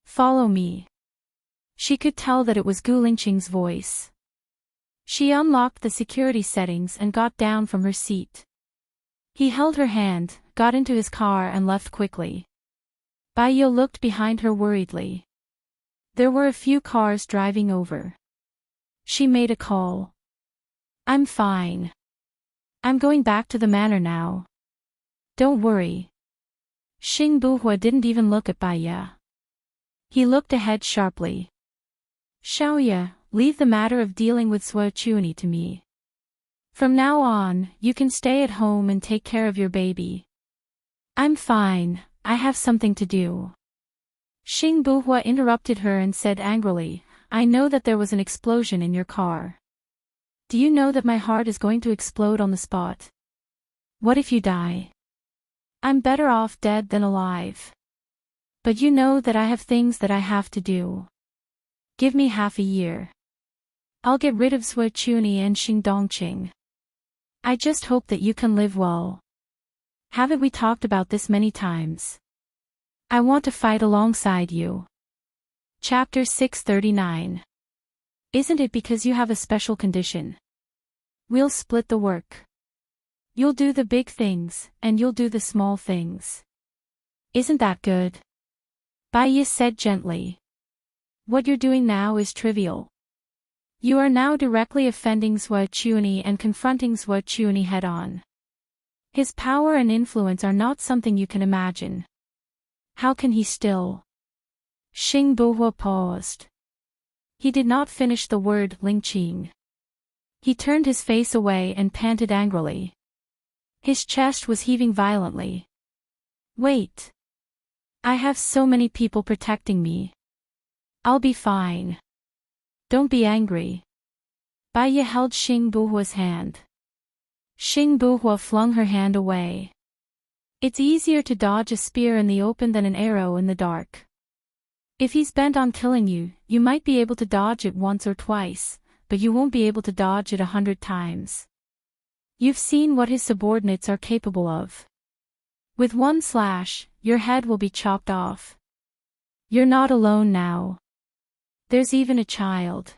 Follow me. She could tell that it was Gu Lingqing's voice. She unlocked the security settings and got down from her seat. He held her hand, got into his car and left quickly. Baya looked behind her worriedly. There were a few cars driving over. She made a call. I'm fine. I'm going back to the manor now. Don't worry. Xing Buhua didn't even look at Baya. He looked ahead sharply. Xiaoya, leave the matter of dealing with Souljourney to me. From now on, you can stay at home and take care of your baby. I'm fine, I have something to do. Xing Buhua interrupted her and said angrily, I know that there was an explosion in your car. Do you know that my heart is going to explode on the spot? What if you die? I'm better off dead than alive. But you know that I have things that I have to do. Give me half a year. I'll get rid of Zhuochuni and Xingdongqing. I just hope that you can live well. Haven't we talked about this many times? I want to fight alongside you. Chapter 639. Isn't it because you have a special condition? We'll split the work. You'll do the big things, and you'll do the small things. Isn't that good? Bai Yi said gently. What you're doing now is trivial. You are now directly offending Zhuochuni and confronting Zhuochuni head-on. His power and influence are not something you can imagine. How can he still? Xing Buhua paused. He did not finish the word Lingqing. He turned his face away and panted angrily. His chest was heaving violently. Wait. I have so many people protecting me. I'll be fine. Don't be angry. Bai Yi held Xing Buhua's hand. Xing Buhua flung her hand away. It's easier to dodge a spear in the open than an arrow in the dark. If he's bent on killing you, you might be able to dodge it once or twice, but you won't be able to dodge it 100 times. You've seen what his subordinates are capable of. With one slash, your head will be chopped off. You're not alone now. There's even a child.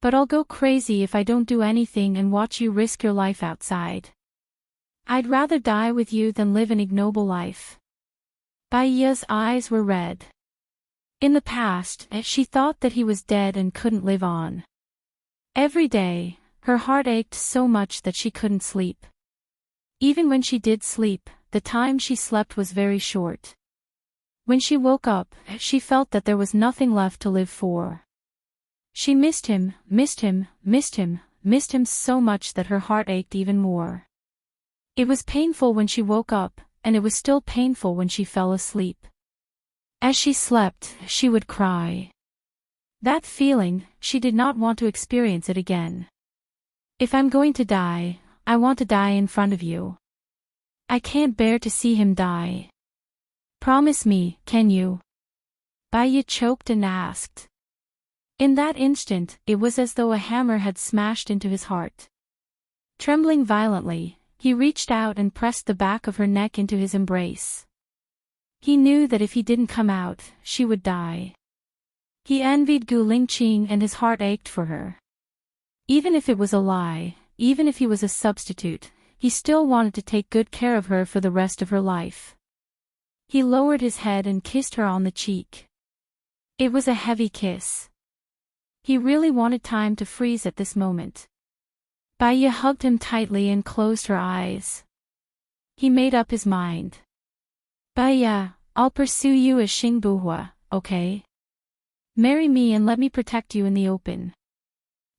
But I'll go crazy if I don't do anything and watch you risk your life outside. I'd rather die with you than live an ignoble life. Bai Yi's eyes were red. In the past, she thought that he was dead and couldn't live on. Every day, her heart ached so much that she couldn't sleep. Even when she did sleep, the time she slept was very short. When she woke up, she felt that there was nothing left to live for. She missed him, missed him, missed him, missed him so much that her heart ached even more. It was painful when she woke up, and it was still painful when she fell asleep. As she slept, she would cry. That feeling, she did not want to experience it again. If I'm going to die, I want to die in front of you. I can't bear to see him die. Promise me, can you? Bai Yi choked and asked. In that instant, it was as though a hammer had smashed into his heart. Trembling violently, he reached out and pressed the back of her neck into his embrace. He knew that if he didn't come out, she would die. He envied Gu Lingqing and his heart ached for her. Even if it was a lie, even if he was a substitute, he still wanted to take good care of her for the rest of her life. He lowered his head and kissed her on the cheek. It was a heavy kiss. He really wanted time to freeze at this moment. Bai Yi hugged him tightly and closed her eyes. He made up his mind. Bai Yi, I'll pursue you as Xing Buhua, okay? Marry me and let me protect you in the open.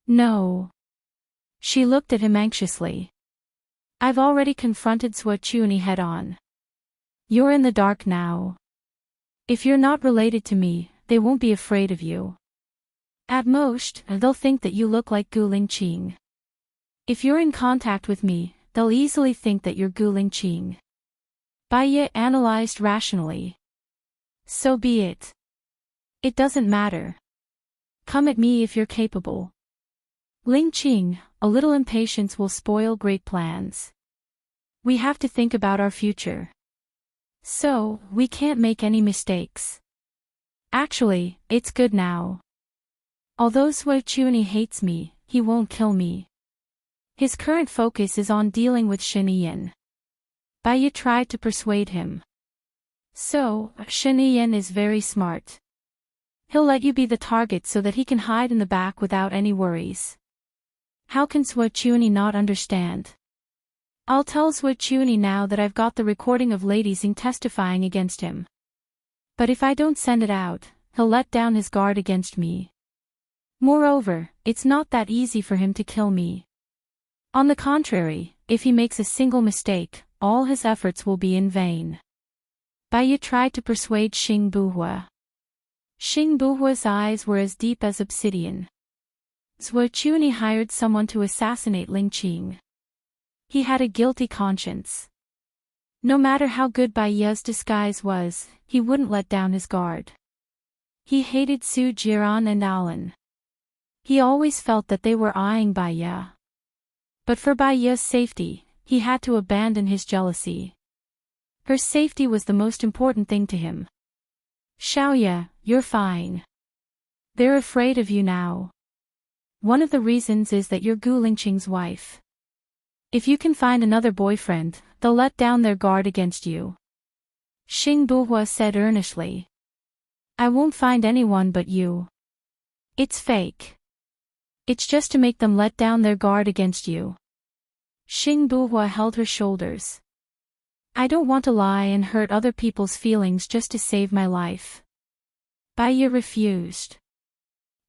No. She looked at him anxiously. I've already confronted Zhuochuni head-on. You're in the dark now. If you're not related to me, they won't be afraid of you. At most, they'll think that you look like Gu Lingqing. If you're in contact with me, they'll easily think that you're Gu Lingqing. Bai Yi analyzed rationally. So be it. It doesn't matter. Come at me if you're capable. Lingqing, a little impatience will spoil great plans. We have to think about our future. So, we can't make any mistakes. Actually, it's good now. Although Zhuochuni hates me, he won't kill me. His current focus is on dealing with Shiniyan. Bai Yi tried to persuade him. So, Shiniyan is very smart. He'll let you be the target so that he can hide in the back without any worries. How can Zhuochuni not understand? I'll tell Zhuochuni now that I've got the recording of Lady Xing testifying against him. But if I don't send it out, he'll let down his guard against me. Moreover, it's not that easy for him to kill me. On the contrary, if he makes a single mistake, all his efforts will be in vain. Bai Yi tried to persuade Xing Buhua. Xing Buhua's eyes were as deep as obsidian. Zhuochuni hired someone to assassinate Lingqing. He had a guilty conscience. No matter how good Bai Ye's disguise was, he wouldn't let down his guard. He hated Su Jiran and Alan. He always felt that they were eyeing Bai Ye. But for Bai Ye's safety, he had to abandon his jealousy. Her safety was the most important thing to him. Xiaoye, you're fine. They're afraid of you now. One of the reasons is that you're Gu Lingqing's wife. If you can find another boyfriend, they'll let down their guard against you. Xing Buhua said earnestly. I won't find anyone but you. It's fake. It's just to make them let down their guard against you. Xing Buhua held her shoulders. I don't want to lie and hurt other people's feelings just to save my life. Bai Ye refused.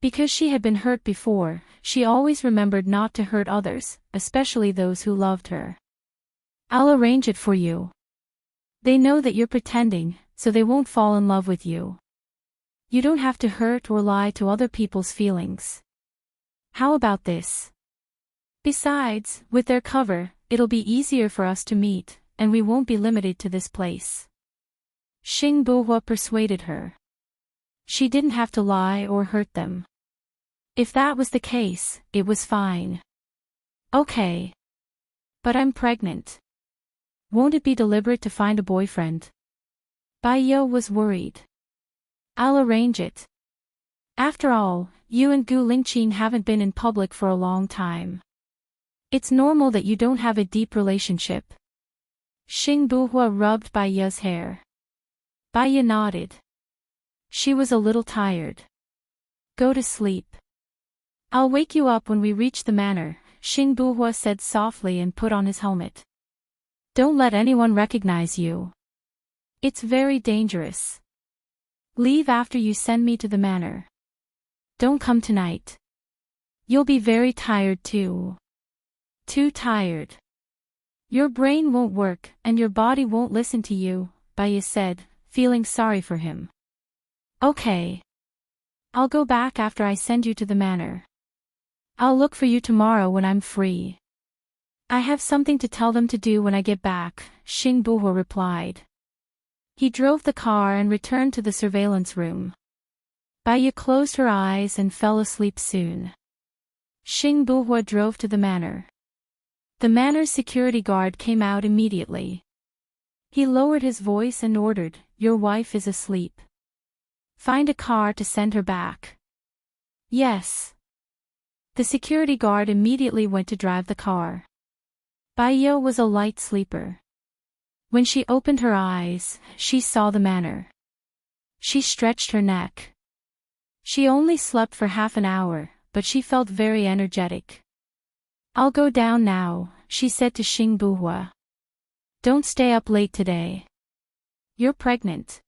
Because she had been hurt before, she always remembered not to hurt others, especially those who loved her. I'll arrange it for you. They know that you're pretending, so they won't fall in love with you. You don't have to hurt or lie to other people's feelings. How about this? Besides, with their cover, it'll be easier for us to meet, and we won't be limited to this place. Xing Buhua persuaded her. She didn't have to lie or hurt them. If that was the case, it was fine. Okay. But I'm pregnant. Won't it be deliberate to find a boyfriend? Bai Ye was worried. I'll arrange it. After all, you and Gu Lingqing haven't been in public for a long time. It's normal that you don't have a deep relationship. Xing Buhua rubbed Bai Ye's hair. Bai Ye nodded. She was a little tired. Go to sleep. I'll wake you up when we reach the manor, Xing Buhua said softly and put on his helmet. Don't let anyone recognize you. It's very dangerous. Leave after you send me to the manor. Don't come tonight. You'll be very tired too. Too tired. Your brain won't work and your body won't listen to you, Bai Ye said, feeling sorry for him. Okay. I'll go back after I send you to the manor. I'll look for you tomorrow when I'm free. I have something to tell them to do when I get back, Xing Buhua replied. He drove the car and returned to the surveillance room. Bai Ye closed her eyes and fell asleep soon. Xing Buhua drove to the manor. The manor's security guard came out immediately. He lowered his voice and ordered, Your wife is asleep. Find a car to send her back. Yes. The security guard immediately went to drive the car. Bai Ye was a light sleeper. When she opened her eyes, she saw the manor. She stretched her neck. She only slept for half an hour, but she felt very energetic. I'll go down now, she said to Xing Buhua. Don't stay up late today. You're pregnant.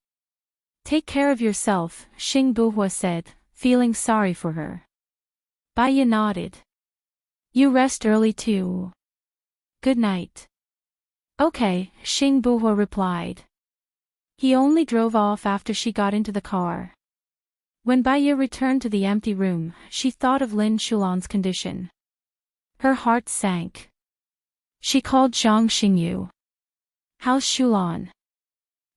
Take care of yourself, Xing Buhua said, feeling sorry for her. Bai Ye nodded. You rest early too. Good night. Okay, Xing Buhua replied. He only drove off after she got into the car. When Bai Ye returned to the empty room, she thought of Lin Shulan's condition. Her heart sank. She called Zhang Xingyu. How's Shulan?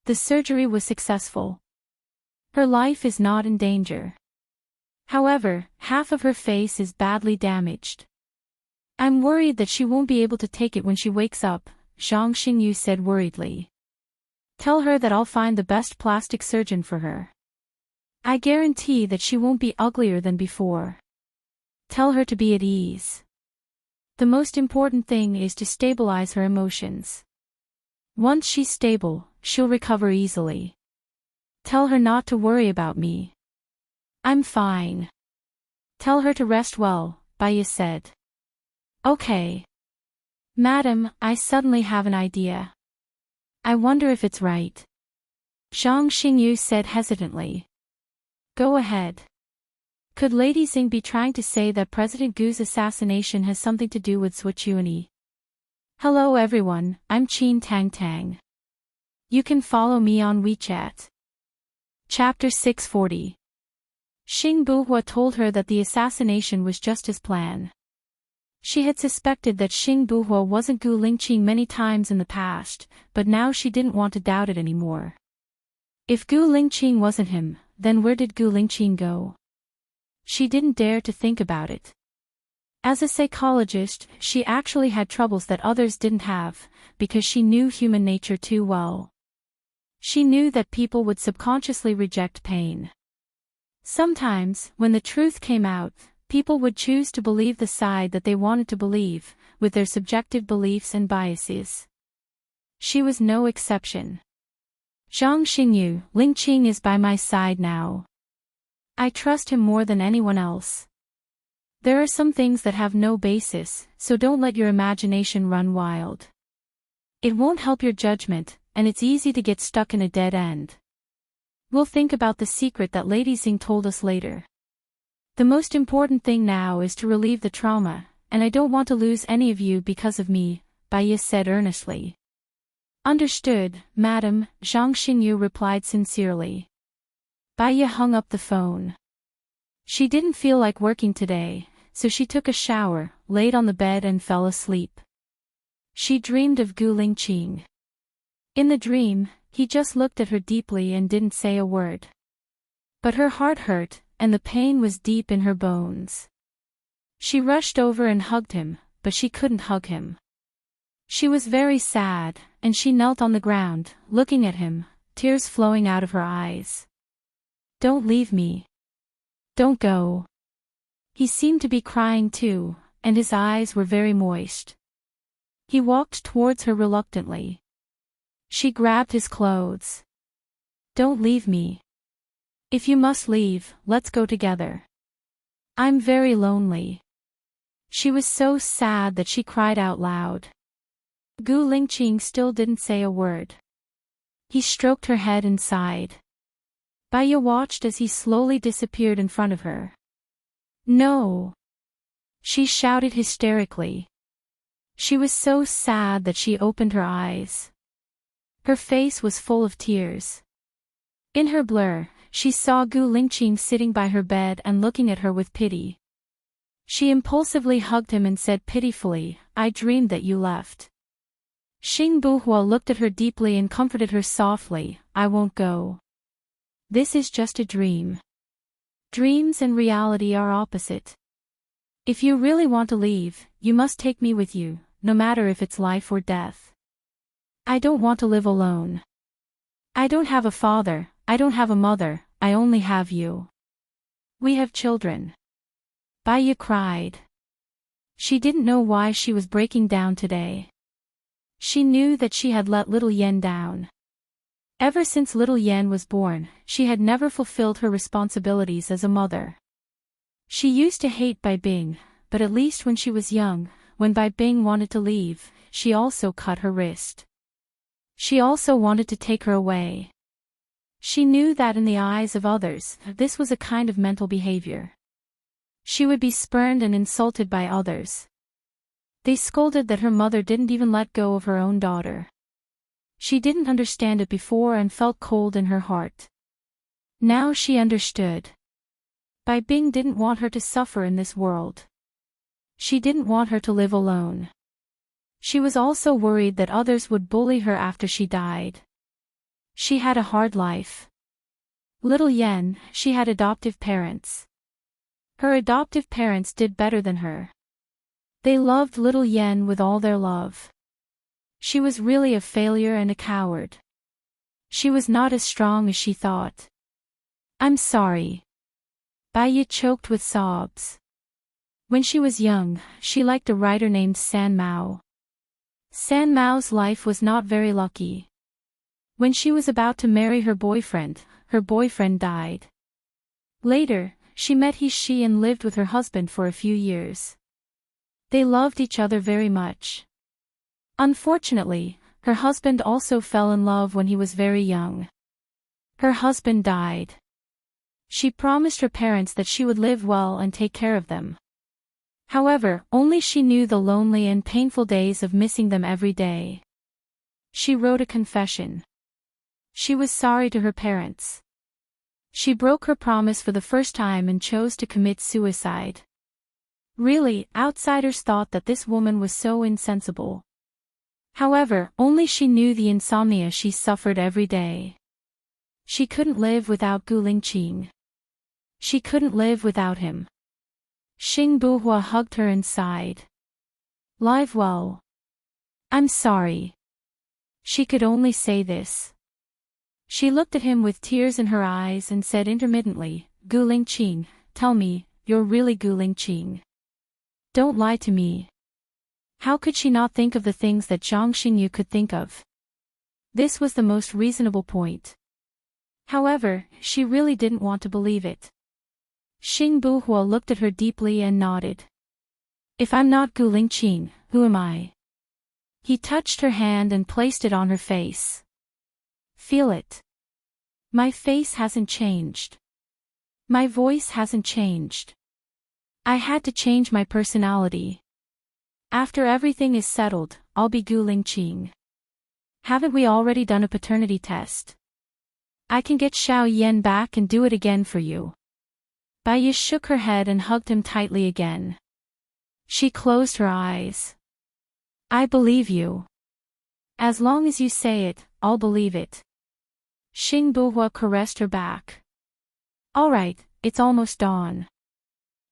The surgery was successful. Her life is not in danger. However, half of her face is badly damaged. I'm worried that she won't be able to take it when she wakes up, Zhang Xingyu said worriedly. Tell her that I'll find the best plastic surgeon for her. I guarantee that she won't be uglier than before. Tell her to be at ease. The most important thing is to stabilize her emotions. Once she's stable, she'll recover easily. Tell her not to worry about me. I'm fine. Tell her to rest well, Bai Ye said. Okay. Madam, I suddenly have an idea. I wonder if it's right. Zhang Xingyu said hesitantly. Go ahead. Could Lady Xing be trying to say that President Gu's assassination has something to do with Suochuani? Hello everyone, I'm Qin Tang Tang. You can follow me on WeChat. Chapter 640. Xing Buhua told her that the assassination was just his plan. She had suspected that Xing Buhuo wasn't Gu Lingqing many times in the past, but now she didn't want to doubt it anymore. If Gu Lingqing wasn't him, then where did Gu Lingqing go? She didn't dare to think about it. As a psychologist, she actually had troubles that others didn't have, because she knew human nature too well. She knew that people would subconsciously reject pain. Sometimes, when the truth came out, people would choose to believe the side that they wanted to believe, with their subjective beliefs and biases. She was no exception. Zhang Xingyu, Lingqing is by my side now. I trust him more than anyone else. There are some things that have no basis, so don't let your imagination run wild. It won't help your judgment, and it's easy to get stuck in a dead end. We'll think about the secret that Lady Xing told us later. The most important thing now is to relieve the trauma, and I don't want to lose any of you because of me, Bai said earnestly. Understood, madam, Zhang Xingyu replied sincerely. Bai hung up the phone. She didn't feel like working today, so she took a shower, laid on the bed and fell asleep. She dreamed of Gu Lingqing. In the dream, he just looked at her deeply and didn't say a word. But her heart hurt, and the pain was deep in her bones. She rushed over and hugged him, but she couldn't hug him. She was very sad, and she knelt on the ground, looking at him, tears flowing out of her eyes. Don't leave me. Don't go. He seemed to be crying too, and his eyes were very moist. He walked towards her reluctantly. She grabbed his clothes. Don't leave me. If you must leave, let's go together. I'm very lonely. She was so sad that she cried out loud. Gu Lingqing still didn't say a word. He stroked her head and sighed. Baiya watched as he slowly disappeared in front of her. No! She shouted hysterically. She was so sad that she opened her eyes. Her face was full of tears. In her blur, she saw Gu Lingqing sitting by her bed and looking at her with pity. She impulsively hugged him and said pitifully, I dreamed that you left. Xing Buhuo looked at her deeply and comforted her softly, I won't go. This is just a dream. Dreams and reality are opposite. If you really want to leave, you must take me with you, no matter if it's life or death. I don't want to live alone. I don't have a father, I don't have a mother, I only have you. We have children. Baiya cried. She didn't know why she was breaking down today. She knew that she had let little Yen down. Ever since little Yen was born, she had never fulfilled her responsibilities as a mother. She used to hate Bai Bing, but at least when she was young, when Bai Bing wanted to leave, she also cut her wrist. She also wanted to take her away. She knew that in the eyes of others, this was a kind of mental behavior. She would be spurned and insulted by others. They scolded that her mother didn't even let go of her own daughter. She didn't understand it before and felt cold in her heart. Now she understood. Bai Bing didn't want her to suffer in this world. She didn't want her to live alone. She was also worried that others would bully her after she died. She had a hard life. Little Yen, she had adoptive parents. Her adoptive parents did better than her. They loved little Yen with all their love. She was really a failure and a coward. She was not as strong as she thought. I'm sorry. Baiya choked with sobs. When she was young, she liked a writer named San Mao. San Mao's life was not very lucky. When she was about to marry her boyfriend died. Later, she met He Shi and lived with her husband for a few years. They loved each other very much. Unfortunately, her husband also fell in love when he was very young. Her husband died. She promised her parents that she would live well and take care of them. However, only she knew the lonely and painful days of missing them every day. She wrote a confession. She was sorry to her parents. She broke her promise for the first time and chose to commit suicide. Really, outsiders thought that this woman was so insensible. However, only she knew the insomnia she suffered every day. She couldn't live without Gu Lingqing. She couldn't live without him. Xing Buhua hugged her and sighed. Live well. I'm sorry. She could only say this. She looked at him with tears in her eyes and said intermittently, Gu Lingqing, tell me, you're really Gu Lingqing. Don't lie to me. How could she not think of the things that Zhang Xingyu could think of? This was the most reasonable point. However, she really didn't want to believe it. Xing Buhua looked at her deeply and nodded. If I'm not Gu Lingqing, who am I? He touched her hand and placed it on her face. Feel it. My face hasn't changed. My voice hasn't changed. I had to change my personality. After everything is settled, I'll be Gu Lingqing. Haven't we already done a paternity test? I can get Xiao Yan back and do it again for you. Bai Yi shook her head and hugged him tightly again. She closed her eyes. I believe you. As long as you say it, I'll believe it. Xing Buhua caressed her back. All right, it's almost dawn.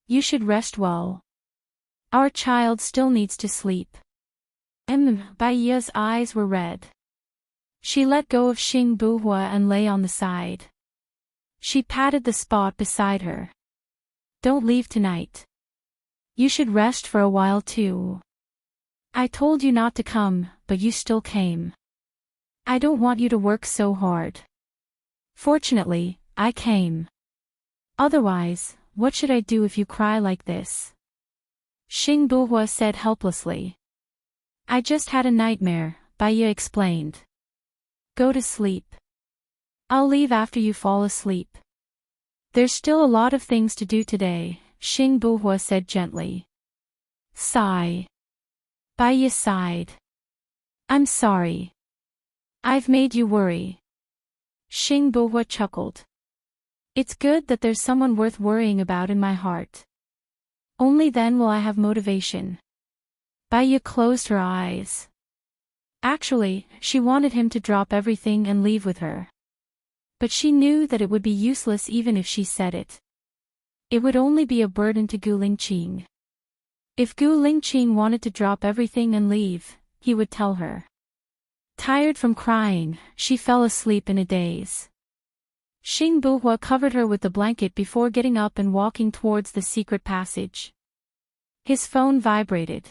You should rest well. Our child still needs to sleep. Bai Yi's eyes were red. She let go of Xing Buhua and lay on the side. She patted the spot beside her. Don't leave tonight. You should rest for a while too. I told you not to come, but you still came. I don't want you to work so hard. Fortunately, I came. Otherwise, what should I do if you cry like this? Xing Buhua said helplessly. I just had a nightmare, Bai Yi explained. Go to sleep. I'll leave after you fall asleep. There's still a lot of things to do today, Xing Buhua said gently. Sigh. Bai Yi sighed. I'm sorry. I've made you worry. Xing Buhua chuckled. It's good that there's someone worth worrying about in my heart. Only then will I have motivation. Bai Yi closed her eyes. Actually, she wanted him to drop everything and leave with her. But she knew that it would be useless even if she said it. It would only be a burden to Gu Lingqing. If Gu Lingqing wanted to drop everything and leave, he would tell her. Tired from crying, she fell asleep in a daze. Xing Buhua covered her with the blanket before getting up and walking towards the secret passage. His phone vibrated.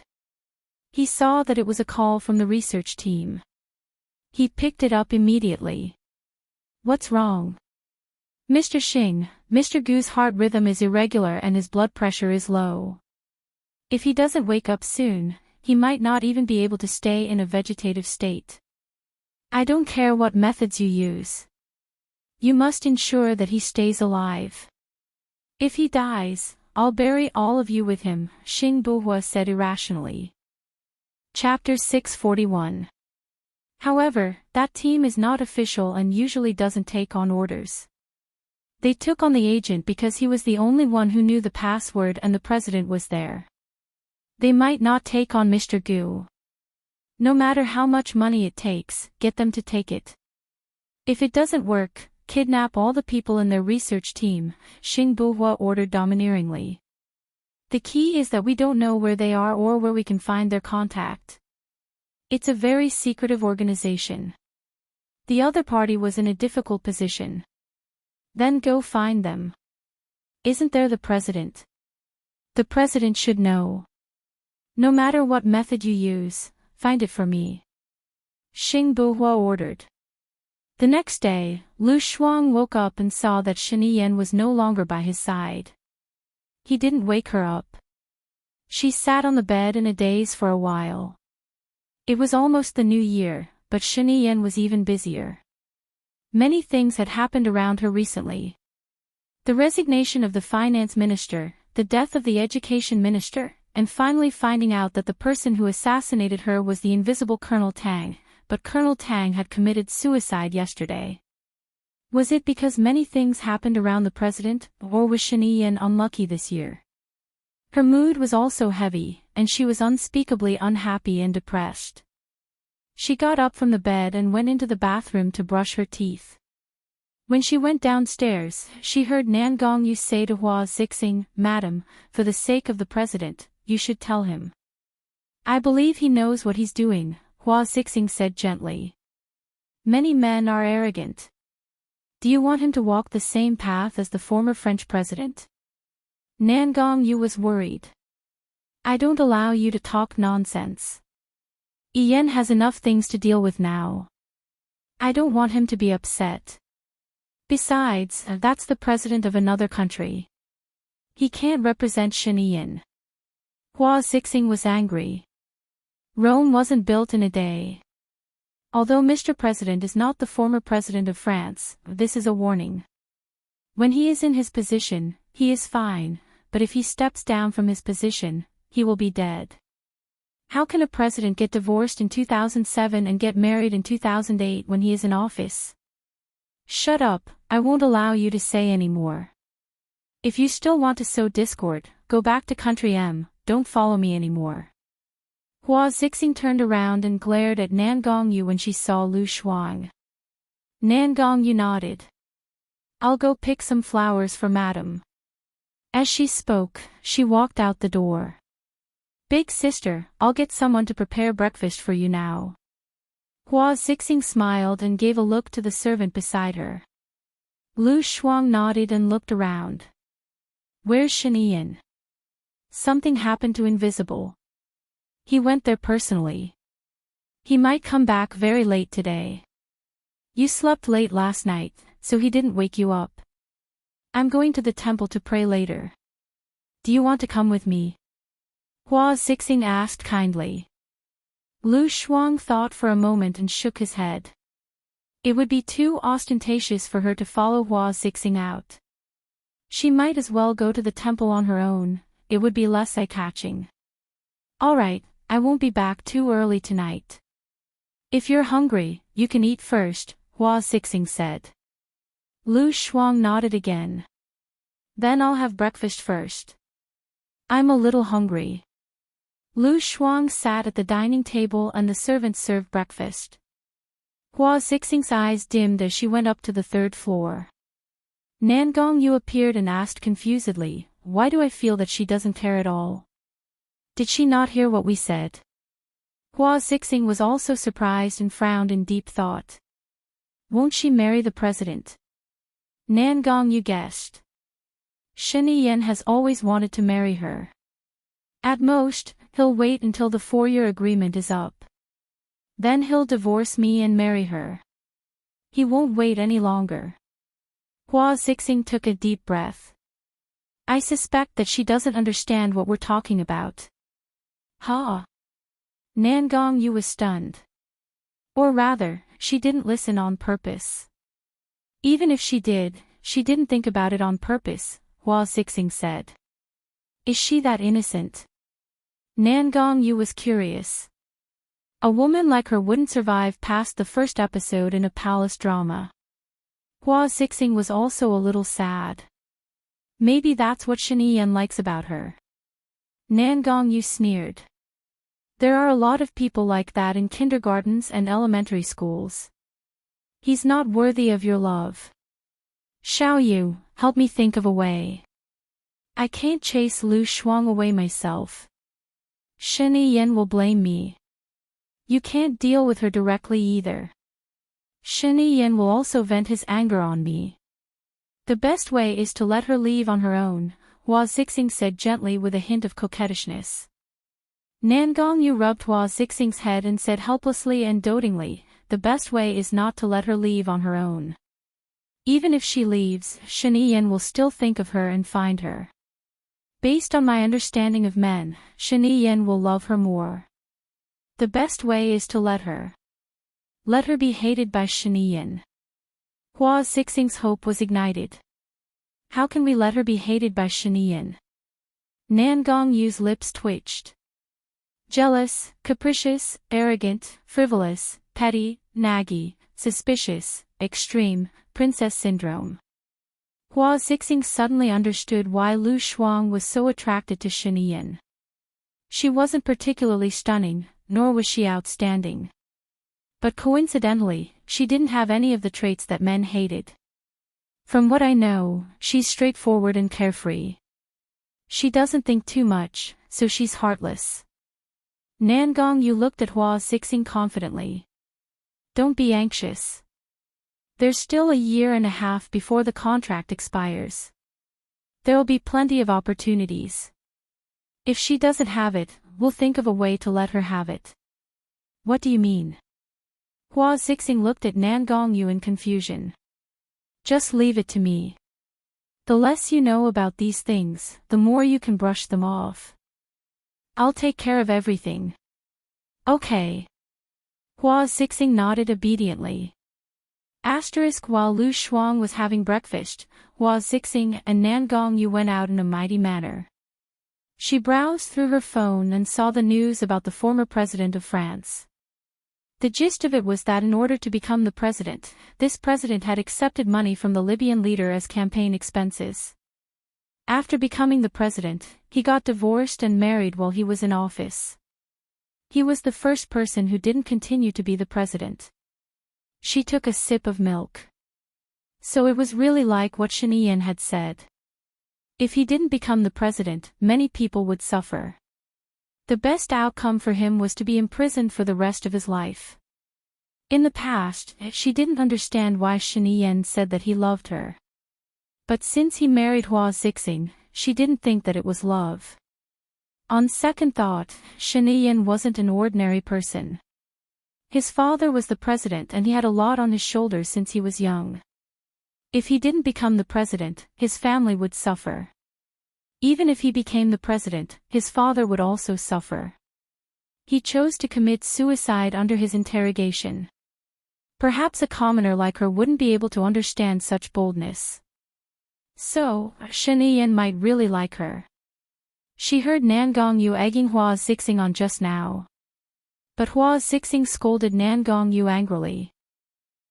He saw that it was a call from the research team. He picked it up immediately. What's wrong? Mr. Xing, Mr. Gu's heart rhythm is irregular and his blood pressure is low. If he doesn't wake up soon, he might not even be able to stay in a vegetative state. I don't care what methods you use. You must ensure that he stays alive. If he dies, I'll bury all of you with him, Xing Buhua said irrationally. Chapter 641. However, that team is not official and usually doesn't take on orders. They took on the agent because he was the only one who knew the password and the president was there. They might not take on Mr. Gu. No matter how much money it takes, get them to take it. If it doesn't work, kidnap all the people in their research team, Xing Buhua ordered domineeringly. The key is that we don't know where they are or where we can find their contact. It's a very secretive organization. The other party was in a difficult position. Then go find them. Isn't there the president? The president should know. No matter what method you use, find it for me. Xing Buhua ordered. The next day, Lu Shuang woke up and saw that Shani Yan was no longer by his side. He didn't wake her up. She sat on the bed in a daze for a while. It was almost the new year, but Shani Yan was even busier. Many things had happened around her recently. The resignation of the finance minister, the death of the education minister, and finally finding out that the person who assassinated her was the invisible Colonel Tang, but Colonel Tang had committed suicide yesterday. Was it because many things happened around the president, or was Shani Yan unlucky this year? Her mood was also heavy, and she was unspeakably unhappy and depressed. She got up from the bed and went into the bathroom to brush her teeth. When she went downstairs, she heard Nan Gongyu say to Hua Zixing, "Madam, for the sake of the president, you should tell him." "I believe he knows what he's doing," Hua Zixing said gently. "Many men are arrogant. Do you want him to walk the same path as the former French president?" Nan Gongyu was worried. "I don't allow you to talk nonsense. Ian has enough things to deal with now. I don't want him to be upset. Besides, that's the president of another country. He can't represent Shen Ian." Hua Zixing was angry. Rome wasn't built in a day. Although Mr. President is not the former president of France, this is a warning. When he is in his position, he is fine, but if he steps down from his position, he will be dead. How can a president get divorced in 2007 and get married in 2008 when he is in office? Shut up, I won't allow you to say any more. If you still want to sow discord, go back to country M, don't follow me anymore. Hua Zixing turned around and glared at Nan Gongyu when she saw Lu Shuang. Nan Gongyu nodded. "I'll go pick some flowers for madam." As she spoke, she walked out the door. "Big sister, I'll get someone to prepare breakfast for you now." Hua Zixing smiled and gave a look to the servant beside her. Lu Shuang nodded and looked around. "Where's Shen Ian?" "Something happened to Invisible. He went there personally. He might come back very late today. You slept late last night, so he didn't wake you up. I'm going to the temple to pray later. Do you want to come with me?" Hua Zixing asked kindly. Lu Shuang thought for a moment and shook his head. It would be too ostentatious for her to follow Hua Zixing out. She might as well go to the temple on her own, it would be less eye-catching. "All right, I won't be back too early tonight. If you're hungry, you can eat first," Hua Zixing said. Lu Shuang nodded again. "Then I'll have breakfast first. I'm a little hungry." Lu Shuang sat at the dining table and the servants served breakfast. Hua Zixing's eyes dimmed as she went up to the third floor. Nan Gongyu appeared and asked confusedly, "Why do I feel that she doesn't care at all? Did she not hear what we said?" Hua Zixing was also surprised and frowned in deep thought. "Won't she marry the president?" Nan Gongyu guessed. Shen Ian has always wanted to marry her. At most, he'll wait until the 4-year agreement is up. Then he'll divorce me and marry her. He won't wait any longer. Hua Zixing took a deep breath. "I suspect that she doesn't understand what we're talking about." "Huh?" Nan Gongyu was stunned. Or rather, she didn't listen on purpose. Even if she did, she didn't think about it on purpose, Hua Zixing said. Is she that innocent? Nan Gongyu was curious. A woman like her wouldn't survive past the first episode in a palace drama. Hua Zixing was also a little sad. Maybe that's what Shen Yan likes about her. Nan Gongyu sneered. There are a lot of people like that in kindergartens and elementary schools. He's not worthy of your love. Xiao Yu, help me think of a way. I can't chase Lu Shuang away myself. Shen Yan will blame me. You can't deal with her directly either. Shen Yan will also vent his anger on me. The best way is to let her leave on her own, Hua Zixing said gently with a hint of coquettishness. Nan Gongyu rubbed Hua Zixing's head and said helplessly and dotingly, the best way is not to let her leave on her own. Even if she leaves, Shen Yan will still think of her and find her. Based on my understanding of men, Shen Yan will love her more. The best way is to let her. Let her be hated by Shen Yan. Hua Zixing's hope was ignited. How can we let her be hated by Shen Yan? Nan Gongyu's lips twitched. Jealous, capricious, arrogant, frivolous, petty, naggy, suspicious, extreme, princess syndrome. Hua Zixing suddenly understood why Lu Shuang was so attracted to Shinian. She wasn't particularly stunning, nor was she outstanding. But coincidentally, she didn't have any of the traits that men hated. From what I know, she's straightforward and carefree. She doesn't think too much, so she's heartless. Nangong Yu looked at Hua Zixing confidently. Don't be anxious. There's still a year and a half before the contract expires. There'll be plenty of opportunities. If she doesn't have it, we'll think of a way to let her have it. What do you mean? Hua Zixing looked at Nangong Yu in confusion. Just leave it to me. The less you know about these things, the more you can brush them off. I'll take care of everything. Okay. Hua Zixing nodded obediently. While Lu Shuang was having breakfast, Hua Zixing and Nangong Yu went out in a mighty manner. She browsed through her phone and saw the news about the former president of France. The gist of it was that in order to become the president, this president had accepted money from the Libyan leader as campaign expenses. After becoming the president, he got divorced and married while he was in office. He was the first person who didn't continue to be the president. She took a sip of milk. So it was really like what Shinian had said. If he didn't become the president, many people would suffer. The best outcome for him was to be imprisoned for the rest of his life. In the past, she didn't understand why Shinian said that he loved her. But since he married Hua Zixing, she didn't think that it was love. On second thought, Shinian wasn't an ordinary person. His father was the president and he had a lot on his shoulders since he was young. If he didn't become the president, his family would suffer. Even if he became the president, his father would also suffer. He chose to commit suicide under his interrogation. Perhaps a commoner like her wouldn't be able to understand such boldness. So, Shinian might really like her. She heard Nangong Yu egging Hua Zixing on just now. But Hua Zixing scolded Nangong Yu angrily.